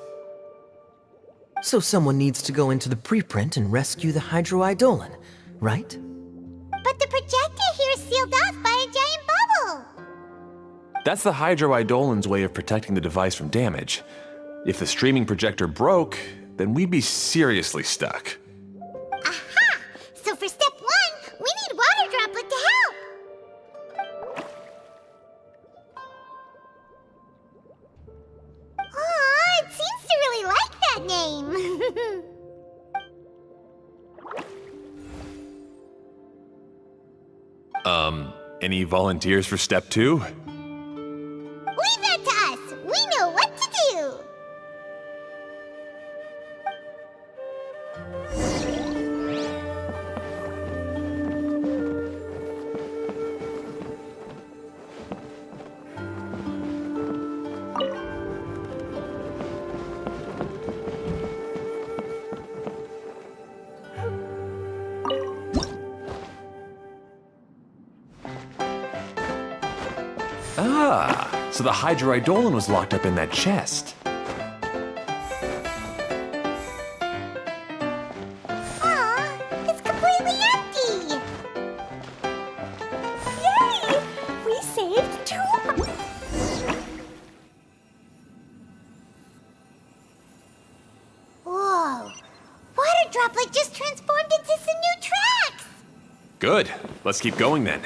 So someone needs to go into the preprint and rescue the hydroidolin, right? But the projector here is sealed off by a giant bubble. That's the hydroidolin's way of protecting the device from damage. If the streaming projector broke, then we'd be seriously stuck. Aha! So for step 1, we need water droplet to help. Aw, it seems to really like that name. Any volunteers for step 2? Leave that to us. We know what to do. Ah, so the hydroidolin was locked up in that chest. Aw, it's completely empty. Yay! We saved 2. Whoa, water droplet just transformed into some new tracks. Good. Let's keep going then.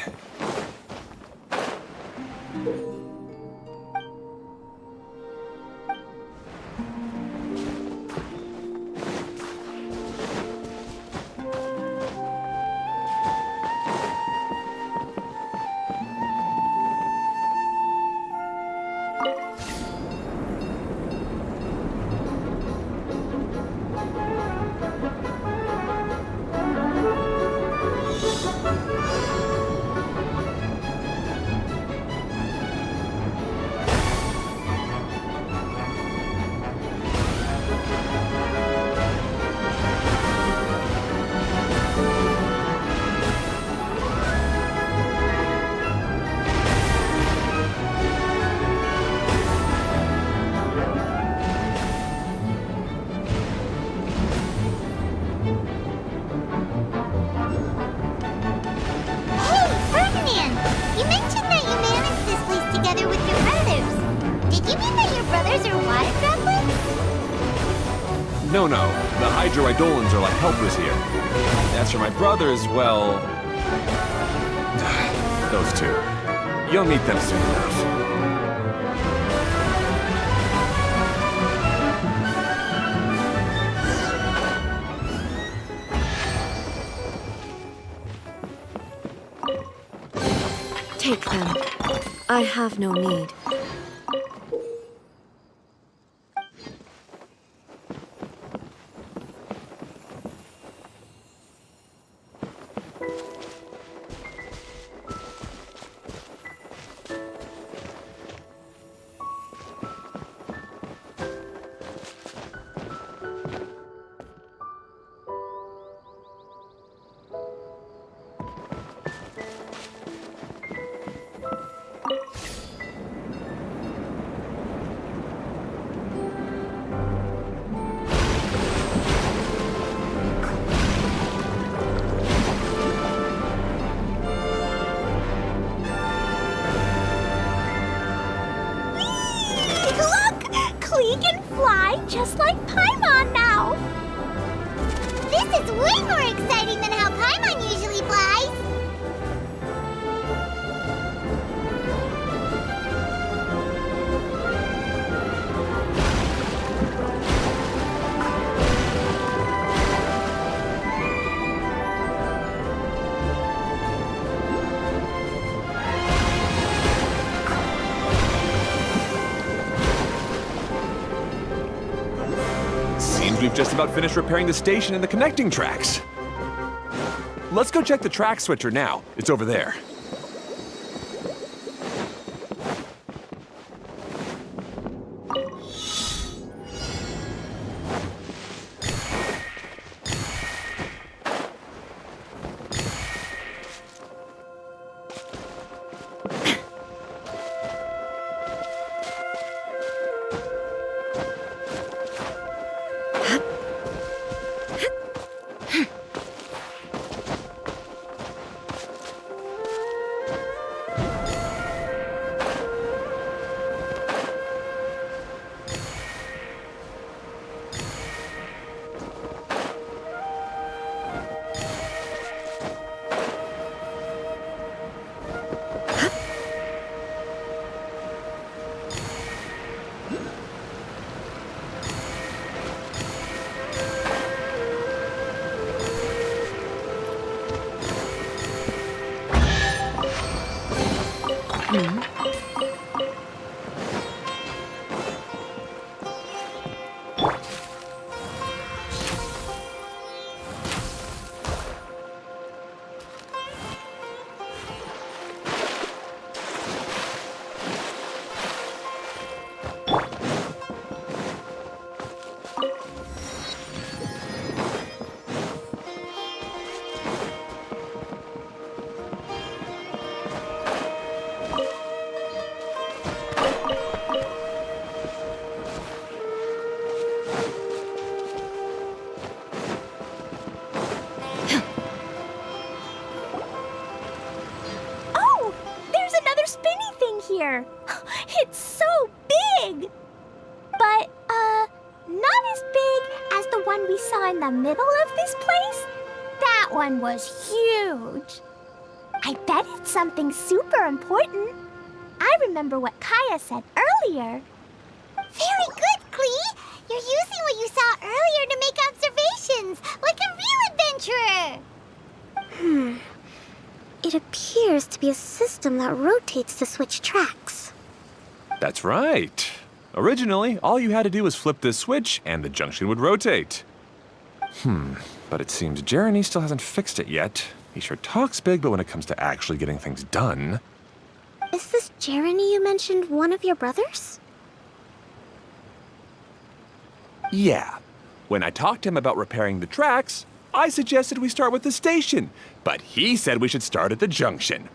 No, the hydroidolins are like helpers here. As for my brothers, well... those two. You'll meet them soon enough. Take them. I have no need. Just like Paimon now! This is way more exciting than how Paimon usually flies! We've just about finished repairing the station and the connecting tracks. Let's go check the track switcher now. It's over there. It's so big! But, not as big as the one we saw in the middle of this place. That one was huge. I bet it's something super important. I remember what Kaya said earlier. Very good, Klee! You're using what you saw earlier to make observations, like a real adventurer! It appears to be a system that rotates to switch tracks. That's right. Originally, all you had to do was flip this switch and the junction would rotate. But it seems Jeremy still hasn't fixed it yet. He sure talks big, but when it comes to actually getting things done... Is this Jeremy you mentioned one of your brothers? Yeah. When I talked to him about repairing the tracks, I suggested we start with the station, but he said we should start at the junction.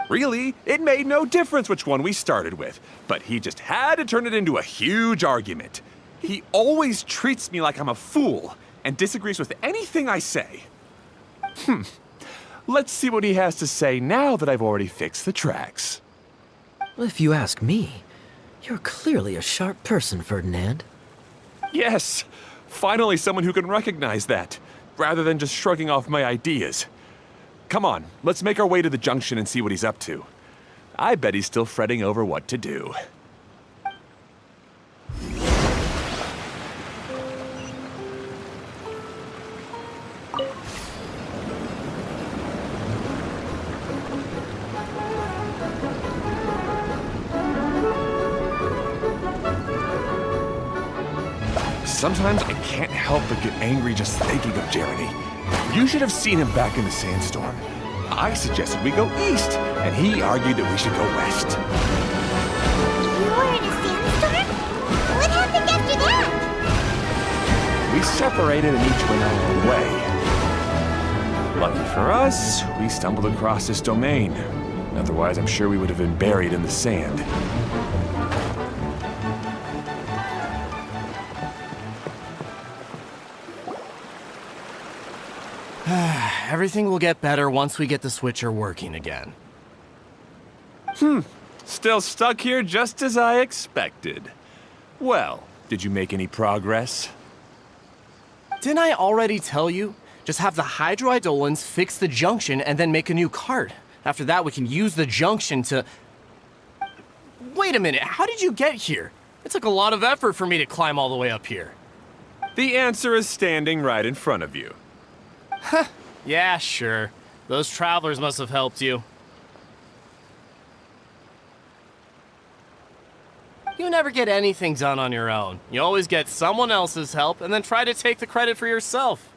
Really, it made no difference which one we started with, but he just had to turn it into a huge argument. He always treats me like I'm a fool and disagrees with anything I say. Let's see what he has to say now that I've already fixed the tracks. If you ask me, you're clearly a sharp person, Ferdinand. Yes, finally someone who can recognize that, rather than just shrugging off my ideas. Come on, let's make our way to the junction and see what he's up to. I bet he's still fretting over what to do. Sometimes I can't help but get angry just thinking of Jeremy. You should have seen him back in the sandstorm. I suggested we go east, and he argued that we should go west. You were in a sandstorm? What happened after that? We separated and each went our own way. Lucky for us, we stumbled across this domain. Otherwise, I'm sure we would have been buried in the sand. Everything will get better once we get the switcher working again. Still stuck here just as I expected. Well, did you make any progress? Didn't I already tell you? Just have the hydroidolins fix the junction and then make a new cart. After that, we can use the junction to... Wait a minute, how did you get here? It took a lot of effort for me to climb all the way up here. The answer is standing right in front of you. Yeah, sure. Those travelers must have helped you. You never get anything done on your own. You always get someone else's help and then try to take the credit for yourself.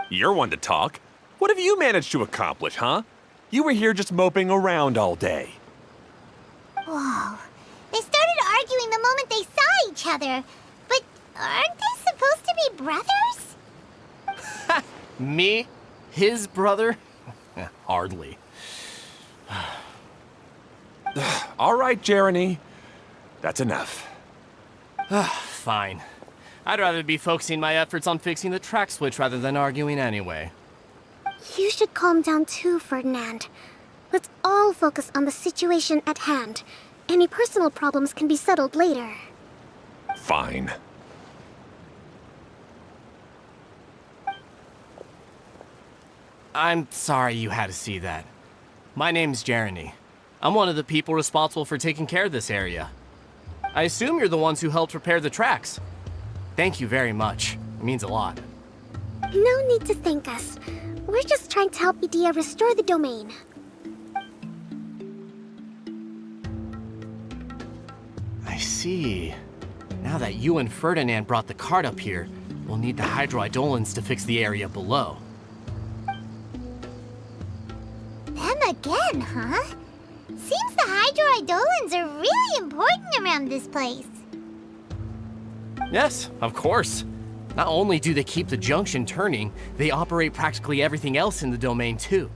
You're one to talk. What have you managed to accomplish, huh? You were here just moping around all day. Whoa. They started arguing the moment they saw each other. But aren't they supposed to be brothers? Me? His brother? Hardly. All right, Jeremy. That's enough. Fine. I'd rather be focusing my efforts on fixing the track switch rather than arguing anyway. You should calm down too, Ferdinand. Let's all focus on the situation at hand. Any personal problems can be settled later. Fine. I'm sorry you had to see that. My name's Jeremy. I'm one of the people responsible for taking care of this area. I assume you're the ones who helped repair the tracks. Thank you very much. It means a lot. No need to thank us. We're just trying to help Edea restore the domain. I see. Now that you and Ferdinand brought the cart up here, we'll need the hydroidolins to fix the area below. Them again, huh? Seems the hydroidolins are really important around this place. Yes, of course. Not only do they keep the junction turning, they operate practically everything else in the domain too.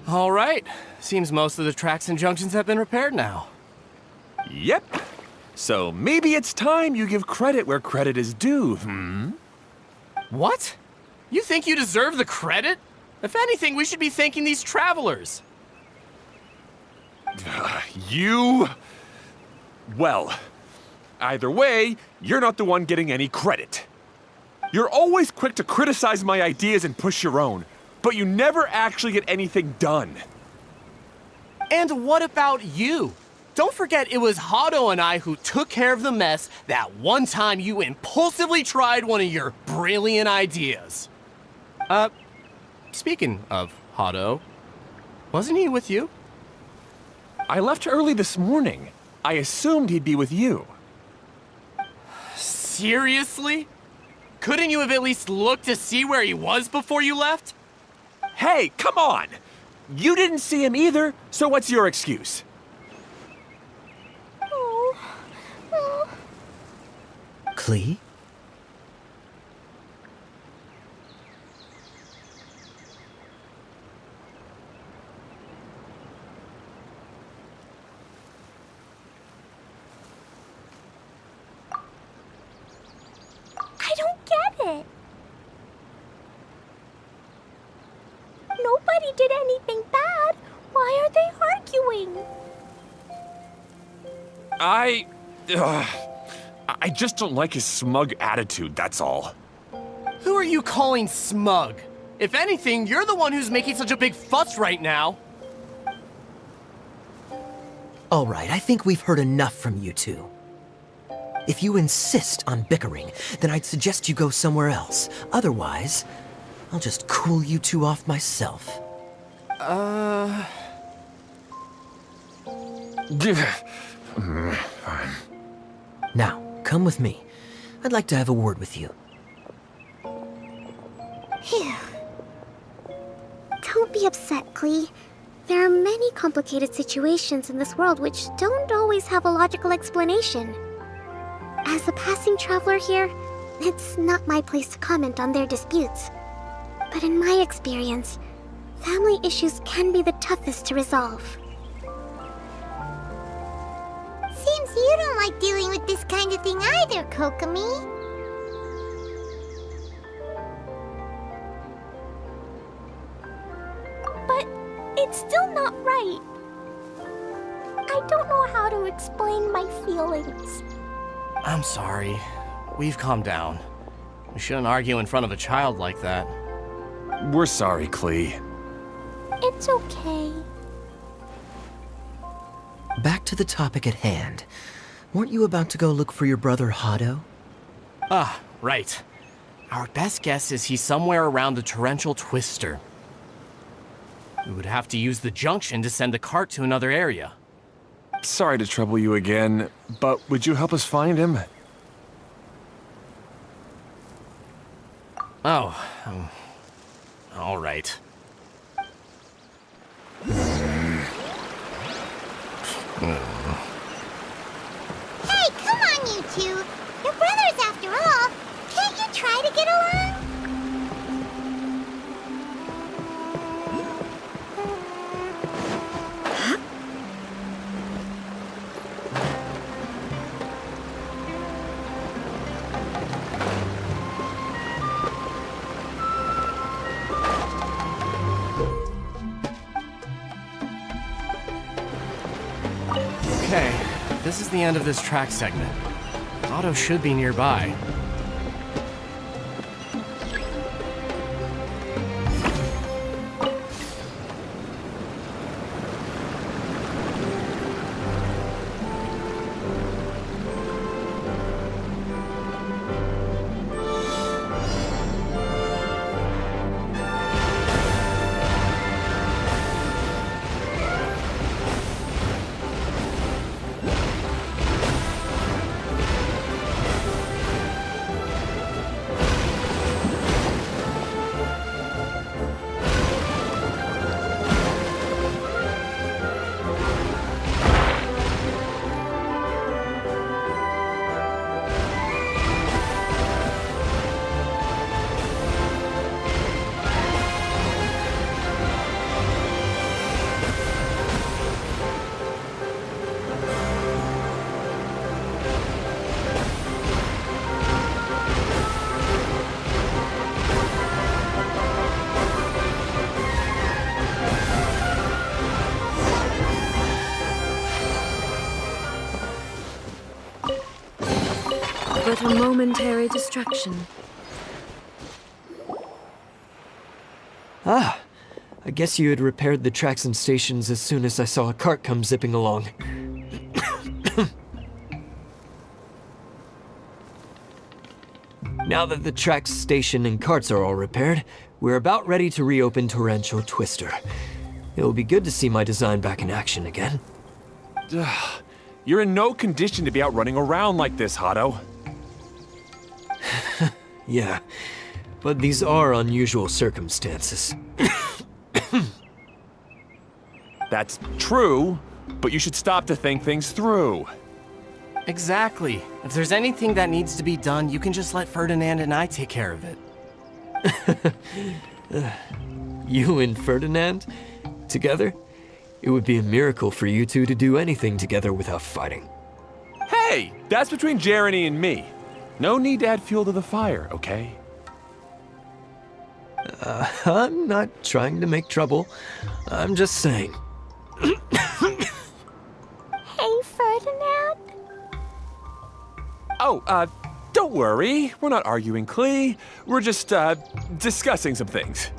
All right. Seems most of the tracks and junctions have been repaired now. Yep. So maybe it's time you give credit where credit is due, What? You think you deserve the credit? If anything, we should be thanking these travelers. You... Well, either way, you're not the one getting any credit. You're always quick to criticize my ideas and push your own, but you never actually get anything done. And what about you? Don't forget it was Hado and I who took care of the mess that one time you impulsively tried one of your brilliant ideas. Speaking of Hado, wasn't he with you? I left early this morning. I assumed he'd be with you. Seriously? Couldn't you have at least looked to see where he was before you left? Hey, come on! You didn't see him either, so what's your excuse? Klee? I don't get it. Nobody did anything bad. Why are they arguing? I just don't like his smug attitude, that's all. Who are you calling smug? If anything, you're the one who's making such a big fuss right now. All right, I think we've heard enough from you two. If you insist on bickering, then I'd suggest you go somewhere else. Otherwise, I'll just cool you two off myself. Fine. Now, come with me. I'd like to have a word with you. Phew. Don't be upset, Klee. There are many complicated situations in this world which don't always have a logical explanation. As a passing traveler here, it's not my place to comment on their disputes. But in my experience, family issues can be the toughest to resolve. Seems you don't like dealing with this kind of thing either, Kokomi. But it's still not right. I don't know how to explain my feelings. I'm sorry. We've calmed down. We shouldn't argue in front of a child like that. We're sorry, Klee. It's okay. Back to the topic at hand. Weren't you about to go look for your brother Hado? Ah, right. Our best guess is he's somewhere around the torrential twister. We would have to use the junction to send the cart to another area. Sorry to trouble you again, but would you help us find him? Oh, all right. Hey, come on, you two. You're brothers after all. Can't you try to get along? Okay, this is the end of this track segment. Otto should be nearby. but a momentary distraction. Ah, I guess you had repaired the tracks and stations as soon as I saw a cart come zipping along. Now that the tracks, station, and carts are all repaired, we're about ready to reopen Torrential Twister. It'll be good to see my design back in action again. You're in no condition to be out running around like this, Hado. Yeah, but these are unusual circumstances. That's true, but you should stop to think things through. Exactly. If there's anything that needs to be done, you can just let Ferdinand and I take care of it. You and Ferdinand? Together? It would be a miracle for you two to do anything together without fighting. Hey, that's between Jeremy and me. No need to add fuel to the fire, okay? I'm not trying to make trouble. I'm just saying. Hey, Ferdinand. Oh, don't worry. We're not arguing, Klee. We're just, discussing some things.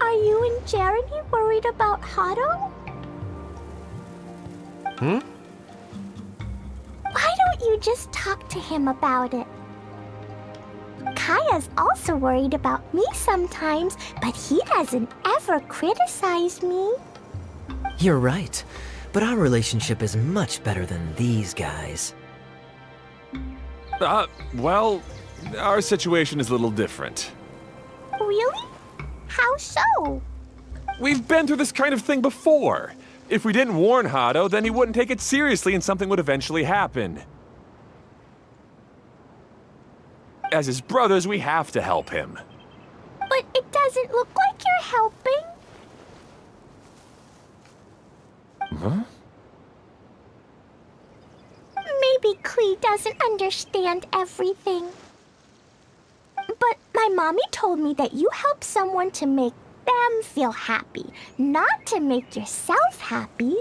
Are you and Jeremy worried about Hado? Hmm? Why don't you just talk to him about it? Kaya's also worried about me sometimes, but he doesn't ever criticize me. You're right, but our relationship is much better than these guys. Well, our situation is a little different. Really? How so? We've been through this kind of thing before. If we didn't warn Hado, then he wouldn't take it seriously and something would eventually happen. As his brothers, we have to help him. But it doesn't look like you're helping. Huh? Maybe Klee doesn't understand everything. But my mommy told me that you help someone to make them feel happy, not to make yourself happy.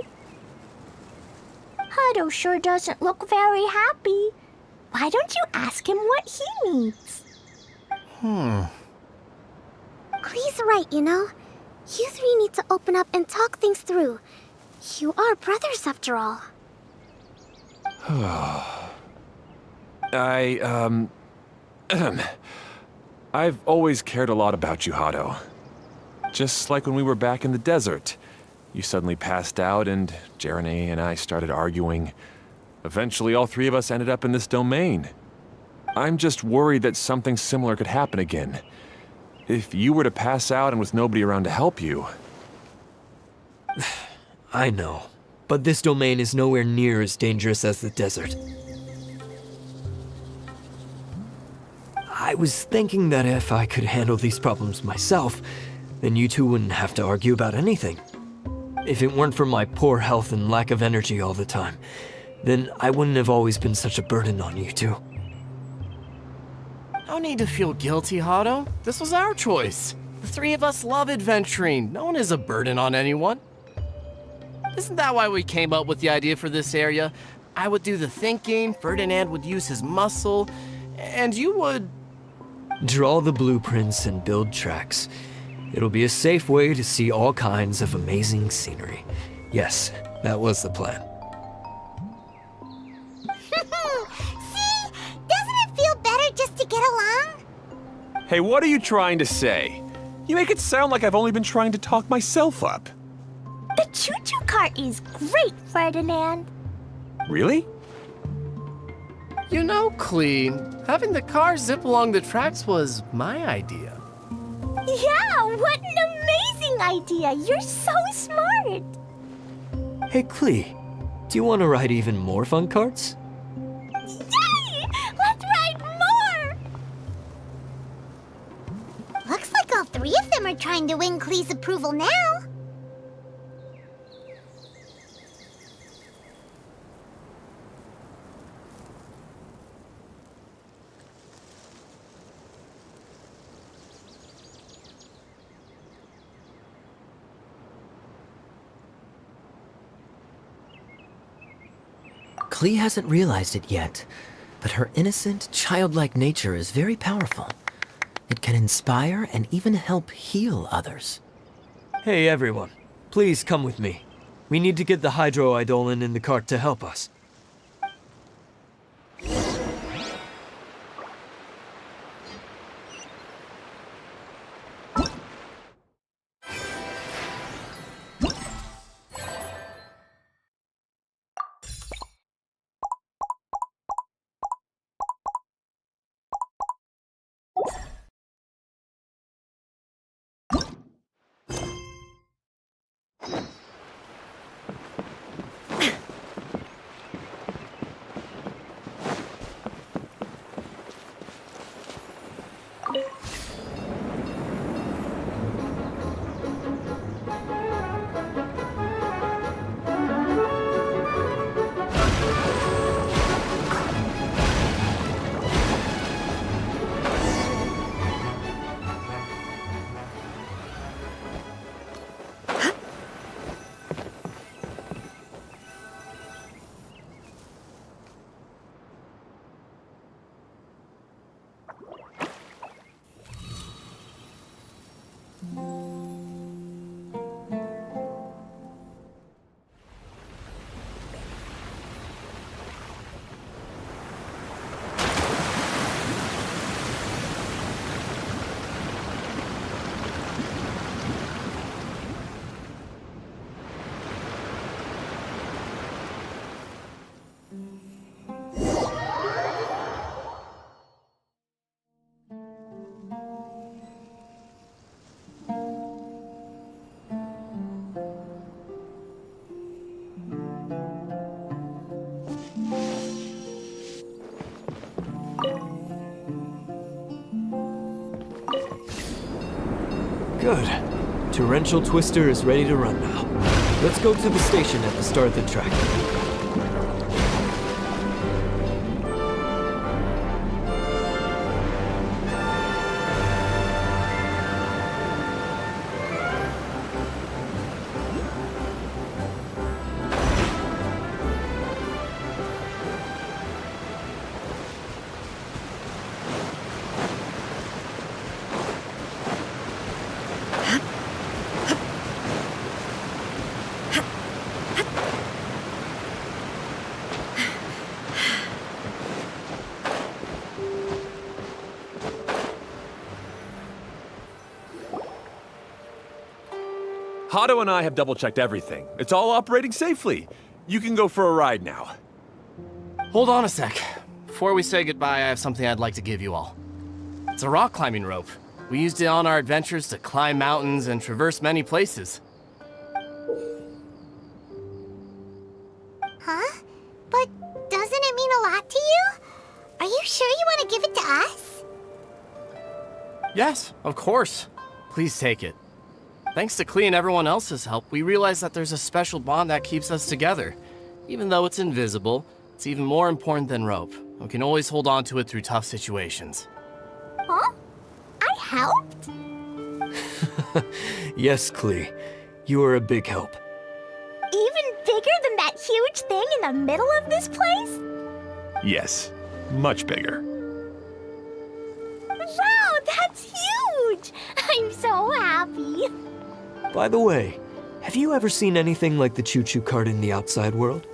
Hado sure doesn't look very happy. Why don't you ask him what he needs? Klee's right, you know. You three need to open up and talk things through. You are brothers, after all. I've always cared a lot about you, Hado. Just like when we were back in the desert. You suddenly passed out and Jeremy and I started arguing. Eventually, all three of us ended up in this domain. I'm just worried that something similar could happen again. If you were to pass out and with nobody around to help you. I know, but this domain is nowhere near as dangerous as the desert. I was thinking that if I could handle these problems myself, then you two wouldn't have to argue about anything. If it weren't for my poor health and lack of energy all the time, then I wouldn't have always been such a burden on you two. No need to feel guilty, Hado. This was our choice. The three of us love adventuring. No one is a burden on anyone. Isn't that why we came up with the idea for this area? I would do the thinking, Ferdinand would use his muscle, and you would... Draw the blueprints and build tracks. It'll be a safe way to see all kinds of amazing scenery. Yes, that was the plan. See? Doesn't it feel better just to get along? Hey, what are you trying to say? You make it sound like I've only been trying to talk myself up. The choo-choo cart is great, Ferdinand. Really? You know, Klee, having the car zip along the tracks was my idea. Yeah, what an amazing idea. You're so smart. Hey, Klee, do you want to ride even more fun carts? Yay! Let's ride more! Looks like all three of them are trying to win Klee's approval now. Klee hasn't realized it yet, but her innocent, childlike nature is very powerful. It can inspire and even help heal others. Hey everyone, please come with me. We need to get the Hydro-Eidolon in the cart to help us. Good. Torrential Twister is ready to run now. Let's go to the station at the start of the track. Hado and I have double-checked everything. It's all operating safely. You can go for a ride now. Hold on a sec. Before we say goodbye, I have something I'd like to give you all. It's a rock climbing rope. We used it on our adventures to climb mountains and traverse many places. Huh? But doesn't it mean a lot to you? Are you sure you want to give it to us? Yes, of course. Please take it. Thanks to Klee and everyone else's help, we realized that there's a special bond that keeps us together. Even though it's invisible, it's even more important than rope. We can always hold on to it through tough situations. Huh? I helped? Yes, Klee. You are a big help. Even bigger than that huge thing in the middle of this place? Yes, much bigger. Wow, that's huge! I'm so happy. By the way, have you ever seen anything like the choo-choo cart in the outside world?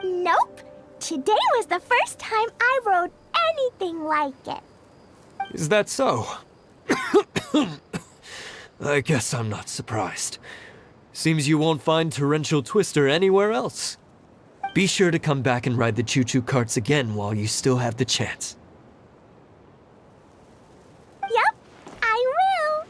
Nope. Today was the first time I rode anything like it. Is that so? I guess I'm not surprised. Seems you won't find Torrential Twister anywhere else. Be sure to come back and ride the choo-choo carts again while you still have the chance. Yep, I will.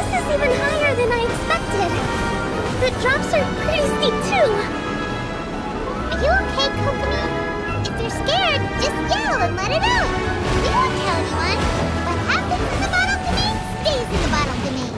This is even higher than I expected. The drops are pretty steep too. Are you okay, Kokomi? If you're scared, just yell and let it out. We won't tell anyone. What happens in the bottle domain stays in the bottle domain.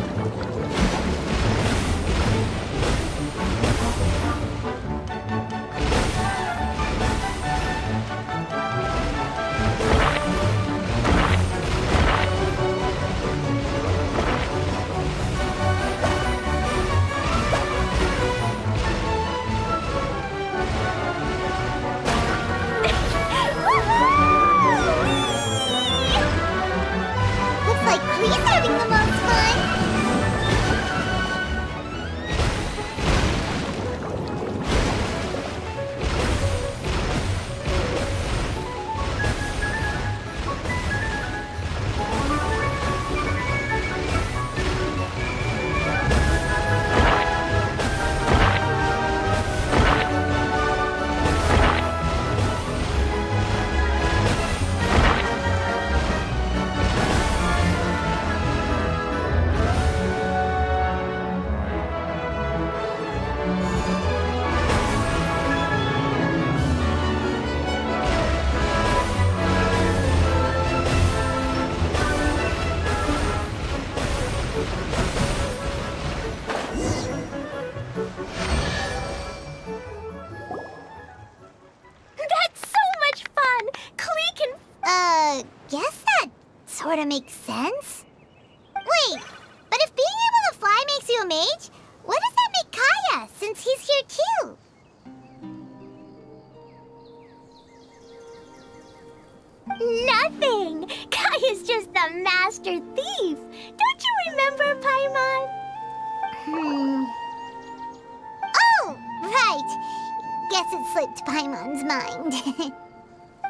Looks like Klee's having the most fun. That's so much fun! Klee can... Guess that sorta makes sense. Wait, but if being able to fly makes you a mage, what does that make Kaya, since he's here too? Nothing! Kaya's just the master thief! Don't you remember, Paimon? Oh, right. Guess it slipped Paimon's mind.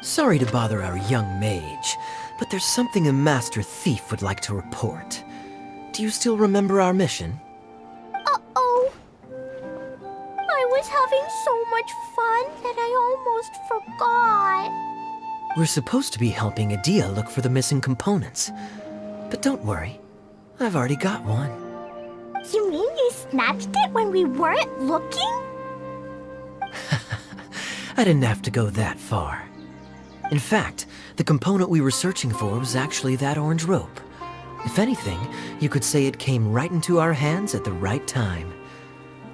Sorry to bother our young mage, but there's something a master thief would like to report. Do you still remember our mission? Uh-oh. I was having so much fun that I almost forgot. We're supposed to be helping Adia look for the missing components. But don't worry, I've already got one. You mean you snatched it when we weren't looking? I didn't have to go that far. In fact, the component we were searching for was actually that orange rope. If anything, you could say it came right into our hands at the right time.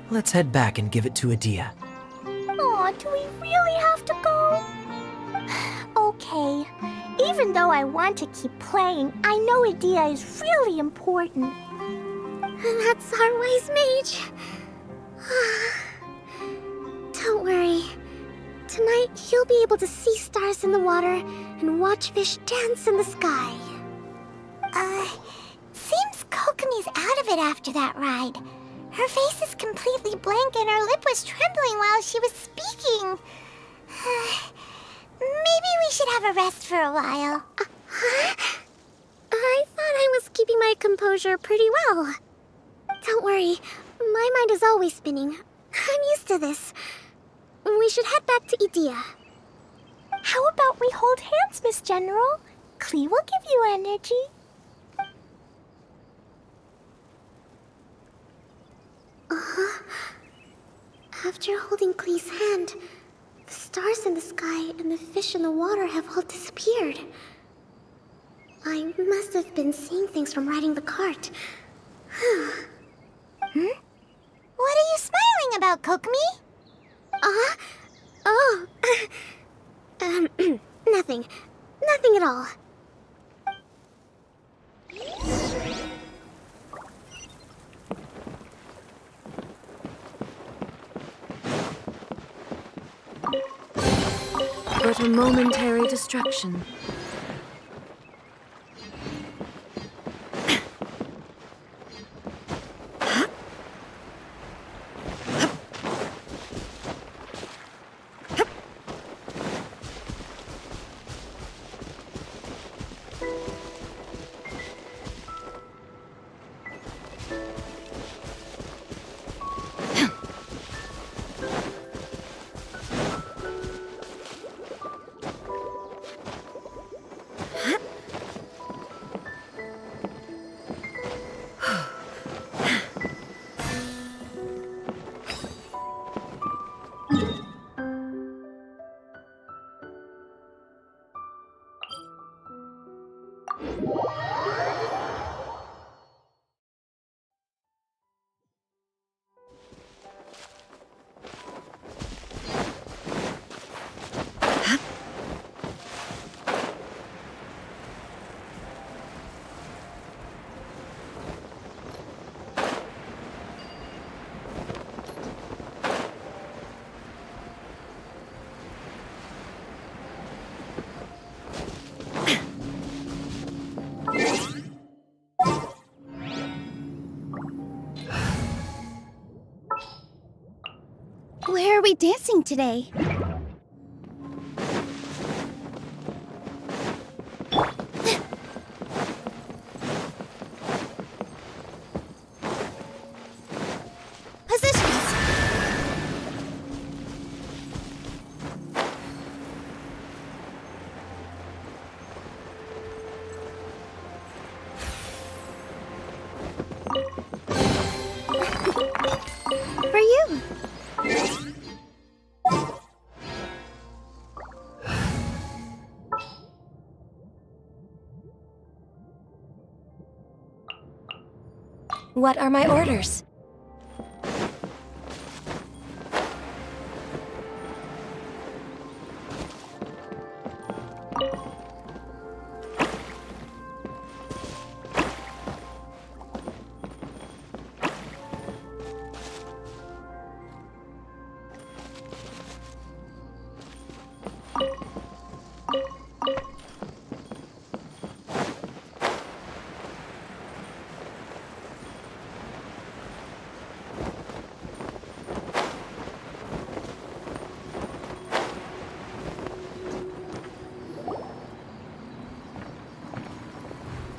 Let's head back and give it to Adia. Aw, do we really have to go? Okay. Even though I want to keep playing, I know Adia is really important. And that's our wise mage. Don't worry. Tonight, he'll be able to see stars in the water and watch fish dance in the sky. Seems Kokomi's out of it after that ride. Her face is completely blank and her lip was trembling while she was speaking. Maybe we should have a rest for a while. I thought I was keeping my composure pretty well. Don't worry, my mind is always spinning. I'm used to this. We should head back to Idia. How about we hold hands, Miss General? Klee will give you energy. After holding Klee's hand, the stars in the sky and the fish in the water have all disappeared. I must have been seeing things from riding the cart. What are you smiling about, Kokomi? Nothing. Nothing at all. But a momentary distraction. Where are we dancing today? Positions! For you. What are my orders?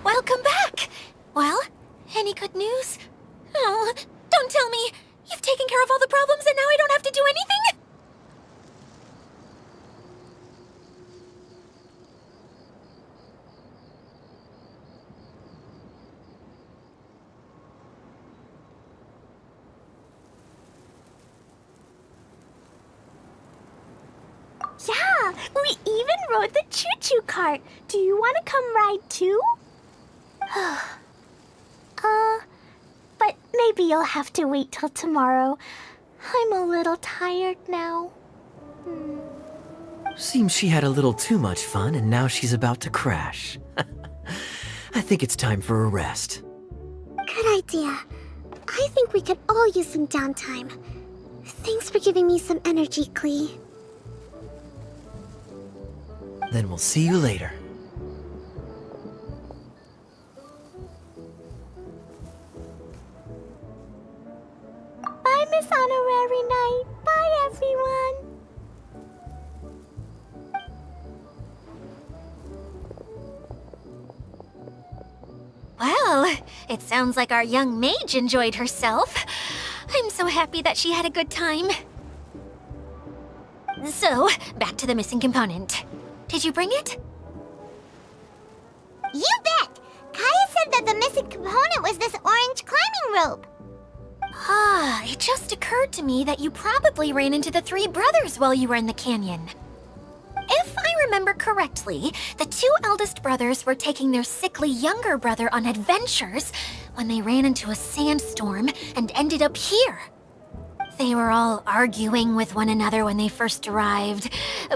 Welcome back! Well, any good news? Oh, don't tell me! You've taken care of all the problems and now I don't have to do anything? Yeah, we even rode the choo-choo cart. Do you want to come ride too? But maybe you'll have to wait till tomorrow. I'm a little tired now. Seems she had a little too much fun and now she's about to crash. I think it's time for a rest. Good idea. I think we could all use some downtime. Thanks for giving me some energy, Klee. Then we'll see you later. Bye, Miss Honorary Knight. Bye, everyone. Well, it sounds like our young mage enjoyed herself. I'm so happy that she had a good time. So, back to the missing component. Did you bring it? You bet! Kaya said that the missing component was this orange climbing rope. Ah, it just occurred to me that you probably ran into the three brothers while you were in the canyon. If I remember correctly, the two eldest brothers were taking their sickly younger brother on adventures when they ran into a sandstorm and ended up here. They were all arguing with one another when they first arrived,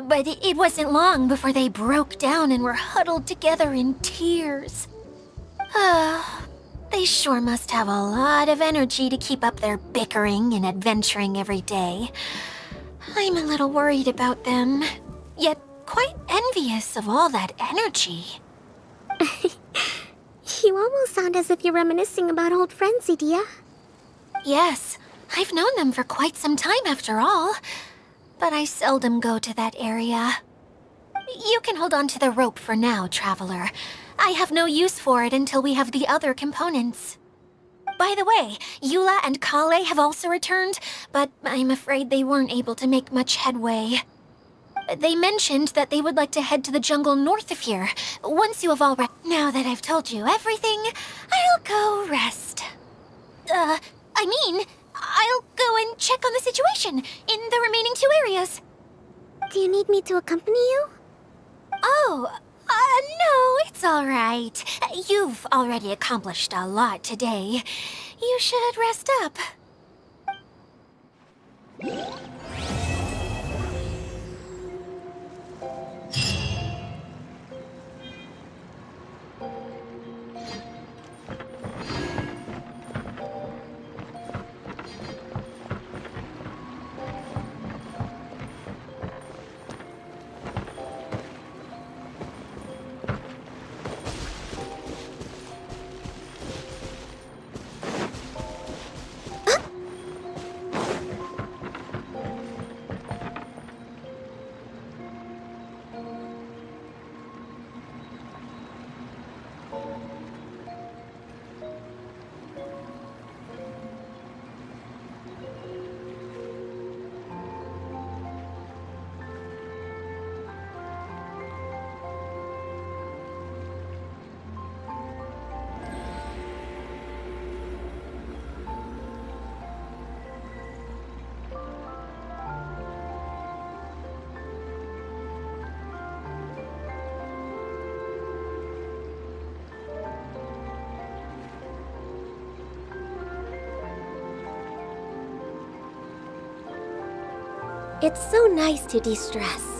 but it wasn't long before they broke down and were huddled together in tears. They sure must have a lot of energy to keep up their bickering and adventuring every day. I'm a little worried about them, yet quite envious of all that energy. You almost sound as if you're reminiscing about old friends, Idia. Yes, I've known them for quite some time after all, but I seldom go to that area. You can hold on to the rope for now, Traveler. I have no use for it until we have the other components. By the way, Eula and Kale have also returned, but I'm afraid they weren't able to make much headway. They mentioned that they would like to head to the jungle north of here, once you have all Now that I've told you everything, I'll go rest. I'll go and check on the situation in the remaining two areas. Do you need me to accompany you? Oh, no, it's all right. You've already accomplished a lot today. You should rest up. It's so nice to de-stress.